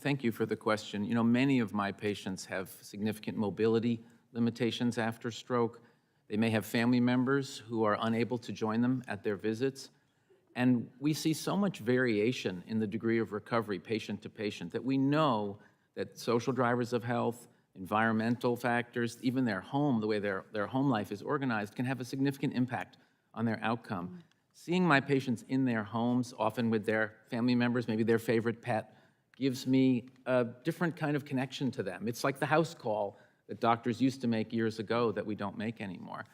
Thank you for the question. You know, many of my patients have significant mobility limitations after stroke. They may have family members who are unable to join them at their visits. And we see so much variation in the degree of recovery patient to patient that we know that social drivers of health, environmental factors, even their home, the way their home life is organized, can have a significant impact on their outcome. Seeing my patients in their homes, often with their family members, maybe their favorite pet, gives me a different kind of connection to them. It's like the house call that doctors used to make years ago that we don't make anymore.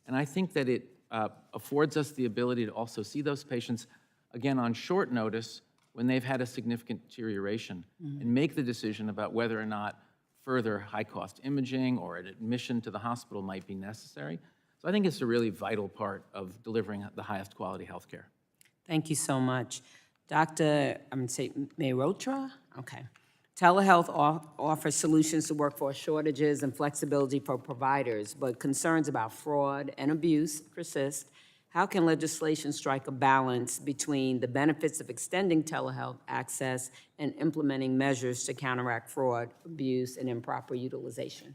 And I think that it affords us the ability to also see those patients, again, on short notice when they've had a significant deterioration and make the decision about whether or not further high-cost imaging or an admission to the hospital might be necessary. So I think it's a really vital part of delivering the highest quality health care. Thank you so much. Dr. I'm going to say Mehrotra? Okay. Telehealth offers solutions to workforce shortages and flexibility for providers, but concerns about fraud and abuse persist. How can legislation strike a balance between the benefits of extending telehealth access and implementing measures to counteract fraud, abuse, and improper utilization?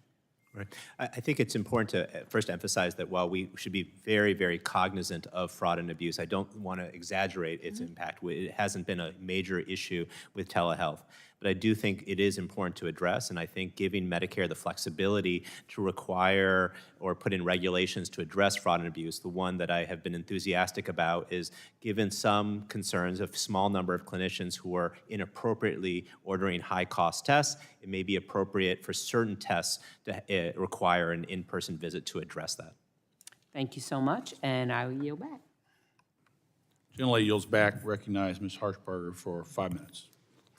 Right. I think it's important to first emphasize that while we should be very, very cognizant of fraud and abuse, I don't want to exaggerate its impact. It hasn't been a major issue with telehealth. But I do think it is important to address, and I think giving Medicare the flexibility to require or put in regulations to address fraud and abuse, the one that I have been enthusiastic about is given some concerns of small number of clinicians who are inappropriately ordering high-cost tests, it may be appropriate for certain tests to require an in-person visit to address that. Thank you so much, and I will yield back. Gentlelady yields back. Recognize Ms. Harshbarger for 5 minutes.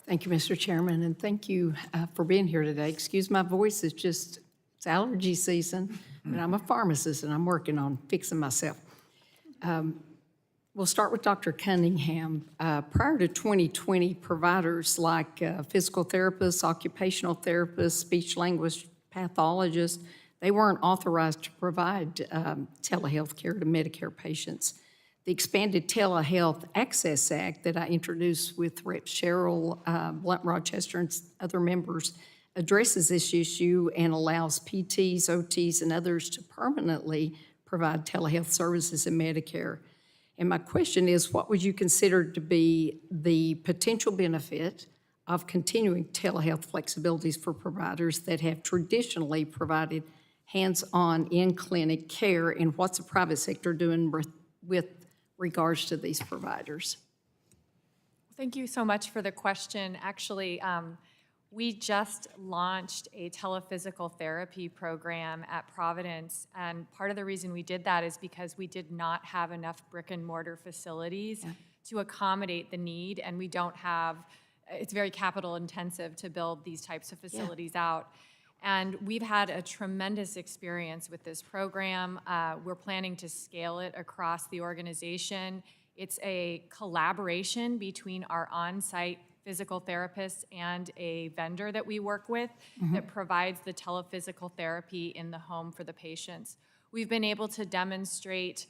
Thank you, Mr. Chairman, and thank you for being here today. Excuse my voice, it's allergy season, but I'm a pharmacist and I'm working on fixing myself. We'll start with Dr. Cunningham. Prior to 2020, providers like physical therapists, occupational therapists, speech-language pathologists, they weren't authorized to provide telehealth care to Medicare patients. The expanded Telehealth Access Act that I introduced with Rep. Cheryl Blunt Rochester and other members addresses this issue and allows PTs, OTs, and others to permanently provide telehealth services in Medicare. And my question is, what would you consider to be the potential benefit of continuing telehealth flexibilities for providers that have traditionally provided hands-on in-clinic care, and what's the private sector doing with regards to these providers? Thank you so much for the question. Actually, we just launched a telephysical therapy program at Providence, and part of the reason we did that is because we did not have enough brick and mortar facilities to accommodate the need, and we don't have, it's very capital intensive to build these types of facilities out. And we've had a tremendous experience with this program. We're planning to scale it across the organization. It's a collaboration between our on-site physical therapists and a vendor that we work with that provides the telephysical therapy in the home for the patients. We've been able to demonstrate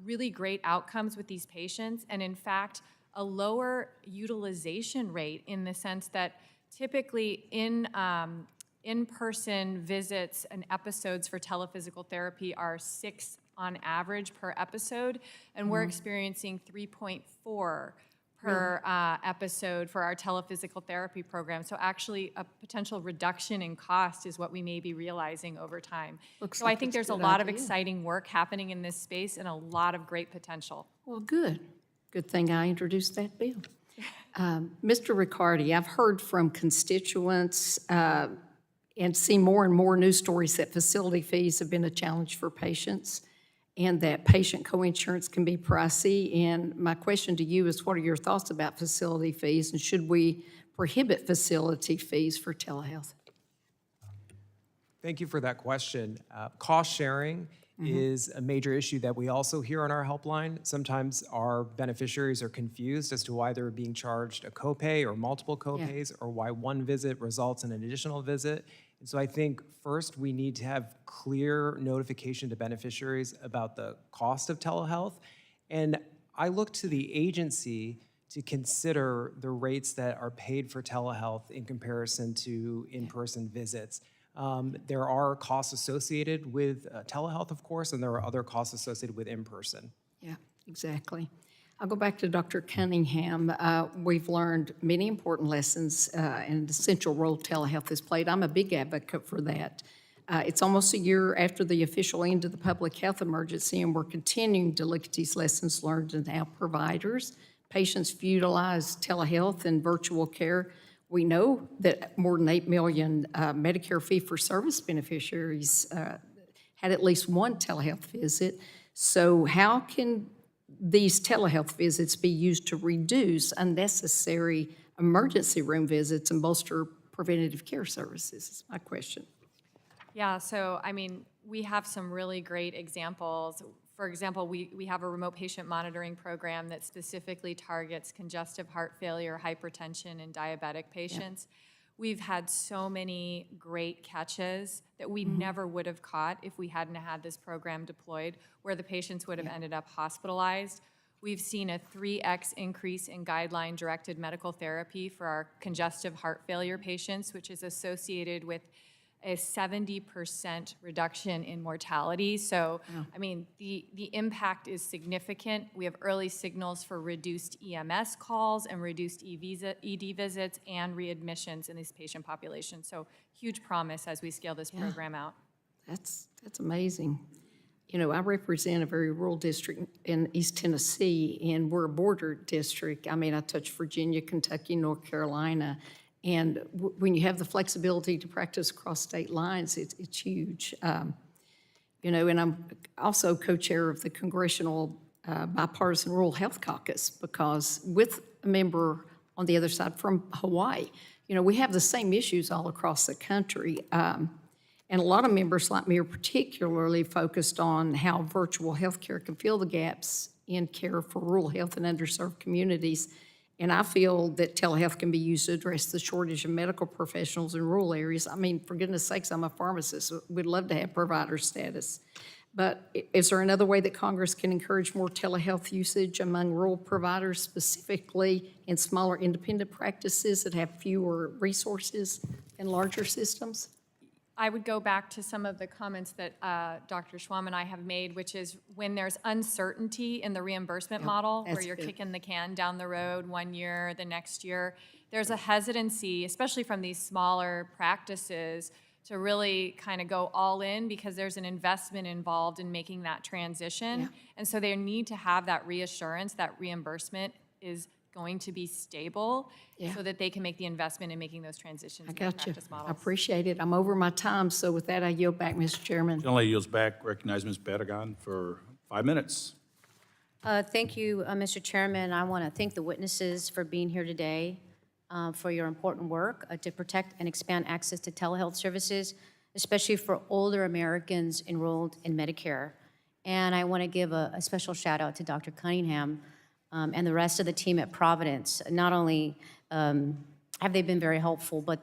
really great outcomes with these patients, and in fact, a lower utilization rate in the sense that typically in-person visits and episodes for telephysical therapy are 6 on average per episode, and we're experiencing 3.4 per episode for our telephysical therapy program. So actually a potential reduction in cost is what we may be realizing over time. So I think there's a lot of exciting work happening in this space and a lot of great potential. Well, good. Good thing I introduced that bill. Mr. Riccardi, I've heard from constituents and see more and more news stories that facility fees have been a challenge for patients and that patient coinsurance can be pricey. And my question to you is, what are your thoughts about facility fees, and should we prohibit facility fees for telehealth? Thank you for that question. Cost sharing is a major issue that we also hear on our helpline. Sometimes our beneficiaries are confused as to why they're being charged a copay or multiple copays, or why one visit results in an additional visit. And so I think first we need to have clear notification to beneficiaries about the cost of telehealth. And I look to the agency to consider the rates that are paid for telehealth in comparison to in-person visits. There are costs associated with telehealth, of course, and there are other costs associated with in-person. Yeah, exactly. I'll go back to Dr. Cunningham. We've learned many important lessons and the essential role telehealth has played. I'm a big advocate for that. It's almost a year after the official end of the public health emergency, and we're continuing to look at these lessons learned and how providers, patients utilize telehealth and virtual care. We know that more than 8 million Medicare fee-for-service beneficiaries had at least one telehealth visit. So how can these telehealth visits be used to reduce unnecessary emergency room visits and bolster preventative care services, is my question. Yeah, so I mean, we have some really great examples. For example, we have a remote patient monitoring program that specifically targets congestive heart failure, hypertension, and diabetic patients. We've had so many great catches that we never would have caught if we hadn't had this program deployed, where the patients would have ended up hospitalized. We've seen a 3x increase in guideline-directed medical therapy for our congestive heart failure patients, which is associated with a 70% reduction in mortality. So, I mean, the impact is significant. We have early signals for reduced EMS calls and reduced ED visits and readmissions in this patient population. So, huge promise as we scale this program out. That's amazing. You know, I represent a very rural district in East Tennessee, and we're a border district. I mean, I touch Virginia, Kentucky, North Carolina. And when you have the flexibility to practice across state lines, it's huge. You know, and I'm also co-chair of the Congressional Bipartisan Rural Health Caucus, because with a member on the other side from Hawaii, you know, we have the same issues all across the country. And a lot of members like me are particularly focused on how virtual healthcare can fill the gaps in care for rural health and underserved communities. And I feel that telehealth can be used to address the shortage of medical professionals in rural areas. I mean, for goodness sakes, I'm a pharmacist. We'd love to have provider status. But is there another way that Congress can encourage more telehealth usage among rural providers, specifically in smaller independent practices that have fewer resources and larger systems? I would go back to some of the comments that Dr. Schwam and I have made, which is when there's uncertainty in the reimbursement model, where that's you're good. kicking the can down the road 1 year, the next year, there's a hesitancy, especially from these smaller practices, to really kind of go all in because there's an investment involved in making that transition. Yeah. And so they need to have that reassurance that reimbursement is going to be stable Yeah. so that they can make the investment in making those transitions I in their got you. practice I models. appreciate it. I'm over my time, so with that, I yield back, Mr. Chairman. Generally yields back, recognize Ms. Pentagon for 5 minutes. Thank you, Mr. Chairman. I want to thank the witnesses for being here today, for your important work to protect and expand access to telehealth services, especially for older Americans enrolled in Medicare. And I want to give a special shout out to Dr. Cunningham and the rest of the team at Providence. Not only have they been very helpful, but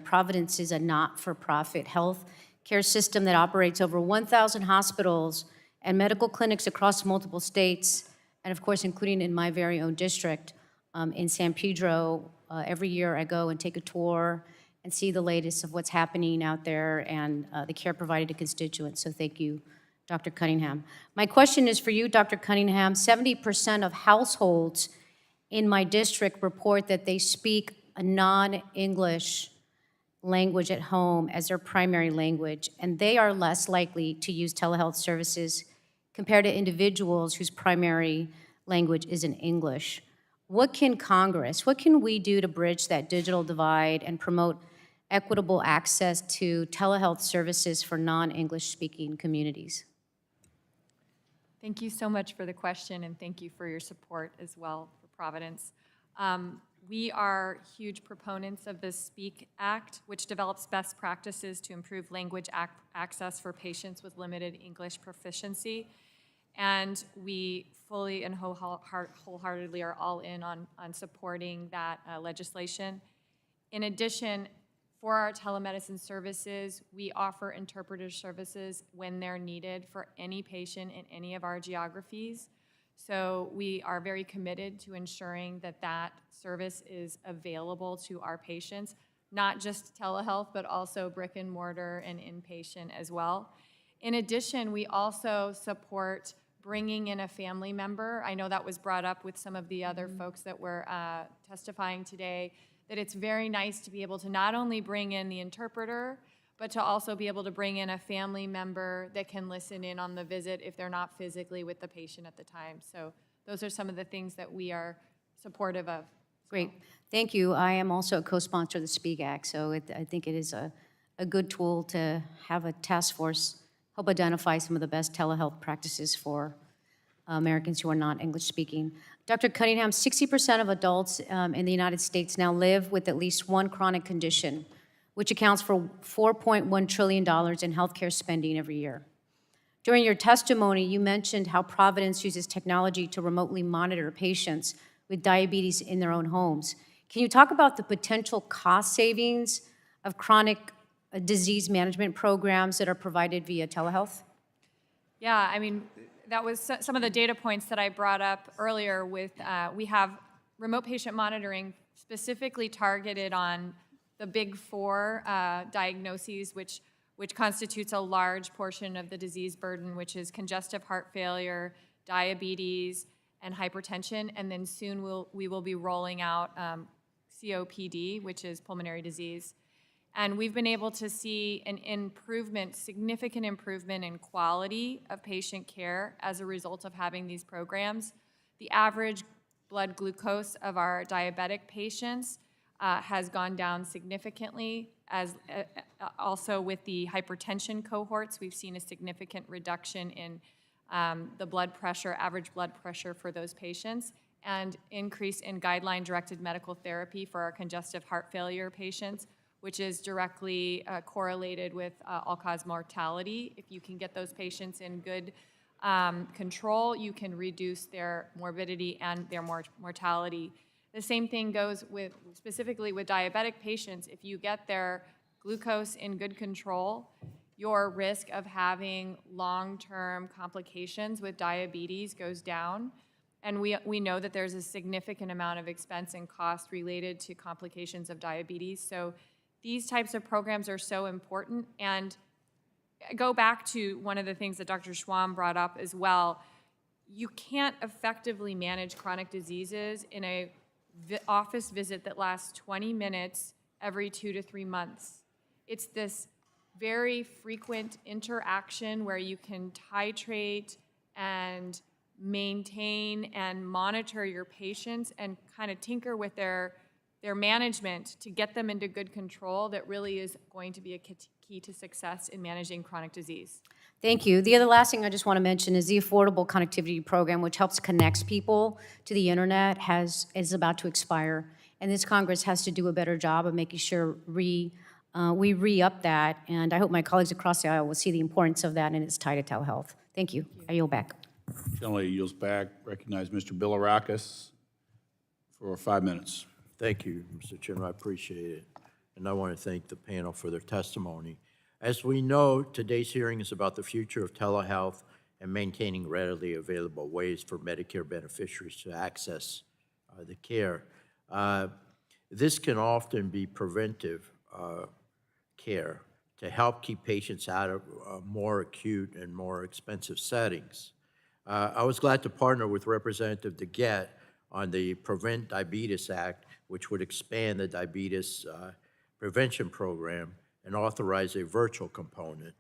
Providence is a not-for-profit health care system that operates over 1,000 hospitals and medical clinics across multiple states, and of course, including in my very own district in San Pedro. Every year I go and take a tour and see the latest of what's happening out there and the care provided to constituents. So thank you, Dr. Cunningham. My question is for you, Dr. Cunningham. 70% of households in my district report that they speak a non-English language at home as their primary language, and they are less likely to use telehealth services compared to individuals whose primary language isn't English. What can Congress, what can we do to bridge that digital divide and promote equitable access to telehealth services for non-English speaking communities? Thank you so much for the question, and thank you for your support as well for Providence. We are huge proponents of the SPEAK Act, which develops best practices to improve language access for patients with limited English proficiency. And we fully and wholeheartedly are all in on supporting that legislation. In addition, for our telemedicine services, we offer interpreter services when they're needed for any patient in any of our geographies. So we are very committed to ensuring that that service is available to our patients, not just telehealth, but also brick and mortar and inpatient as well. In addition, we also support bringing in a family member. I know that was brought up with some of the other folks that were testifying today, that it's very nice to be able to not only bring in the interpreter, but to also be able to bring in a family member that can listen in on the visit if they're not physically with the patient at the time. So those are some of the things that we are supportive of. Great, thank you. I am also a co-sponsor of the SPEAK Act, so I think it is a good tool to have a task force help identify some of the best telehealth practices for Americans who are not English speaking. Dr. Cunningham, 60% of adults in the United States now live with at least one chronic condition, which accounts for $4.1 trillion in healthcare spending every year. During your testimony, you mentioned how Providence uses technology to remotely monitor patients with diabetes in their own homes. Can you talk about the potential cost savings of chronic disease management programs that are provided via telehealth? Yeah, I mean, that was some of the data points that I brought up earlier with, we have remote patient monitoring specifically targeted on the big four diagnoses, which constitutes a large portion of the disease burden, which is congestive heart failure, diabetes, and hypertension. And then soon we will be rolling out COPD, which is pulmonary disease. And we've been able to see an improvement, significant improvement in quality of patient care as a result of having these programs. The average blood glucose of our diabetic patients has gone down significantly. As also with the hypertension cohorts, we've seen a significant reduction in the blood pressure, average blood pressure for those patients, and increase in guideline-directed medical therapy for our congestive heart failure patients, which is directly correlated with all-cause mortality. If you can get those patients in good control, you can reduce their morbidity and their mortality. The same thing goes with, specifically with diabetic patients. If you get their glucose in good control, your risk of having long-term complications with diabetes goes down. And we know that there's a significant amount of expense and cost related to complications of diabetes. So these types of programs are so important. And go back to one of the things that Dr. Schwam brought up as well. You can't effectively manage chronic diseases in a office visit that lasts 20 minutes every 2 to 3 months. It's this very frequent interaction where you can titrate and maintain and monitor your patients and kind of tinker with their management to get them into good control that really is going to be a key to success in managing chronic disease. Thank you. The other last thing I just want to mention is the Affordable Connectivity Program, which helps connect people to the internet, is about to expire. And this Congress has to do a better job of making sure we re-up that. And I hope my colleagues across the aisle will see the importance of that, and it's tied to telehealth. Thank you. I yield back. Generally yields back. Recognize Mr. Bilirakis for 5 minutes. Thank you, Mr. Chairman. I appreciate it. And I want to thank the panel for their testimony. As we know, today's hearing is about the future of telehealth and maintaining readily available ways for Medicare beneficiaries to access the care. This can often be preventive care to help keep patients out of more acute and more expensive settings. I was glad to partner with Representative Dingell on the Prevent Diabetes Act, which would expand the diabetes prevention program and authorize a virtual component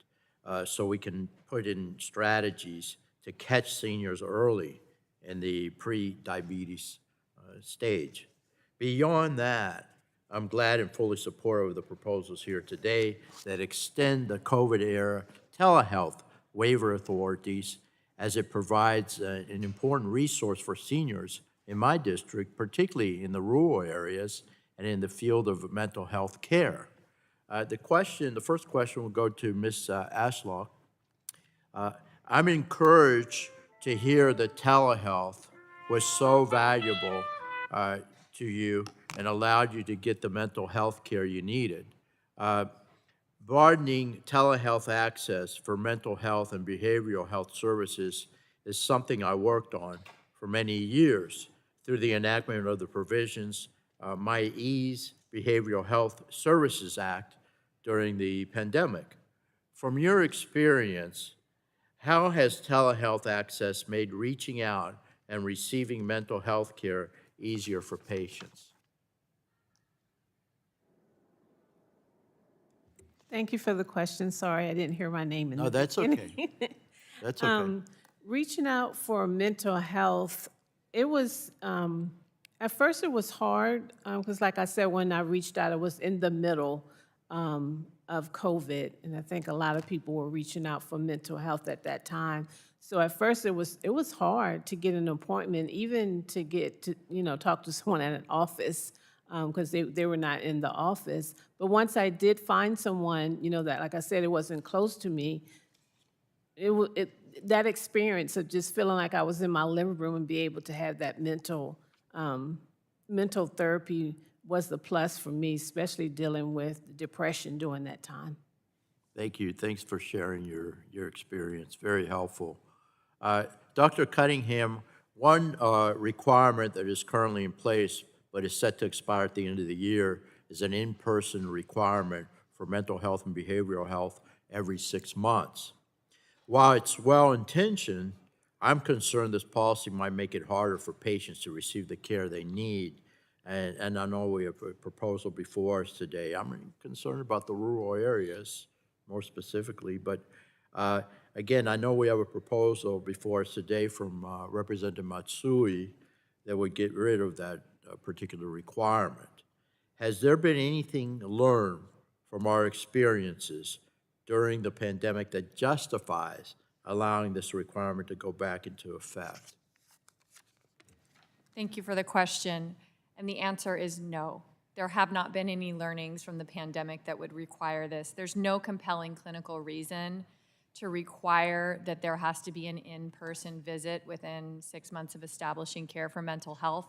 so we can put in strategies to catch seniors early in the pre-diabetes stage. Beyond that, I'm glad and fully supportive of the proposals here today that extend the COVID-era telehealth waiver authorities as it provides an important resource for seniors in my district, particularly in the rural areas and in the field of mental health care. The first question will go to Ms. Ashlock. I'm encouraged to hear that telehealth was so valuable to you and allowed you to get the mental health care you needed. Broadening telehealth access for mental health and behavioral health services is something I worked on for many years through the enactment of the provisions My Ease Behavioral Health Services Act during the pandemic. From your experience, how has telehealth access made reaching out and receiving mental health care easier for patients? Thank you for the question. Sorry, I didn't hear my name in No, the that's beginning. okay. That's okay. Reaching out for mental health, it was, at first it was hard, because like I said, when I reached out, it was in the middle of COVID, and I think a lot of people were reaching out for mental health at that time. So at first it was hard to get an appointment, even to get to, talk to someone at an office, because they were not in the office. But once I did find someone, that, like I said, it wasn't close to me, that experience of just feeling like I was in my living room and be able to have that mental therapy was the plus for me, especially dealing with depression during that time. Thank you. Thanks for sharing your experience. Very helpful. Dr. Cunningham, one requirement that is currently in place but is set to expire at the end of the year is an in-person requirement for mental health and behavioral health every 6 months. While it's well-intentioned, I'm concerned this policy might make it harder for patients to receive the care they need. And I know we have a proposal before us today. I'm concerned about the rural areas more specifically, but again, I know we have a proposal before us today from Representative Matsui that would get rid of that particular requirement. Has there been anything learned from our experiences during the pandemic that justifies allowing this requirement to go back into effect? Thank you for the question. And the answer is no. There have not been any learnings from the pandemic that would require this. There's no compelling clinical reason to require that there has to be an in-person visit within 6 months of establishing care for mental health.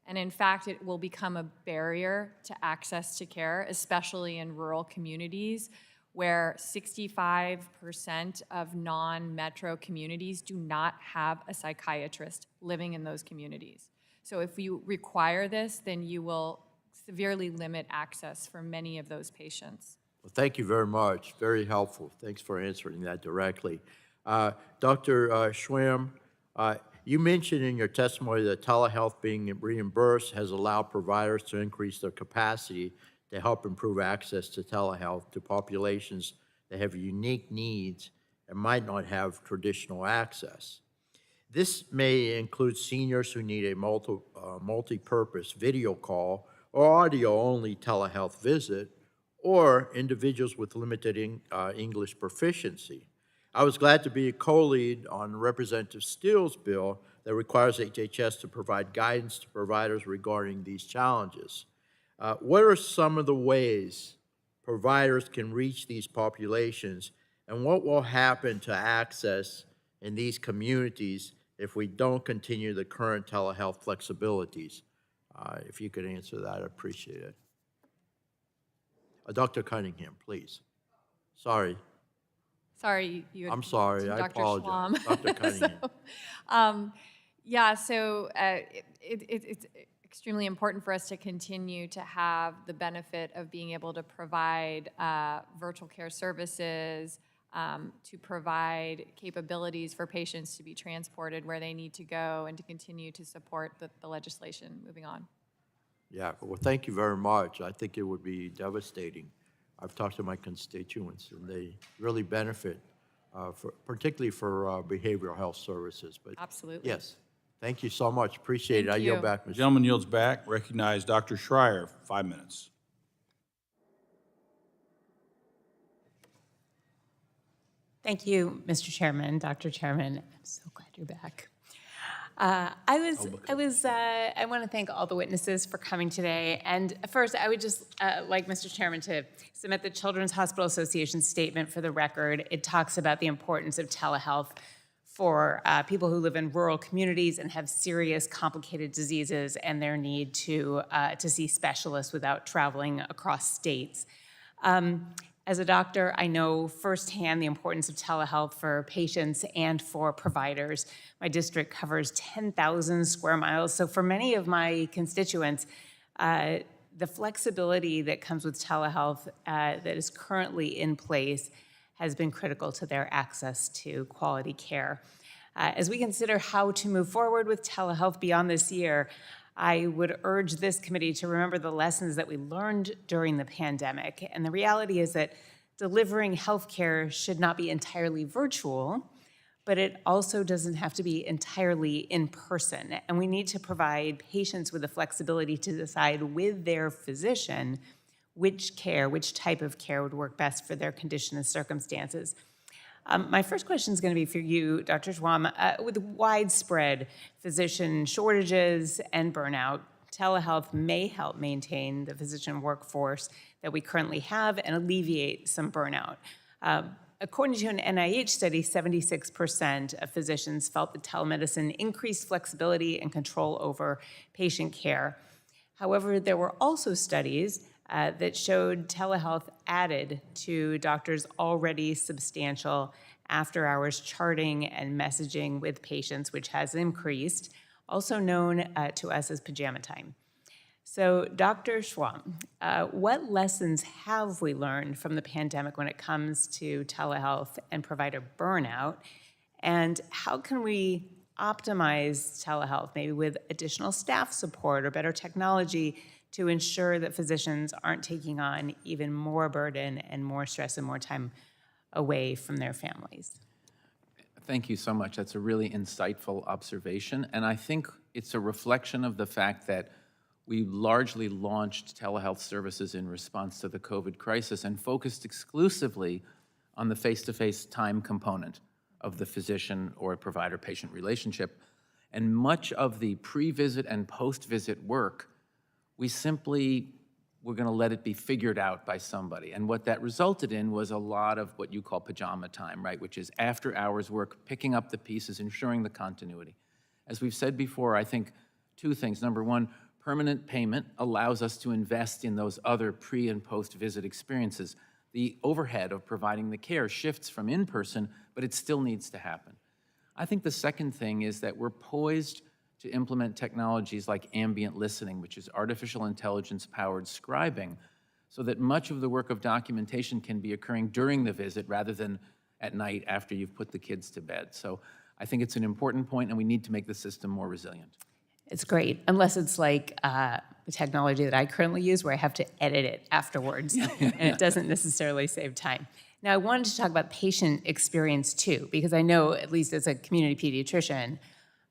And in fact, it will become a barrier to access to care, especially in rural communities where 65% of non-metro communities do not have a psychiatrist living in those communities. So if you require this, then you will severely limit access for many of those patients. Well, thank you very much. Very helpful. Thanks for answering that directly. Dr. Schwam, you mentioned in your testimony that telehealth being reimbursed has allowed providers to increase their capacity to help improve access to telehealth to populations that have unique needs and might not have traditional access. This may include seniors who need a multi-purpose video call or audio-only telehealth visit, or individuals with limited English proficiency. I was glad to be a co-lead on Representative Steele's bill that requires HHS to provide guidance to providers regarding these challenges. What are some of the ways providers can reach these populations, and what will happen to access in these communities if we don't continue the current telehealth flexibilities? If you could answer that, I'd appreciate it. Dr. Cunningham, please. Sorry. Sorry, you. I'm sorry, I Dr. apologize. Schwam. Dr. Cunningham. It's extremely important for us to continue to have the benefit of being able to provide virtual care services, to provide capabilities for patients to be transported where they need to go, and to continue to support the legislation moving on. Yeah, well, thank you very much. I think it would be devastating. I've talked to my constituents, and they really benefit, particularly for behavioral health services. But absolutely. Yes, thank you so much. Appreciate it. I yield back, Mr. The gentleman yields back. Recognize Dr. Schreier, 5 minutes. Thank you, Mr. Chairman, Dr. Chairman. I'm so glad you're back. I want to thank all the witnesses for coming today. And first, I would just like Mr. Chairman to submit the Children's Hospital Association statement for the record. It talks about the importance of telehealth for people who live in rural communities and have serious, complicated diseases, and their need to see specialists without traveling across states. As a doctor, I know firsthand the importance of telehealth for patients and for providers. My district covers 10,000 square miles, so for many of my constituents, the flexibility that comes with telehealth that is currently in place has been critical to their access to quality care. As we consider how to move forward with telehealth beyond this year, I would urge this committee to remember the lessons that we learned during the pandemic. And the reality is that delivering healthcare should not be entirely virtual, but it also doesn't have to be entirely in person. And we need to provide patients with the flexibility to decide with their physician which type of care would work best for their condition and circumstances. My first question is going to be for you, Dr. Schwam. With widespread physician shortages and burnout, telehealth may help maintain the physician workforce that we currently have and alleviate some burnout. According to an NIH study, 76% of physicians felt that telemedicine increased flexibility and control over patient care. However, there were also studies that showed telehealth added to doctors' already substantial after-hours charting and messaging with patients, which has increased, also known to us as pajama time. So, Dr. Schwam, what lessons have we learned from the pandemic when it comes to telehealth and provider burnout? And how can we optimize telehealth, maybe with additional staff support or better technology, to ensure that physicians aren't taking on even more burden and more stress and more time away from their families? Thank you so much. That's a really insightful observation. And I think it's a reflection of the fact that we largely launched telehealth services in response to the COVID crisis and focused exclusively on the face-to-face time component of the physician or provider-patient relationship. And much of the pre-visit and post-visit work, we simply were going to let it be figured out by somebody. And what that resulted in was a lot of what you call pajama time, right? Which is after hours work, picking up the pieces, ensuring the continuity. As we've said before, I think two things. Number one, permanent payment allows us to invest in those other pre and post visit experiences. the overhead of providing the care shifts from in-person, but it still needs to happen. I think the second thing is that we're poised to implement technologies like ambient listening, which is artificial intelligence-powered scribing, so that much of the work of documentation can be occurring during the visit rather than at night after you've put the kids to bed. So I think it's an important point, and we need to make the system more resilient. It's great, unless it's like the technology that I currently use where I have to edit it afterwards, and it doesn't necessarily save time. Now, I wanted to talk about patient experience too, because I know, at least as a community pediatrician,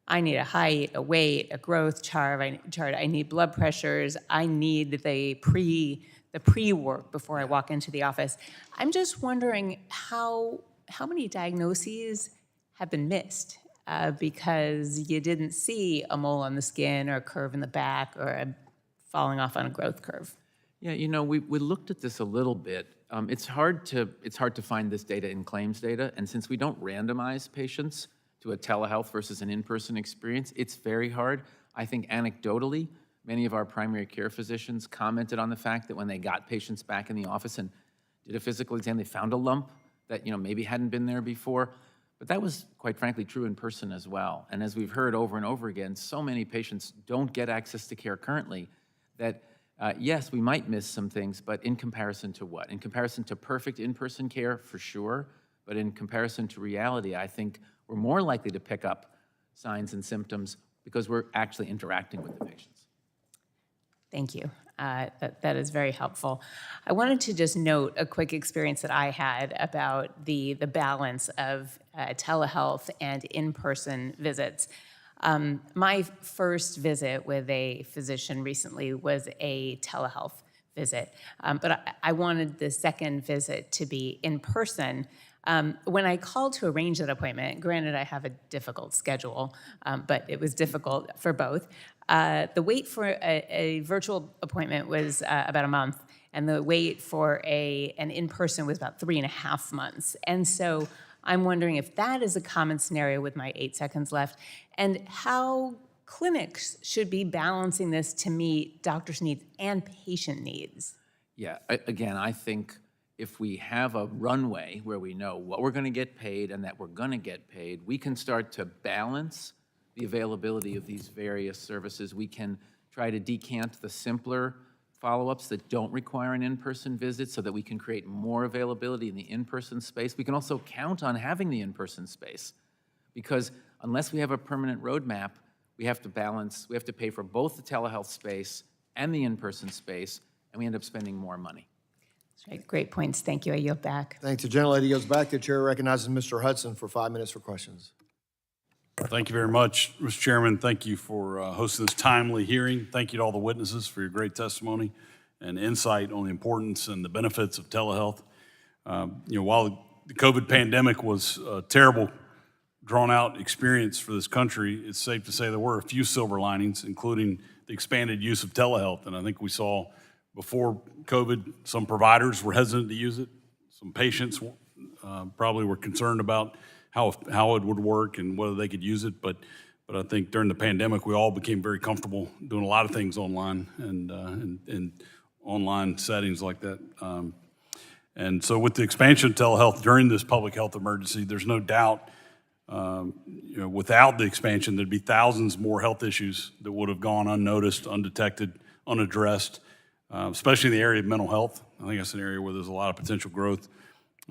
I need a height, a weight, a growth chart, I need blood pressures, I need the pre-work before I walk into the office. I'm just wondering how many diagnoses have been missed because you didn't see a mole on the skin or a curve in the back or a falling off on a growth curve. Yeah, you know, we looked at this a little bit. It's hard to find this data in claims data, and since we don't randomize patients to a telehealth versus an in-person experience, it's very hard. I think anecdotally, many of our primary care physicians commented on the fact that when they got patients back in the office and did a physical exam, they found a lump that, you know, maybe hadn't been there before. But that was, quite frankly, true in person as well. And as we've heard over and over again, so many patients don't get access to care currently that, yes, we might miss some things, but in comparison to what? In comparison to perfect in-person care, for sure, but in comparison to reality, I think we're more likely to pick up signs and symptoms because we're actually interacting with the patients. Thank you. That is very helpful. I wanted to just note a quick experience that I had about the balance of telehealth and in-person visits. My first visit with a physician recently was a telehealth visit, but I wanted the second visit to be in person. When I called to arrange that appointment, granted I have a difficult schedule, but it was difficult for both. The wait for a virtual appointment was about a month, and the wait for an in-person was about 3.5 months. And so I'm wondering if that is a common scenario with my 8 seconds left, and how clinics should be balancing this to meet doctors' needs and patient needs. Yeah, again, I think if we have a runway where we know what we're going to get paid and that we're going to get paid, we can start to balance the availability of these various services. We can try to decant the simpler follow-ups that don't require an in-person visit so that we can create more availability in the in-person space. We can also count on having the in-person space because unless we have a permanent roadmap, we have to balance, we have to pay for both the telehealth space and the in-person space, and we end up spending more money. That's right. Great points. Thank you. I yield back. Thanks. The gentlelady goes back. The chair recognizes Mr. Hudson for 5 minutes for questions. Thank you very much, Mr. Chairman. Thank you for hosting this timely hearing. Thank you to all the witnesses for your great testimony and insight on the importance and the benefits of telehealth. While the COVID pandemic was a terrible, drawn-out experience for this country, it's safe to say there were a few silver linings, including the expanded use of telehealth. And I think we saw before COVID, some providers were hesitant to use it. Some patients probably were concerned about how it would work and whether they could use it. But I think during the pandemic, we all became very comfortable doing a lot of things online and in online settings like that. And so with the expansion of telehealth during this public health emergency, there's no doubt, without the expansion, there'd be thousands more health issues that would have gone unnoticed, undetected, unaddressed, especially in the area of mental health. I think that's an area where there's a lot of potential growth.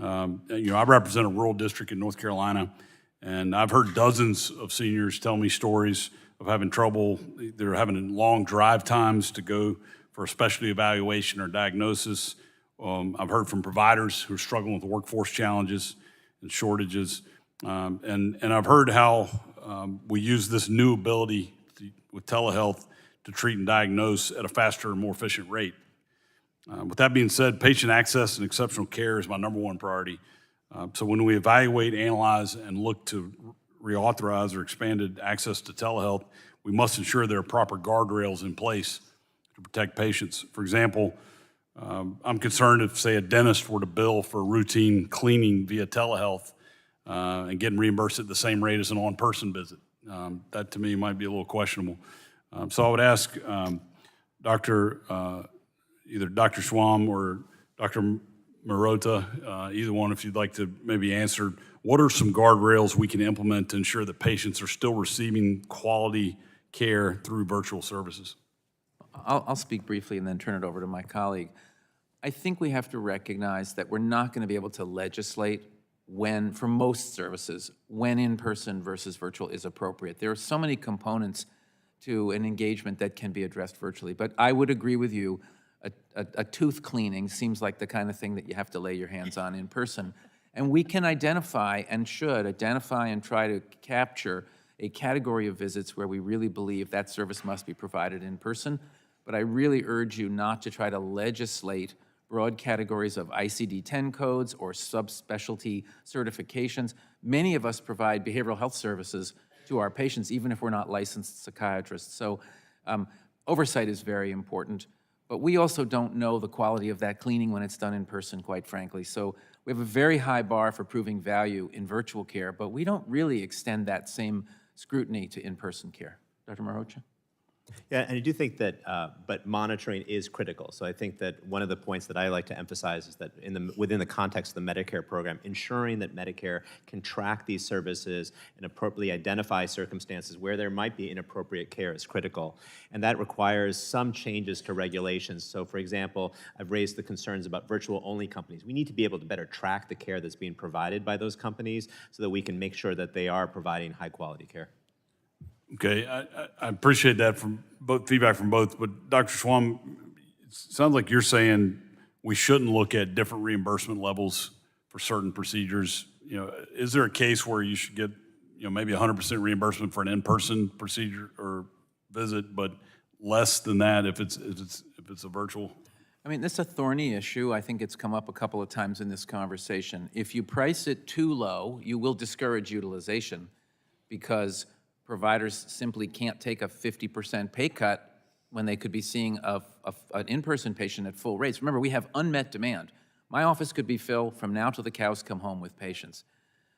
I represent a rural district in North Carolina, and I've heard dozens of seniors tell me stories of having trouble. They're having long drive times to go for a specialty evaluation or diagnosis. I've heard from providers who are struggling with workforce challenges and shortages. And I've heard how we use this new ability with telehealth to treat and diagnose at a faster and more efficient rate. With that being said, patient access and exceptional care is my #1 priority. So when we evaluate, analyze, and look to reauthorize or expanded access to telehealth, we must ensure there are proper guardrails in place to protect patients. For example, I'm concerned if, say, a dentist were to bill for routine cleaning via telehealth and getting reimbursed at the same rate as an on-person visit. That, to me, might be a little questionable. So I would ask either Dr. Schwam or Dr. Marotta, either one, if you'd like to maybe answer, what are some guardrails we can implement to ensure that patients are still receiving quality care through virtual services? I'll speak briefly and then turn it over to my colleague. I think we have to recognize that we're not going to be able to legislate when, for most services, when in-person versus virtual is appropriate. There are so many components to an engagement that can be addressed virtually. But I would agree with you, a tooth cleaning seems like the kind of thing that you have to lay your hands on in person. And we can identify and should identify and try to capture a category of visits where we really believe that service must be provided in person. But I really urge you not to try to legislate broad categories of ICD-10 codes or subspecialty certifications. Many of us provide behavioral health services to our patients, even if we're not licensed psychiatrists. So oversight is very important, but we also don't know the quality of that cleaning when it's done in person, quite frankly. So we have a very high bar for proving value in virtual care, but we don't really extend that same scrutiny to in-person care. Dr. Marocha? Yeah, and I do think that, but monitoring is critical. So I think that one of the points that I like to emphasize is that within the context of the Medicare program, ensuring that Medicare can track these services and appropriately identify circumstances where there might be inappropriate care is critical. And that requires some changes to regulations. So for example, I've raised the concerns about virtual-only companies. We need to be able to better track the care that's being provided by those companies so that we can make sure that they are providing high-quality care. Okay, I appreciate that from both, feedback from both, but Dr. Schwam, it sounds like you're saying we shouldn't look at different reimbursement levels for certain procedures. You know, is there a case where you should get, you know, maybe 100% reimbursement for an in-person procedure or visit, but less than that if it's a virtual? I mean, this is a thorny issue. I think it's come up a couple of times in this conversation. If you price it too low, you will discourage utilization because providers simply can't take a 50% pay cut when they could be seeing an in-person patient at full rates. Remember, we have unmet demand. My office could be filled from now till the cows come home with patients.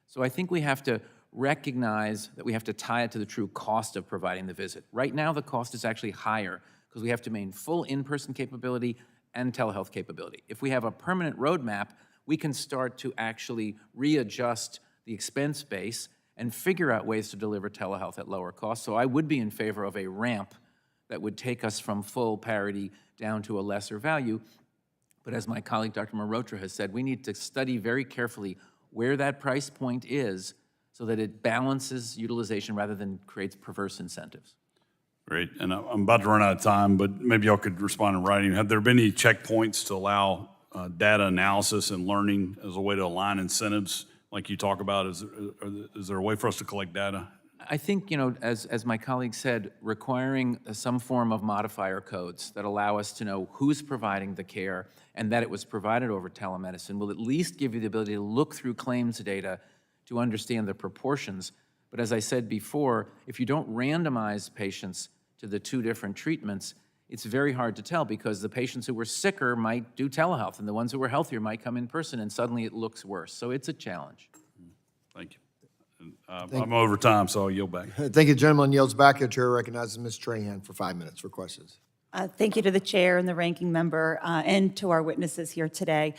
So I think we have to recognize that we have to tie it to the true cost of providing the visit. Right now, the cost is actually higher because we have to maintain full in-person capability and telehealth capability. If we have a permanent roadmap, we can start to actually readjust the expense base and figure out ways to deliver telehealth at lower cost. So I would be in favor of a ramp that would take us from full parity down to a lesser value. But as my colleague, Dr. Marotra, has said, we need to study very carefully where that price point is so that it balances utilization rather than creates perverse incentives. Great, and I'm about to run out of time, but maybe y'all could respond in writing. Have there been any checkpoints to allow data analysis and learning as a way to align incentives like you talk about? Is there a way for us to collect data? I think, you know, as my colleague said, requiring some form of modifier codes that allow us to know who's providing the care and that it was provided over telemedicine will at least give you the ability to look through claims data to understand the proportions. But as I said before, if you don't randomize patients to the two different treatments, it's very hard to tell because the patients who were sicker might do telehealth and the ones who were healthier might come in person and suddenly it looks worse. So it's a challenge. Thank you. I'm over time, so I'll yield back. Thank you, gentleman. Yields back. The chair recognizes Ms. Trahan for 5 minutes for questions. Thank you to the chair and the ranking member and to our witnesses here today.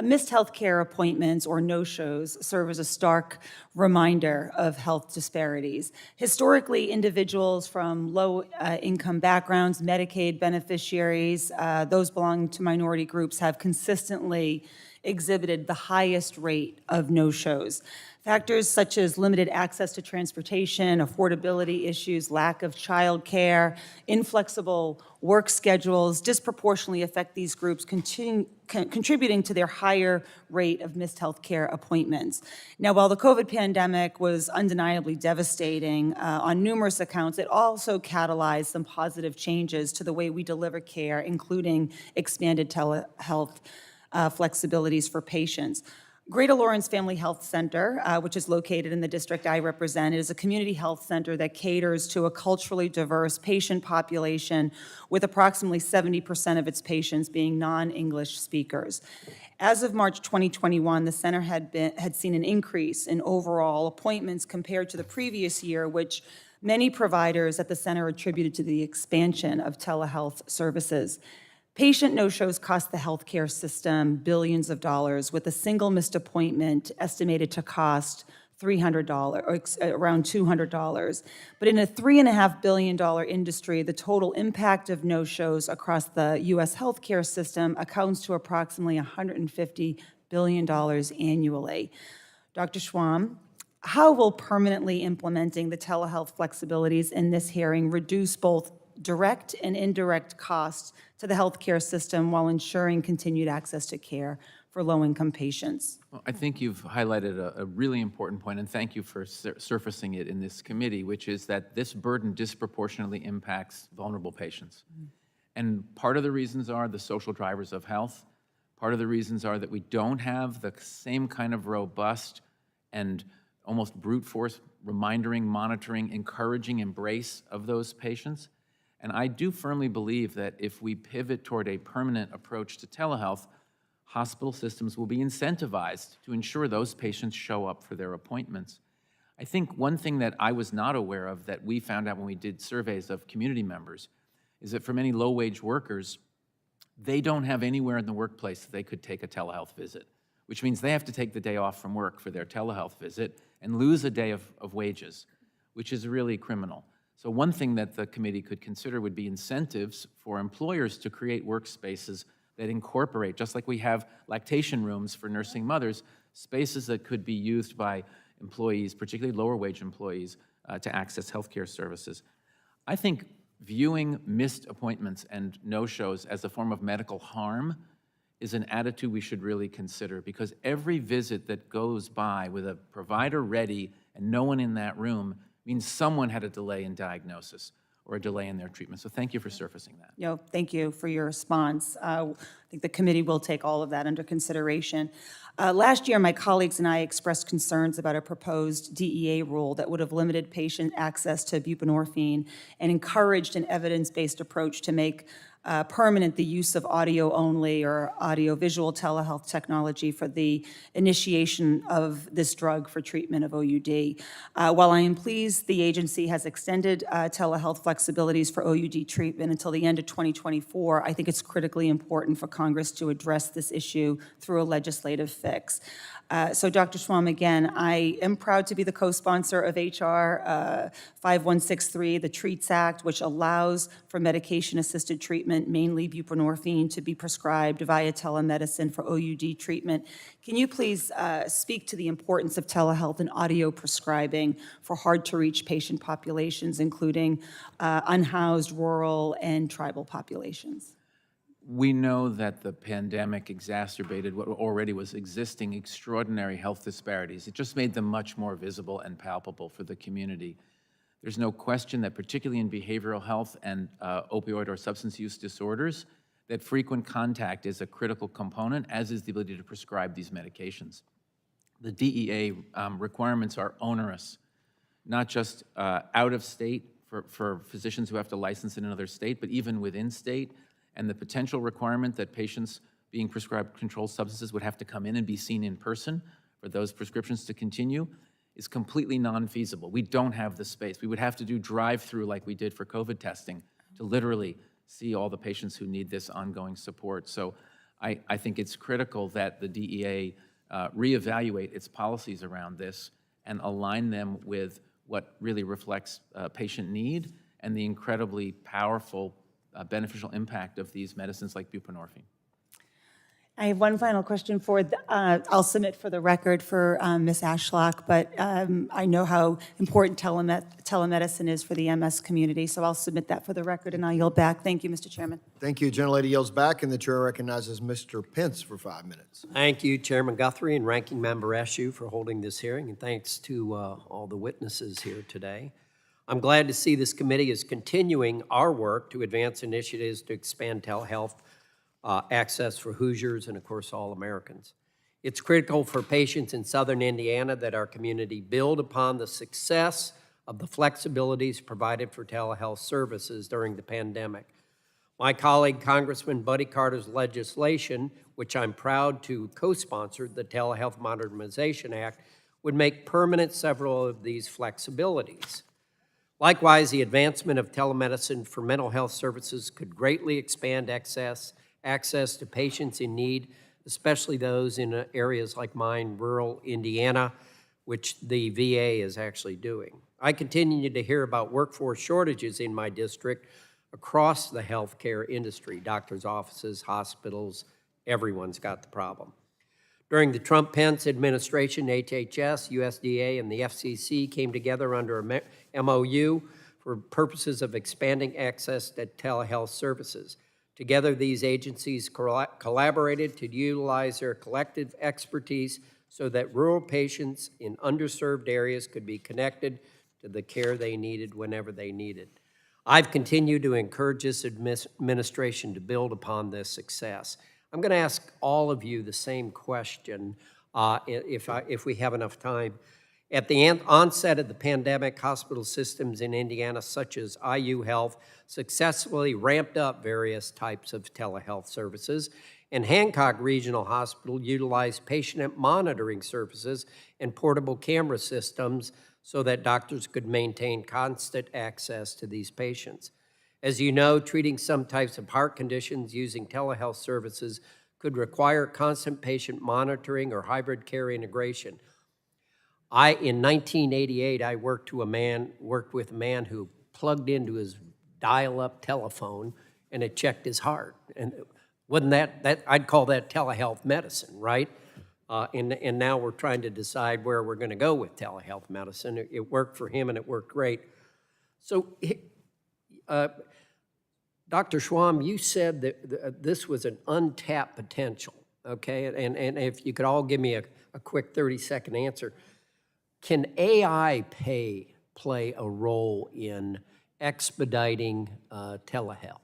Missed health care appointments or no-shows serve as a stark reminder of health disparities. Historically, individuals from low-income backgrounds, Medicaid beneficiaries, those belonging to minority groups have consistently exhibited the highest rate of no-shows. Factors such as limited access to transportation, affordability issues, lack of child care, inflexible work schedules disproportionately affect these groups, contributing to their higher rate of missed health care appointments. Now, while the COVID pandemic was undeniably devastating on numerous accounts, it also catalyzed some positive changes to the way we deliver care, including expanded telehealth flexibilities for patients. Greater Lawrence Family Health Center, which is located in the district I represent, is a community health center that caters to a culturally diverse patient population with approximately 70% of its patients being non-English speakers. As of March 2021, the center had seen an increase in overall appointments compared to the previous year, which many providers at the center attributed to the expansion of telehealth services. Patient no-shows cost the healthcare system billions of dollars, with a single missed appointment estimated to cost $300 or around $200. But in a $3.5 billion industry, the total impact of no-shows across the U.S. healthcare system accounts to approximately $150 billion annually. Dr. Schwam, how will permanently implementing the telehealth flexibilities in this hearing reduce both direct and indirect costs to the healthcare system while ensuring continued access to care for low-income patients? Well, I think you've highlighted a really important point, and thank you for surfacing it in this committee, which is that this burden disproportionately impacts vulnerable patients. And part of the reasons are the social drivers of health. Part of the reasons are that we don't have the same kind of robust and almost brute force remindering, monitoring, encouraging embrace of those patients. And I do firmly believe that if we pivot toward a permanent approach to telehealth, hospital systems will be incentivized to ensure those patients show up for their appointments. I think one thing that I was not aware of that we found out when we did surveys of community members is that for many low-wage workers, they don't have anywhere in the workplace that they could take a telehealth visit, which means they have to take the day off from work for their telehealth visit and lose a day of wages, which is really criminal. So one thing that the committee could consider would be incentives for employers to create workspaces that incorporate, just like we have lactation rooms for nursing mothers, spaces that could be used by employees, particularly lower wage employees, to access healthcare services. I think viewing missed appointments and no-shows as a form of medical harm is an attitude we should really consider, because every visit that goes by with a provider ready and no one in that room means someone had a delay in diagnosis or a delay in their treatment. So thank you for surfacing that. Thank you for your response. I think the committee will take all of that under consideration. Last year, my colleagues and I expressed concerns about a proposed DEA rule that would have limited patient access to buprenorphine and encouraged an evidence-based approach to make permanent the use of audio-only or audio-visual telehealth technology for the initiation of this drug for treatment of OUD. While I am pleased the agency has extended telehealth flexibilities for OUD treatment until the end of 2024, I think it's critically important for Congress to address this issue through a legislative fix. So Dr. Schwam, again, I am proud to be the co-sponsor of H.R. 5163, the TREATS Act, which allows for medication-assisted treatment, mainly buprenorphine, to be prescribed via telemedicine for OUD treatment. Can you please speak to the importance of telehealth and audio prescribing for hard-to-reach patient populations, including unhoused, rural, and tribal populations? We know that the pandemic exacerbated what already was existing extraordinary health disparities. It just made them much more visible and palpable for the community. There's no question that particularly in behavioral health and opioid or substance use disorders, that frequent contact is a critical component, as is the ability to prescribe these medications. The DEA requirements are onerous, not just out of state for physicians who have to license in another state, but even within state. And the potential requirement that patients being prescribed controlled substances would have to come in and be seen in person for those prescriptions to continue is completely non-feasible. We don't have the space. We would have to do drive-through like we did for COVID testing to literally see all the patients who need this ongoing support. So I think it's critical that the DEA reevaluate its policies around this and align them with what really reflects patient need and the incredibly powerful beneficial impact of these medicines like buprenorphine. I have one final question I'll submit for the record for Ms. Ashlock, but I know how important telemedicine is for the MS community, so I'll submit that for the record, and I'll yield back. Thank you, Mr. Chairman. Thank you. Gentlelady yields back, and the chair recognizes Mr. Pence for 5 minutes. Thank you, Chairman Guthrie and Ranking Member Eshoo, for holding this hearing, and thanks to all the witnesses here today. I'm glad to see this committee is continuing our work to advance initiatives to expand telehealth access for Hoosiers and, of course, all Americans. It's critical for patients in southern Indiana that our community build upon the success of the flexibilities provided for telehealth services during the pandemic. My colleague, Congressman Buddy Carter's legislation, which I'm proud to co-sponsor, the Telehealth Modernization Act, would make permanent several of these flexibilities. Likewise, the advancement of telemedicine for mental health services could greatly expand access access to patients in need, especially those in areas like mine, rural Indiana, which the VA is actually doing. I continue to hear about workforce shortages in my district across the healthcare industry, doctors' offices, hospitals, everyone's got the problem. During the Trump-Pence administration, HHS, USDA, and the FCC came together under a MOU for purposes of expanding access to telehealth services. Together, these agencies collaborated to utilize their collective expertise so that rural patients in underserved areas could be connected to the care they needed whenever they needed. I've continued to encourage this administration to build upon this success. I'm going to ask all of you the same question if we have enough time. At the onset of the pandemic, hospital systems in Indiana, such as IU Health, successfully ramped up various types of telehealth services, and Hancock Regional Hospital utilized patient monitoring services and portable camera systems so that doctors could maintain constant access to these patients. As you know, treating some types of heart conditions using telehealth services could require constant patient monitoring or hybrid care integration. In 1988, I worked with a man who plugged into his dial-up telephone and it checked his heart. And wasn't that I'd call that telehealth medicine, right? And now we're trying to decide where we're going to go with telehealth medicine. It worked for him and it worked great. So, Dr. Schwam, you said that this was an untapped potential, okay? And if you could all give me a quick 30-second answer. Can AI play a role in expediting telehealth?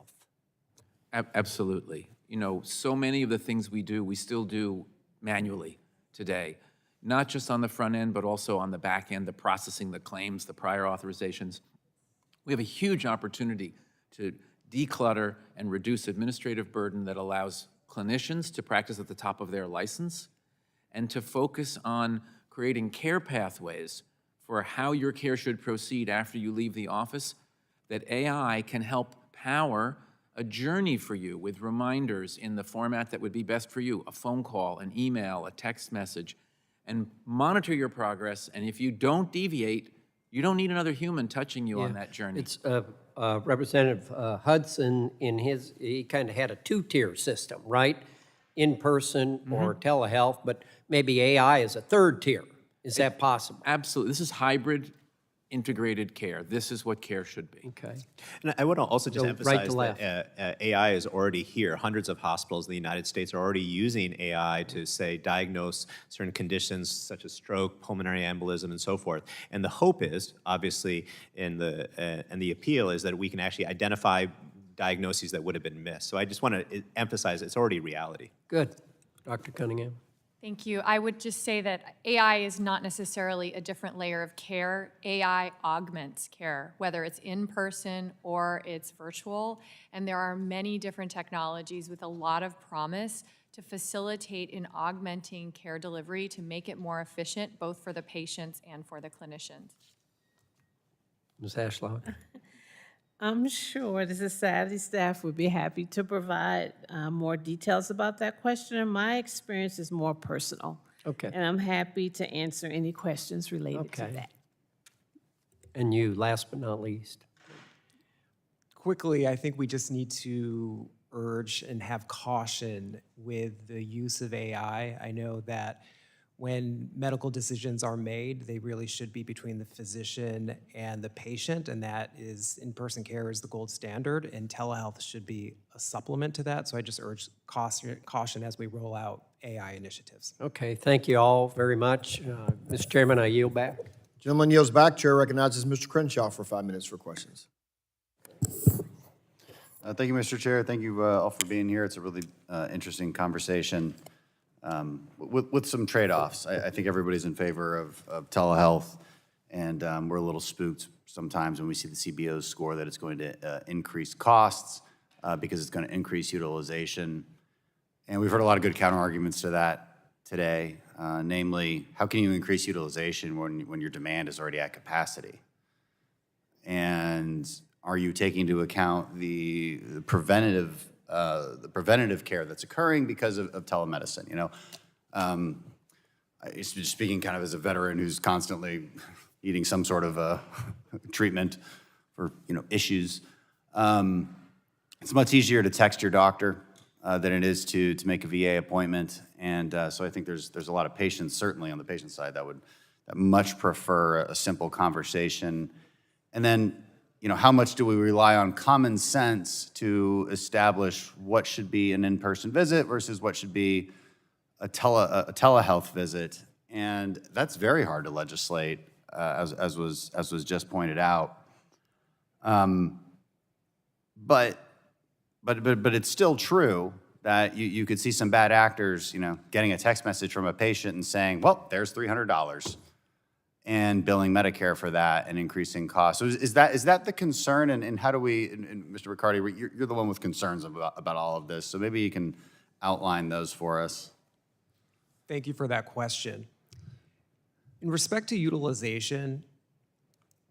Absolutely. You know, so many of the things we do, we still do manually today, not just on the front end, but also on the back end, the processing, the claims, the prior authorizations. We have a huge opportunity to declutter and reduce administrative burden that allows clinicians to practice at the top of their license and to focus on creating care pathways for how your care should proceed after you leave the office, that AI can help power a journey for you with reminders in the format that would be best for you, a phone call, an email, a text message, and monitor your progress. And if you don't deviate, you don't need another human touching you on that journey. It's Representative Hudson, he kind of had a two-tier system, right? In-person or telehealth, but maybe AI is a third tier. Is that possible? Absolutely. This is hybrid integrated care. This is what care should be. Okay. And I want to also just Go emphasize right to left. that AI is already here. Hundreds of hospitals in the United States are already using AI to, say, diagnose certain conditions such as stroke, pulmonary embolism, and so forth. And the hope is, obviously, and the appeal is that we can actually identify diagnoses that would have been missed. So I just want to emphasize it's already reality. Good. Dr. Cunningham? Thank you. I would just say that AI is not necessarily a different layer of care. AI augments care, whether it's in person or it's virtual. And there are many different technologies with a lot of promise to facilitate in augmenting care delivery to make it more efficient, both for the patients and for the clinicians. Ms. Ashlock? I'm sure the society staff would be happy to provide more details about that question. My experience is more personal. Okay. And I'm happy to answer any questions related to that. And you, last but not least. Quickly, I think we just need to urge and have caution with the use of AI. I know that when medical decisions are made, they really should be between the physician and the patient, and that is in-person care is the gold standard, and telehealth should be a supplement to that. So I just urge caution as we roll out AI initiatives. Okay, thank you all very much. Mr. Chairman, I yield back. Gentleman yields back. Chair recognizes Mr. Crenshaw for 5 minutes for questions. Thank you, Mr. Chair. Thank you all for being here. It's a really interesting conversation. With some trade-offs. I think everybody's in favor of telehealth, and we're a little spooked sometimes when we see the CBO's score that it's going to increase costs because it's going to increase utilization. And we've heard a lot of good counter-arguments to that today, namely, how can you increase utilization when your demand is already at capacity? And are you taking into account the preventative the preventative care that's occurring because of telemedicine, you know. Just speaking kind of as a veteran who's constantly needing some sort of treatment for, you know, issues. It's much easier to text your doctor than it is to make a VA appointment. And so I think there's a lot of patients, certainly on the patient side, that much prefer a simple conversation. And then, you know, how much do we rely on common sense to establish what should be an in-person visit versus what should be a telehealth visit? And that's very hard to legislate, as was just pointed out. But it's still true that you could see some bad actors, you know, getting a text message from a patient and saying, well, there's $300, and billing Medicare for that and increasing costs. So is that the concern? And how do we, and Mr. Riccardi, you're the one with concerns about all of this, so maybe you can outline those for us. Thank you for that question. In respect to utilization,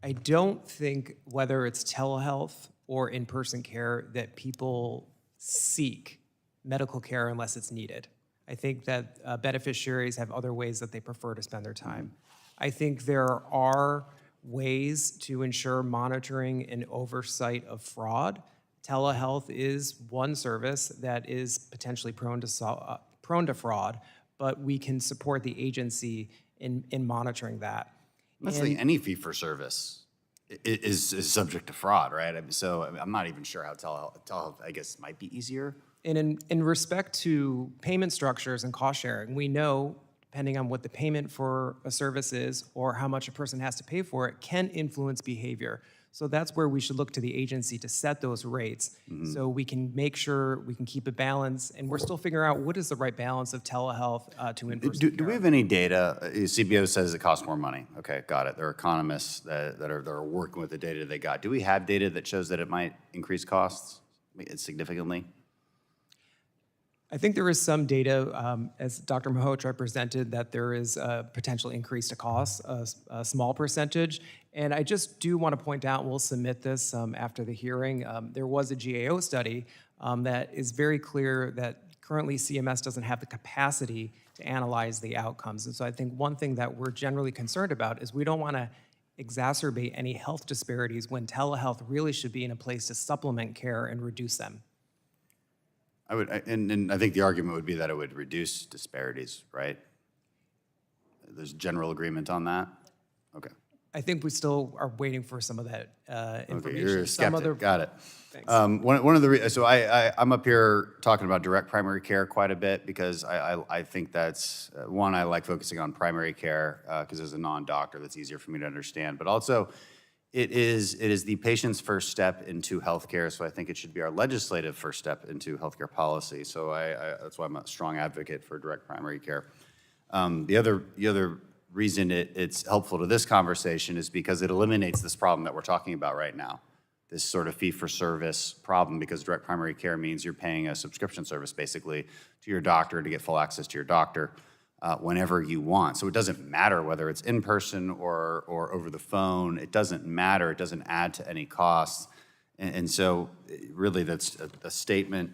I don't think whether it's telehealth or in-person care that people seek medical care unless it's needed. I think that beneficiaries have other ways that they prefer to spend their time. I think there are ways to ensure monitoring and oversight of fraud. Telehealth is one service that is potentially prone to fraud, but we can support the agency in monitoring that. Honestly, any fee-for-service is subject to fraud, right? So I'm not even sure how telehealth, I guess, might be easier. And in respect to payment structures and cost sharing, we know, depending on what the payment for a service is or how much a person has to pay for it, can influence behavior. So that's where we should look to the agency to set those rates so we can make sure we can keep a balance, and we're still figuring out what is the right balance of telehealth to in-person Do we have any data? CBO says it costs more money. Okay, got it. There are economists that are working with the data they got. Do we have data that shows that it might increase costs significantly? I think there is some data, as Dr. Mahotra presented, that there is a potential increase to costs, a small percentage. And I just do want to point out, we'll submit this after the hearing, there was a GAO study that is very clear that currently CMS doesn't have the capacity to analyze the outcomes. And so I think one thing that we're generally concerned about is we don't want to exacerbate any health disparities when telehealth really should be in a place to supplement care and reduce them. And I think the argument would be that it would reduce disparities, right? There's general agreement on that? Okay. I think we still are waiting for some of that information. Okay, you're a skeptic. Got it. Thanks. One of the so I'm up here talking about direct primary care quite a bit because I think that's one, I like focusing on primary care because as a non-doctor that's easier for me to understand, but also it is the patient's first step into healthcare, so I think it should be our legislative first step into healthcare policy. So that's why I'm a strong advocate for direct primary care. The other reason it's helpful to this conversation is because it eliminates this problem that we're talking about right now, this sort of fee-for-service problem, because direct primary care means you're paying a subscription service basically to your doctor to get full access to your doctor whenever you want. So it doesn't matter whether it's in person or over the phone. It doesn't matter. It doesn't add to any costs. And so really that's a statement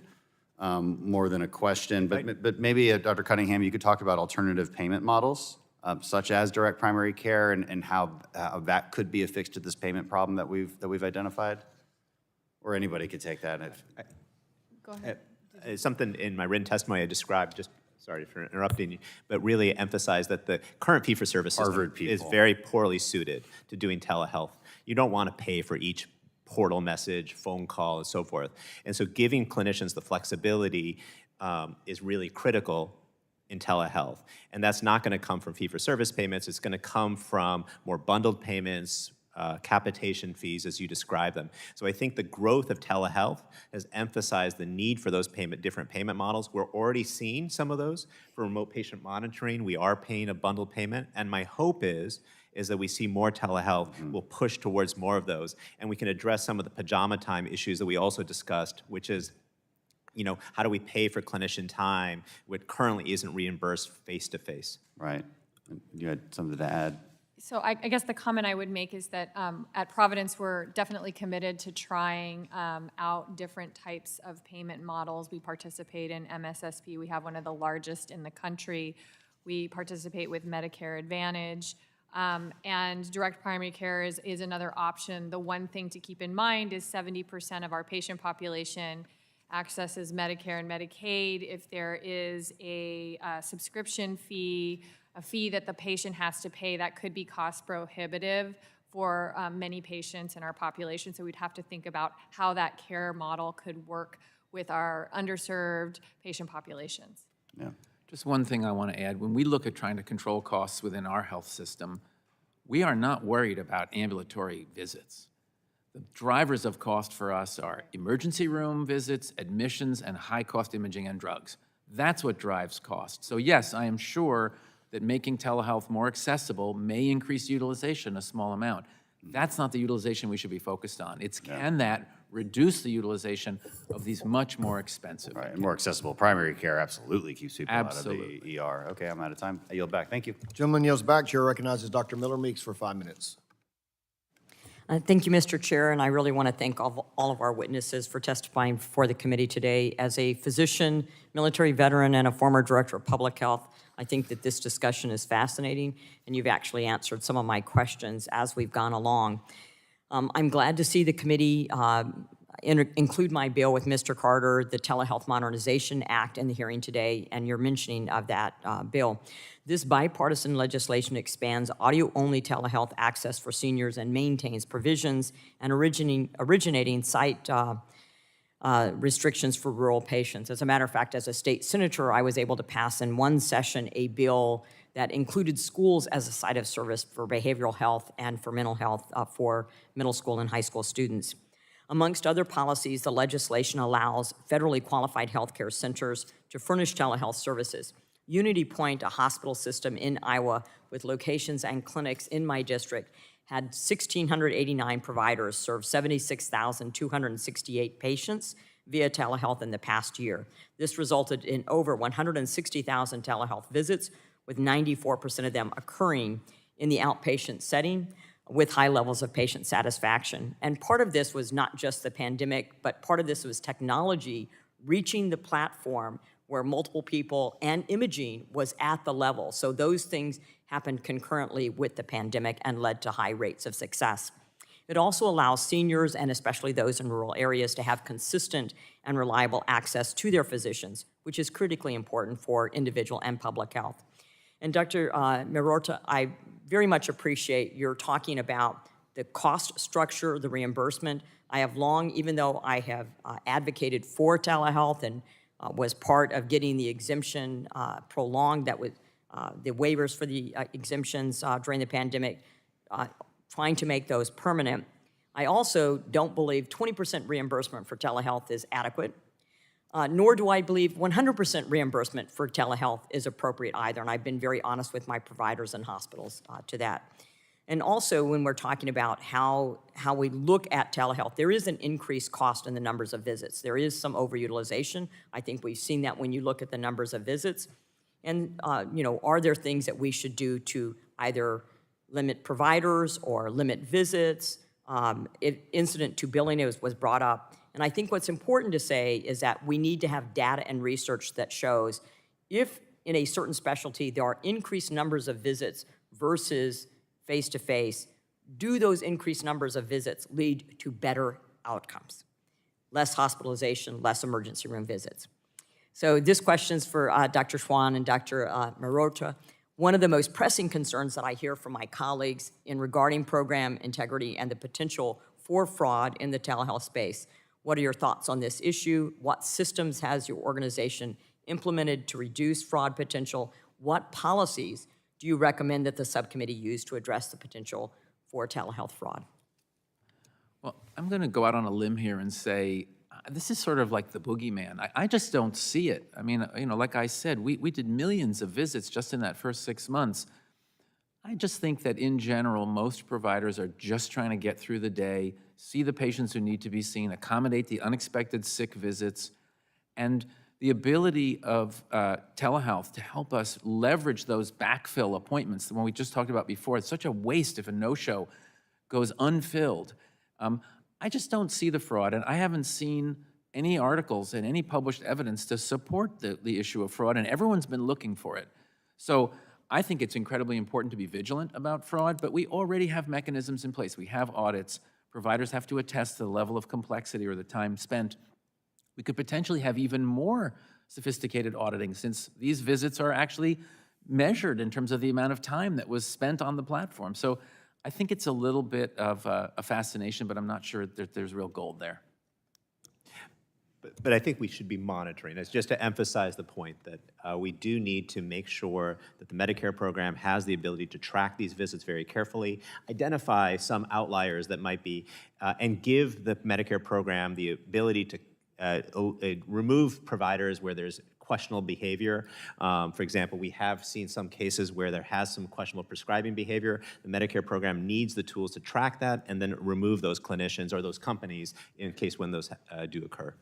more than a question. But maybe, Dr. Cunningham, you could talk about alternative payment models, such as direct primary care, and how that could be affixed to this payment problem that we've identified. Or anybody could take that. Go ahead. Something in my written testimony I described, just sorry for interrupting you, but really emphasize that the current fee-for-service system is very poorly suited to doing telehealth. You don't want to pay for each portal message, phone call, and so forth. And so giving clinicians the flexibility is really critical in telehealth. And that's not going to come from fee-for-service payments. It's going to come from more bundled payments, capitation fees, as you describe them. So I think the growth of telehealth has emphasized the need for those different payment models. We're already seeing some of those for remote patient monitoring. We are paying a bundled payment, and my hope is that we see more telehealth. We'll push towards more of those, and we can address some of the pajama time issues that we also discussed, which is, you know, how do we pay for clinician time, which currently isn't reimbursed face-to-face? Right. You had something to add? So I guess the comment I would make is that at Providence, we're definitely committed to trying out different types of payment models. We participate in MSSP. We have one of the largest in the country. We participate with Medicare Advantage. And direct primary care is another option. The one thing to keep in mind is 70% of our patient population accesses Medicare and Medicaid. If there is a subscription fee, a fee that the patient has to pay, that could be cost prohibitive for many patients in our population. So we'd have to think about how that care model could work with our underserved patient populations. Yeah. Just one thing I want to add. When we look at trying to control costs within our health system, we are not worried about ambulatory visits. The drivers of cost for us are emergency room visits, admissions, and high-cost imaging and drugs. That's what drives cost. So yes, I am sure that making telehealth more accessible may increase utilization a small amount. That's not the utilization we should be focused on. It's can that reduce the utilization of these much more expensive. Right, and more accessible primary care absolutely keeps people Absolutely. out of the ER. Okay, I'm out of time. I yield back. Thank you. Gentleman yields back. Chair recognizes Dr. Miller Meeks for 5 minutes. Thank you, Mr. Chair, and I really want to thank all of our witnesses for testifying before the committee today. As a physician, military veteran, and a former director of public health, I think that this discussion is fascinating, and you've actually answered some of my questions as we've gone along. I'm glad to see the committee include my bill with Mr. Carter, the Telehealth Modernization Act, in the hearing today, and your mentioning of that bill. This bipartisan legislation expands audio-only telehealth access for seniors and maintains provisions and originating site restrictions for rural patients. As a matter of fact, as a state senator, I was able to pass in one session a bill that included schools as a site of service for behavioral health and for mental health for middle school and high school students. Amongst other policies, the legislation allows federally qualified healthcare centers to furnish telehealth services. Unity Point, a hospital system in Iowa with locations and clinics in my district, had 1,689 providers serve 76,268 patients via telehealth in the past year. This resulted in over 160,000 telehealth visits, with 94% of them occurring in the outpatient setting with high levels of patient satisfaction. And part of this was not just the pandemic, but part of this was technology reaching the platform where multiple people and imaging was at the level. So those things happened concurrently with the pandemic and led to high rates of success. It also allows seniors, and especially those in rural areas, to have consistent and reliable access to their physicians, which is critically important for individual and public health. And Dr. Mirota, I very much appreciate your talking about the cost structure, the reimbursement. I have long, even though I have advocated for telehealth and was part of getting the exemption prolonged, that was the waivers for the exemptions during the pandemic, trying to make those permanent. I also don't believe 20% reimbursement for telehealth is adequate, nor do I believe 100% reimbursement for telehealth is appropriate either, and I've been very honest with my providers and hospitals to that. And also, when we're talking about how we look at telehealth, there is an increased cost in the numbers of visits. There is some overutilization. I think we've seen that when you look at the numbers of visits. And, are there things that we should do to either limit providers or limit visits? Incident to billing was brought up. And I think what's important to say is that we need to have data and research that shows if in a certain specialty there are increased numbers of visits versus face-to-face, do those increased numbers of visits lead to better outcomes? Less hospitalization, less emergency room visits. So this question's for Dr. Schwan and Dr. Mirota. One of the most pressing concerns that I hear from my colleagues in regarding program integrity and the potential for fraud in the telehealth space. What are your thoughts on this issue? What systems has your organization implemented to reduce fraud potential? What policies do you recommend that the subcommittee use to address the potential for telehealth fraud? Well, I'm going to go out on a limb here and say, this is sort of like the boogeyman. I just don't see it. I mean, like I said, we did millions of visits just in that first 6 months. I just think that in general, most providers are just trying to get through the day, see the patients who need to be seen, accommodate the unexpected sick visits, and the ability of telehealth to help us leverage those backfill appointments, the one we just talked about before, it's such a waste if a no-show goes unfilled. I just don't see the fraud, and I haven't seen any articles and any published evidence to support the issue of fraud, and everyone's been looking for it. So I think it's incredibly important to be vigilant about fraud, but we already have mechanisms in place. We have audits. Providers have to attest to the level of complexity or the time spent. We could potentially have even more sophisticated auditing, since these visits are actually measured in terms of the amount of time that was spent on the platform. So I think it's a little bit of a fascination, but I'm not sure that there's real gold there. But I think we should be monitoring. It's just to emphasize the point that we do need to make sure that the Medicare program has the ability to track these visits very carefully, identify some outliers that might be, and give the Medicare program the ability to remove providers where there's questionable behavior. For example, we have seen some cases where there has some questionable prescribing behavior. The Medicare program needs the tools to track that and then remove those clinicians or those companies in case when those do occur.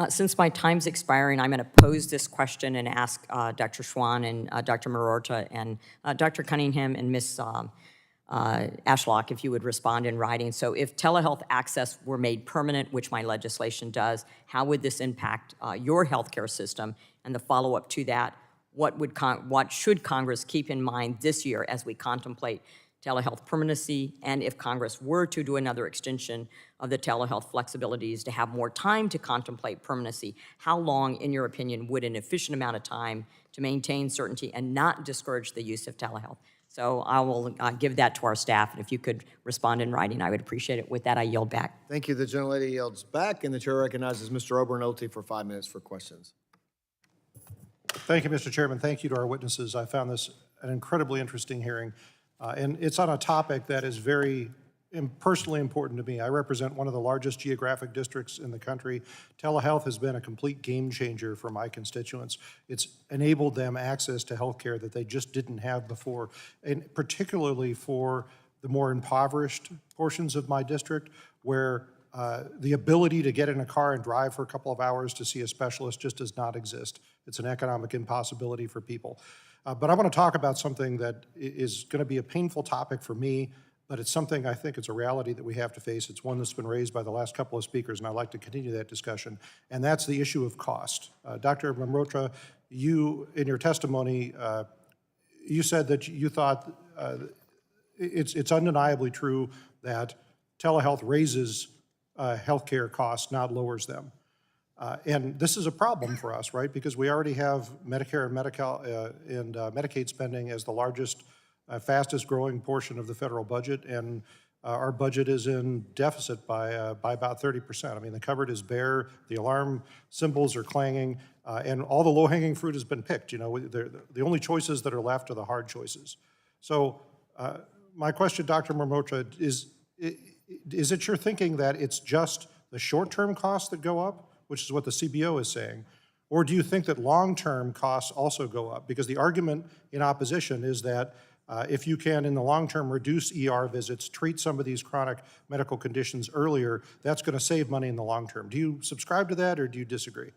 Since my time's expiring, I'm going to pose this question and ask Dr. Schwan and Dr. Marorta and Dr. Cunningham and Ms. Ashlock, if you would respond in writing. So if telehealth access were made permanent, which my legislation does, how would this impact your healthcare system? And the follow-up to that, what should Congress keep in mind this year as we contemplate telehealth permanency? And if Congress were to do another extension of the telehealth flexibilities to have more time to contemplate permanency, how long, in your opinion, would an efficient amount of time to maintain certainty and not discourage the use of telehealth? So I will give that to our staff, and if you could respond in writing, I would appreciate it. With that, I yield back. Thank you. The gentlelady yields back, and the chair recognizes Mr. Obernolte for 5 minutes for questions. Thank you, Mr. Chairman. Thank you to our witnesses. I found this an incredibly interesting hearing, and it's on a topic that is very personally important to me. I represent one of the largest geographic districts in the country. Telehealth has been a complete game changer for my constituents. It's enabled them access to health care that they just didn't have before, and particularly for the more impoverished portions of my district, where the ability to get in a car and drive for a couple of hours to see a specialist just does not exist. It's an economic impossibility for people. But I want to talk about something that is going to be a painful topic for me, but it's something I think it's a reality that we have to face. It's one that's been raised by the last couple of speakers, and I'd like to continue that discussion, and that's the issue of cost. Dr. Mamrotra, you, in your testimony, you said that you thought it's undeniably true that telehealth raises healthcare costs, not lowers them. And this is a problem for us, right? Because we already have Medicare and Medicaid spending as the largest, fastest growing portion of the federal budget, and our budget is in deficit by about 30%. I mean, the cupboard is bare, the alarm symbols are clanging, and all the low-hanging fruit has been picked. You know, the only choices that are left are the hard choices. So my question, Dr. Mamrotra, is it your thinking that it's just the short-term costs that go up, which is what the CBO is saying, or do you think that long-term costs also go up? Because the argument in opposition is that if you can, in the long term, reduce ER visits, treat some of these chronic medical conditions earlier, that's going to save money in the long term. Do you subscribe to that, or do you disagree?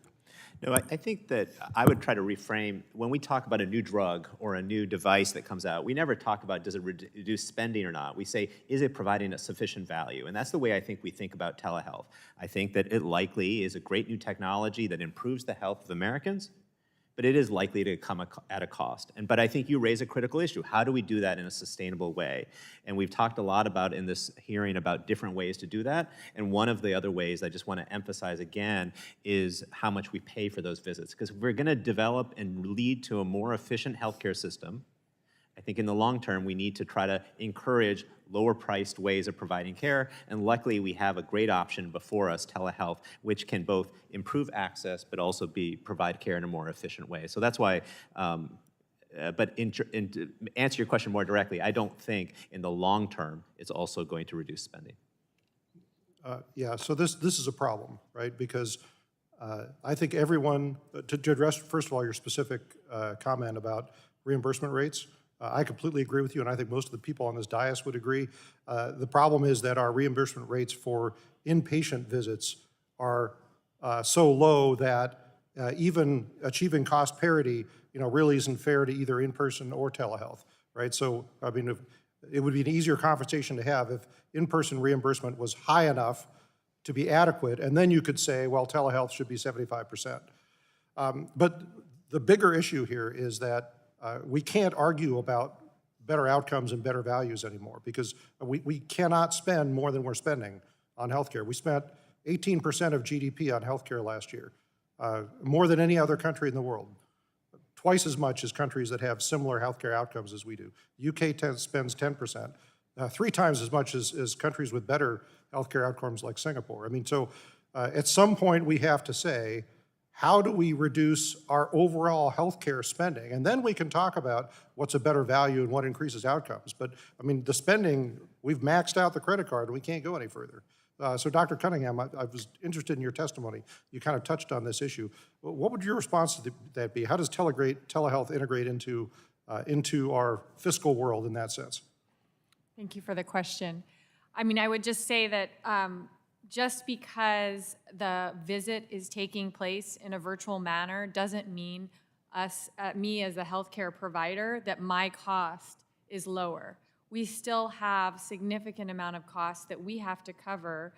No, I think that I would try to reframe, when we talk about a new drug or a new device that comes out, we never talk about does it reduce spending or not. We say, is it providing a sufficient value? And that's the way I think we think about telehealth. I think that it likely is a great new technology that improves the health of Americans, but it is likely to come at a cost. But I think you raise a critical issue. How do we do that in a sustainable way? And we've talked a lot about in this hearing about different ways to do that. And one of the other ways I just want to emphasize again is how much we pay for those visits. Because if we're going to develop and lead to a more efficient healthcare system, I think in the long term, we need to try to encourage lower-priced ways of providing care, and luckily we have a great option before us, telehealth, which can both improve access but also provide care in a more efficient way. So that's why, but to answer your question more directly, I don't think in the long term it's also going to reduce spending. Yeah, so this is a problem, right? Because I think everyone, to address, first of all, your specific comment about reimbursement rates, I completely agree with you, and I think most of the people on this dais would agree. The problem is that our reimbursement rates for inpatient visits are so low that even achieving cost parity, really isn't fair to either in-person or telehealth, right? So, I mean, it would be an easier conversation to have if in-person reimbursement was high enough to be adequate, and then you could say, well, telehealth should be 75%. But the bigger issue here is that we can't argue about better outcomes and better values anymore, because we cannot spend more than we're spending on healthcare. We spent 18% of GDP on healthcare last year, more than any other country in the world, twice as much as countries that have similar healthcare outcomes as we do. UK spends 10%, 3 times as much as countries with better healthcare outcomes like Singapore. I mean, so at some point we have to say, how do we reduce our overall healthcare spending? And then we can talk about what's a better value and what increases outcomes. But I mean, the spending, we've maxed out the credit card and we can't go any further. So Dr. Cunningham, I was interested in your testimony. You kind of touched on this issue. What would your response to that be? How does telehealth integrate into our fiscal world in that sense? Thank you for the question. I mean, I would just say that just because the visit is taking place in a virtual manner doesn't mean me as a healthcare provider, that my cost is lower. We still have significant amount of costs that we have to cover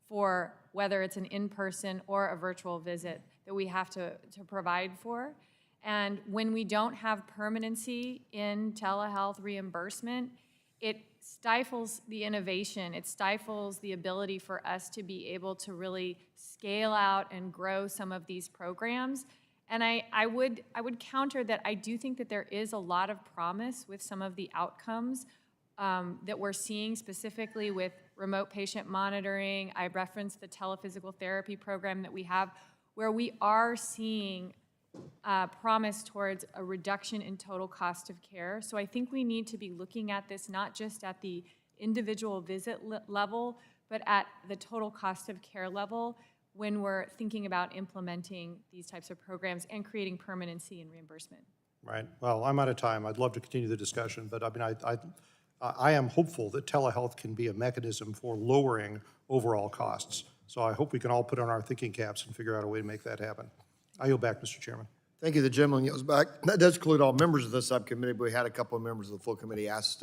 for whether it's an in-person or a virtual visit that we have to provide for. And when we don't have permanency in telehealth reimbursement, it stifles the innovation. It stifles the ability for us to be able to really scale out and grow some of these programs. And I would counter that I do think that there is a lot of promise with some of the outcomes that we're seeing, specifically with remote patient monitoring. I referenced the telephysical therapy program that we have, where we are seeing promise towards a reduction in total cost of care. So I think we need to be looking at this not just at the individual visit level, but at the total cost of care level when we're thinking about implementing these types of programs and creating permanency in reimbursement. Right. Well, I'm out of time. I'd love to continue the discussion, but I mean, I am hopeful that telehealth can be a mechanism for lowering overall costs. So I hope we can all put on our thinking caps and figure out a way to make that happen. I yield back, Mr. Chairman. Thank you. The gentleman yields back. That does include all members of the subcommittee, but we had a couple of members of the full committee ask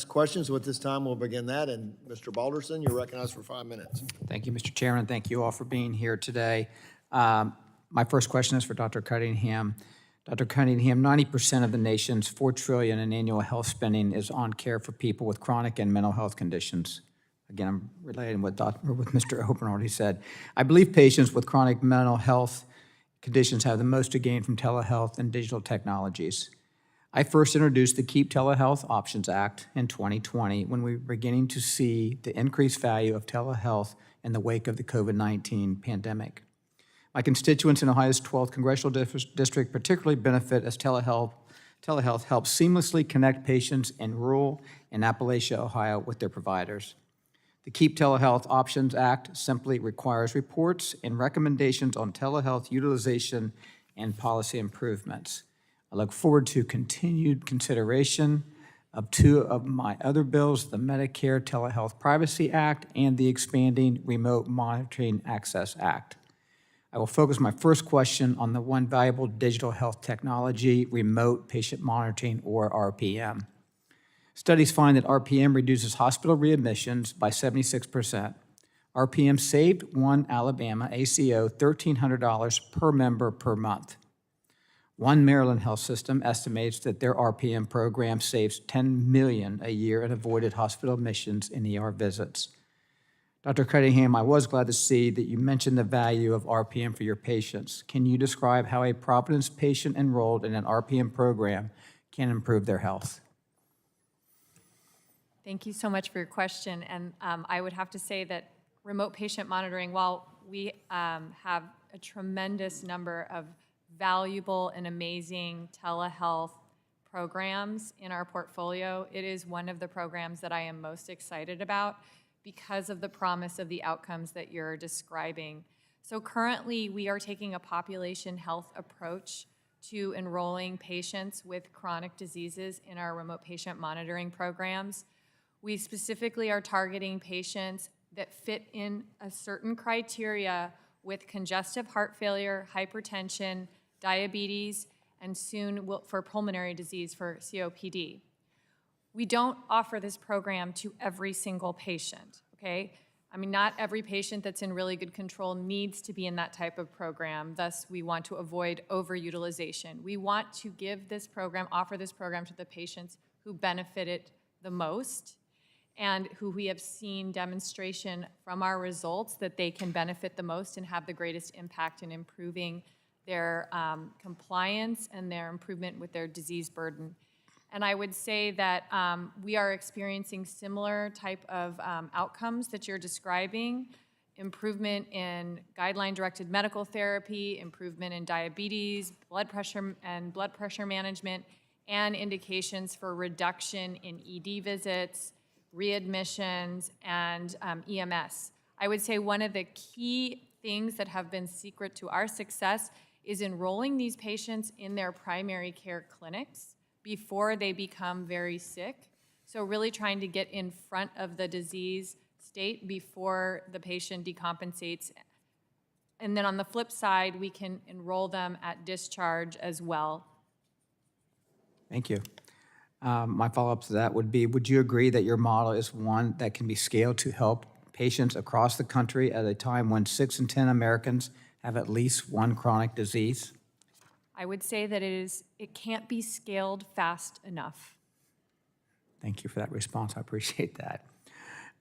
questions. So at this time, we'll begin that. And Mr. Balderson, you're recognized for 5 minutes. Thank you, Mr. Chairman. Thank you all for being here today. My first question is for Dr. Cunningham. Dr. Cunningham, 90% of the nation's $4 trillion in annual health spending is on care for people with chronic and mental health conditions. Again, I'm relating with Mr. Open already said. I believe patients with chronic mental health conditions have the most to gain from telehealth and digital technologies. I first introduced the Keep Telehealth Options Act in 2020 when we were beginning to see the increased value of telehealth in the wake of the COVID-19 pandemic. My constituents in Ohio's 12th Congressional District particularly benefit as telehealth helps seamlessly connect patients in rural and Appalachia, Ohio with their providers. The Keep Telehealth Options Act simply requires reports and recommendations on telehealth utilization and policy improvements. I look forward to continued consideration of 2 of my other bills, the Medicare Telehealth Privacy Act and the Expanding Remote Monitoring Access Act. I will focus my first question on the one valuable digital health technology, remote patient monitoring, or RPM. Studies find that RPM reduces hospital readmissions by 76%. RPM saved one Alabama ACO $1,300 per member per month. One Maryland health system estimates that their RPM program saves $10 million a year in avoided hospital admissions and ER visits. Dr. Cunningham, I was glad to see that you mentioned the value of RPM for your patients. Can you describe how a Providence patient enrolled in an RPM program can improve their health? Thank you so much for your question. And I would have to say that remote patient monitoring, while we have a tremendous number of valuable and amazing telehealth programs in our portfolio, it is one of the programs that I am most excited about because of the promise of the outcomes that you're describing. So currently, we are taking a population health approach to enrolling patients with chronic diseases in our remote patient monitoring programs. We specifically are targeting patients that fit in a certain criteria with congestive heart failure, hypertension, diabetes, and soon for pulmonary disease for COPD. We don't offer this program to every single patient, okay? I mean, not every patient that's in really good control needs to be in that type of program. Thus, we want to avoid overutilization. We want to give this program, offer this program to the patients who benefit it the most and who we have seen demonstration from our results that they can benefit the most and have the greatest impact in improving their compliance and their improvement with their disease burden. And I would say that we are experiencing similar type of outcomes that you're describing, improvement in guideline-directed medical therapy, improvement in diabetes, blood pressure management, and indications for reduction in ED visits, readmissions, and EMS. I would say one of the key things that have been secret to our success is enrolling these patients in their primary care clinics before they become very sick. So really trying to get in front of the disease state before the patient decompensates. And then on the flip side, we can enroll them at discharge as well. Thank you. My follow-up to that would be, would you agree that your model is one that can be scaled to help patients across the country at a time when 6 in 10 Americans have at least one chronic disease? I would say that it can't be scaled fast enough. Thank you for that response. I appreciate that.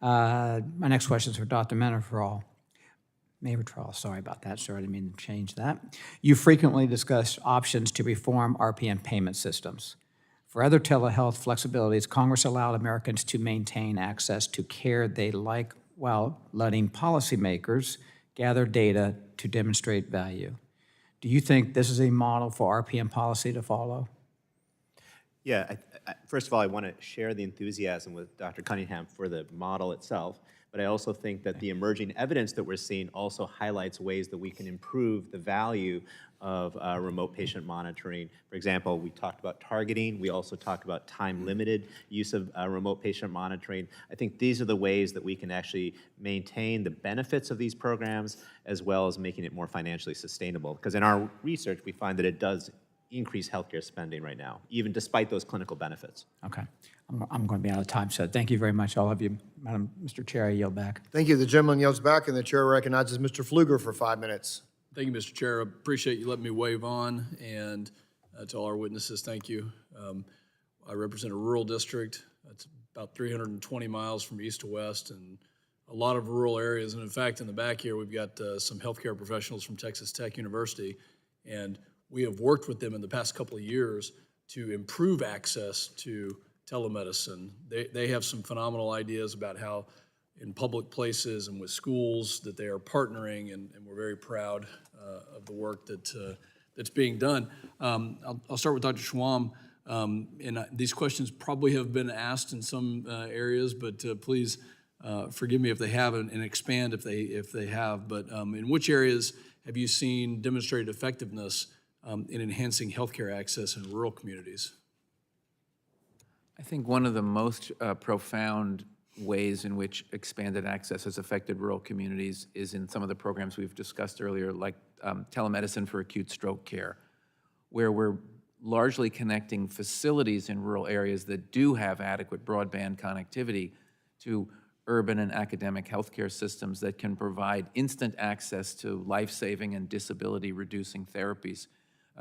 My next question is for Dr. Menafrol. Sorry about that, sir. I didn't mean to change that. You frequently discuss options to reform RPM payment systems. For other telehealth flexibilities, Congress allowed Americans to maintain access to care they like while letting policymakers gather data to demonstrate value. Do you think this is a model for RPM policy to follow? Yeah, first of all, I want to share the enthusiasm with Dr. Cunningham for the model itself, but I also think that the emerging evidence that we're seeing also highlights ways that we can improve the value of remote patient monitoring. For example, we talked about targeting. We also talked about time-limited use of remote patient monitoring. I think these are the ways that we can actually maintain the benefits of these programs as well as making it more financially sustainable. Because in our research, we find that it does increase healthcare spending right now, even despite those clinical benefits. Okay. I'm going to be out of time, so thank you very much, all of you. Madam, Mr. Chair, I yield back. Thank you. The gentleman yields back, and the chair recognizes Mr. Pfluger for 5 minutes. Thank you, Mr. Chair. I appreciate you letting me wave on, and to all our witnesses, thank you. I represent a rural district. It's about 320 miles from east to west, and a lot of rural areas. And in fact, in the back here, we've got some healthcare professionals from Texas Tech University, and we have worked with them in the past couple of years to improve access to telemedicine. They have some phenomenal ideas about how in public places and with schools that they are partnering, and we're very proud of the work that's being done. I'll start with Dr. Schwam, and these questions probably have been asked in some areas, but please forgive me if they haven't, and expand if they have. But in which areas have you seen demonstrated effectiveness in enhancing healthcare access in rural communities? I think one of the most profound ways in which expanded access has affected rural communities is in some of the programs we've discussed earlier, like telemedicine for acute stroke care, where we're largely connecting facilities in rural areas that do have adequate broadband connectivity to urban and academic healthcare systems that can provide instant access to life-saving and disability-reducing therapies.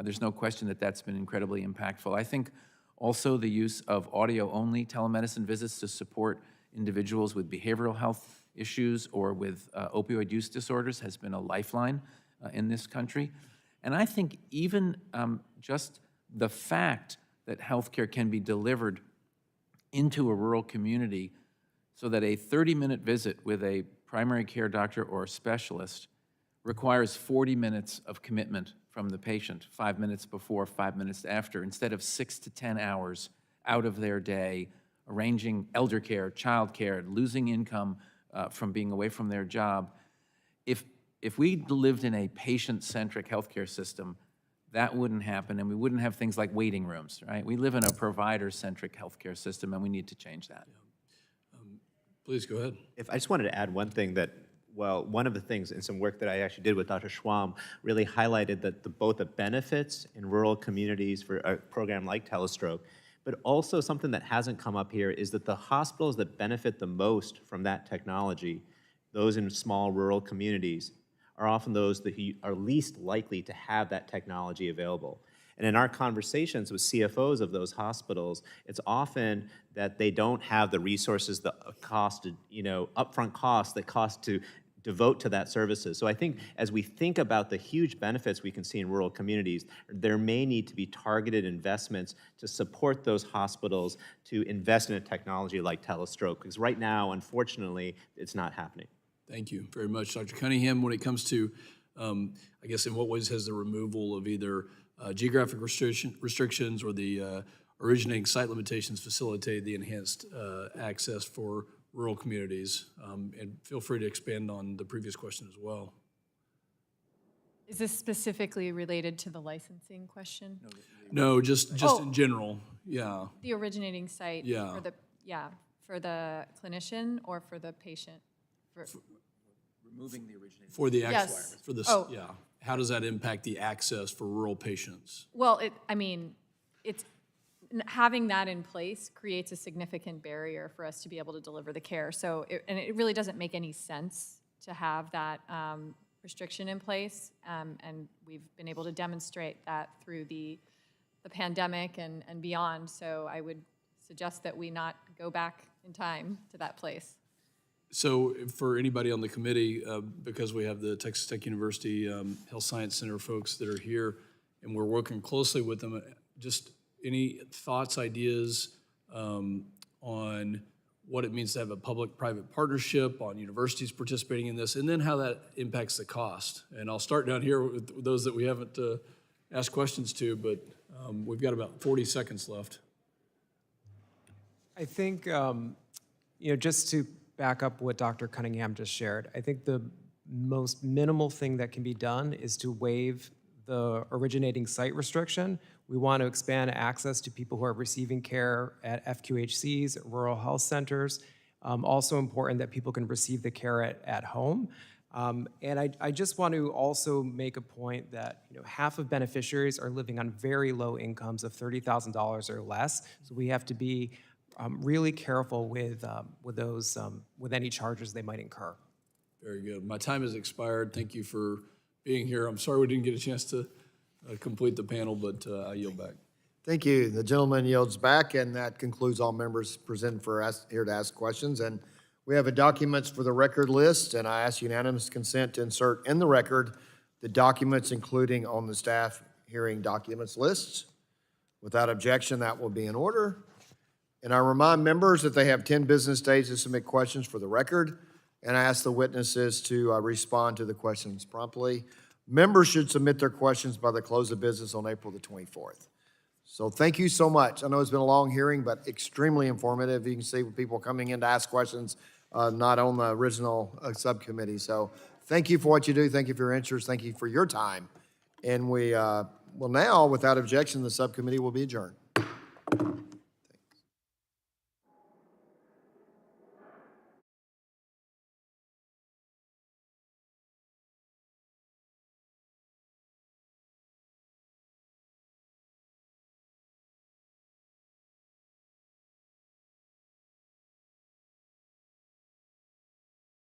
There's no question that that's been incredibly impactful. I think also the use of audio-only telemedicine visits to support individuals with behavioral health issues or with opioid use disorders has been a lifeline in this country. And I think even just the fact that healthcare can be delivered into a rural community so that a 30-minute visit with a primary care doctor or specialist requires 40 minutes of commitment from the patient, 5 minutes before, 5 minutes after, instead of 6 to 10 hours out of their day, arranging elder care, child care, losing income from being away from their job. If we lived in a patient-centric healthcare system, that wouldn't happen, and we wouldn't have things like waiting rooms, right? We live in a provider-centric healthcare system, and we need to change that. Please go ahead. I just wanted to add one thing that well, one of the things in some work that I actually did with Dr. Schwam really highlighted that both the benefits in rural communities for a program like Telestroke, but also something that hasn't come up here is that the hospitals that benefit the most from that technology, those in small rural communities, are often those that are least likely to have that technology available. And in our conversations with CFOs of those hospitals, it's often that they don't have the resources, the cost, upfront costs that cost to devote to that services. So I think as we think about the huge benefits we can see in rural communities, there may need to be targeted investments to support those hospitals to invest in a technology like Telestroke, because right now, unfortunately, it's not happening. Thank you very much, Dr. Cunningham. When it comes to, I guess, in what ways has the removal of either geographic restrictions or the originating site limitations facilitated the enhanced access for rural communities? And feel free to expand on the previous question as well. Is this specifically related to the licensing question? No, just in general, yeah. The originating site? Yeah. For the clinician or for the patient? Removing the originating. For the Yes. for this, Oh. yeah. How does that impact the access for rural patients? Well, having that in place creates a significant barrier for us to be able to deliver the care. So, it really doesn't make any sense to have that restriction in place. And we've been able to demonstrate that through the pandemic and beyond. So I would suggest that we not go back in time to that place. So for anybody on the committee, because we have the Texas Tech University Health Science Center folks that are here, and we're working closely with them, just any thoughts, ideas on what it means to have a public-private partnership, on universities participating in this, and then how that impacts the cost? And I'll start down here with those that we haven't asked questions to, but we've got about 40 seconds left. I think, just to back up what Dr. Cunningham just shared, I think the most minimal thing that can be done is to waive the originating site restriction. We want to expand access to people who are receiving care at FQHCs, at rural health centers. Also important that people can receive the care at home. And I just want to also make a point that half of beneficiaries are living on very low incomes of $30,000 or less. So we have to be really careful with those with any charges they might incur. Very good. My time has expired. Thank you for being here. I'm sorry we didn't get a chance to complete the panel, but I yield back. Thank you. The gentleman yields back, and that concludes all members present here to ask questions. And we have a documents for the record list, and I ask unanimous consent to insert in the record the documents including on the staff hearing documents lists. Without objection, that will be in order. And I remind members that they have 10 business days to submit questions for the record, and I ask the witnesses to respond to the questions promptly. Members should submit their questions by the close of business on April the 24th. So thank you so much. I know it's been a long hearing, but extremely informative. You can see people coming in to ask questions, not on the original subcommittee. So thank you for what you do. Thank you for your interest. Thank you for your time. And we will now, without objection, the subcommittee will be adjourned.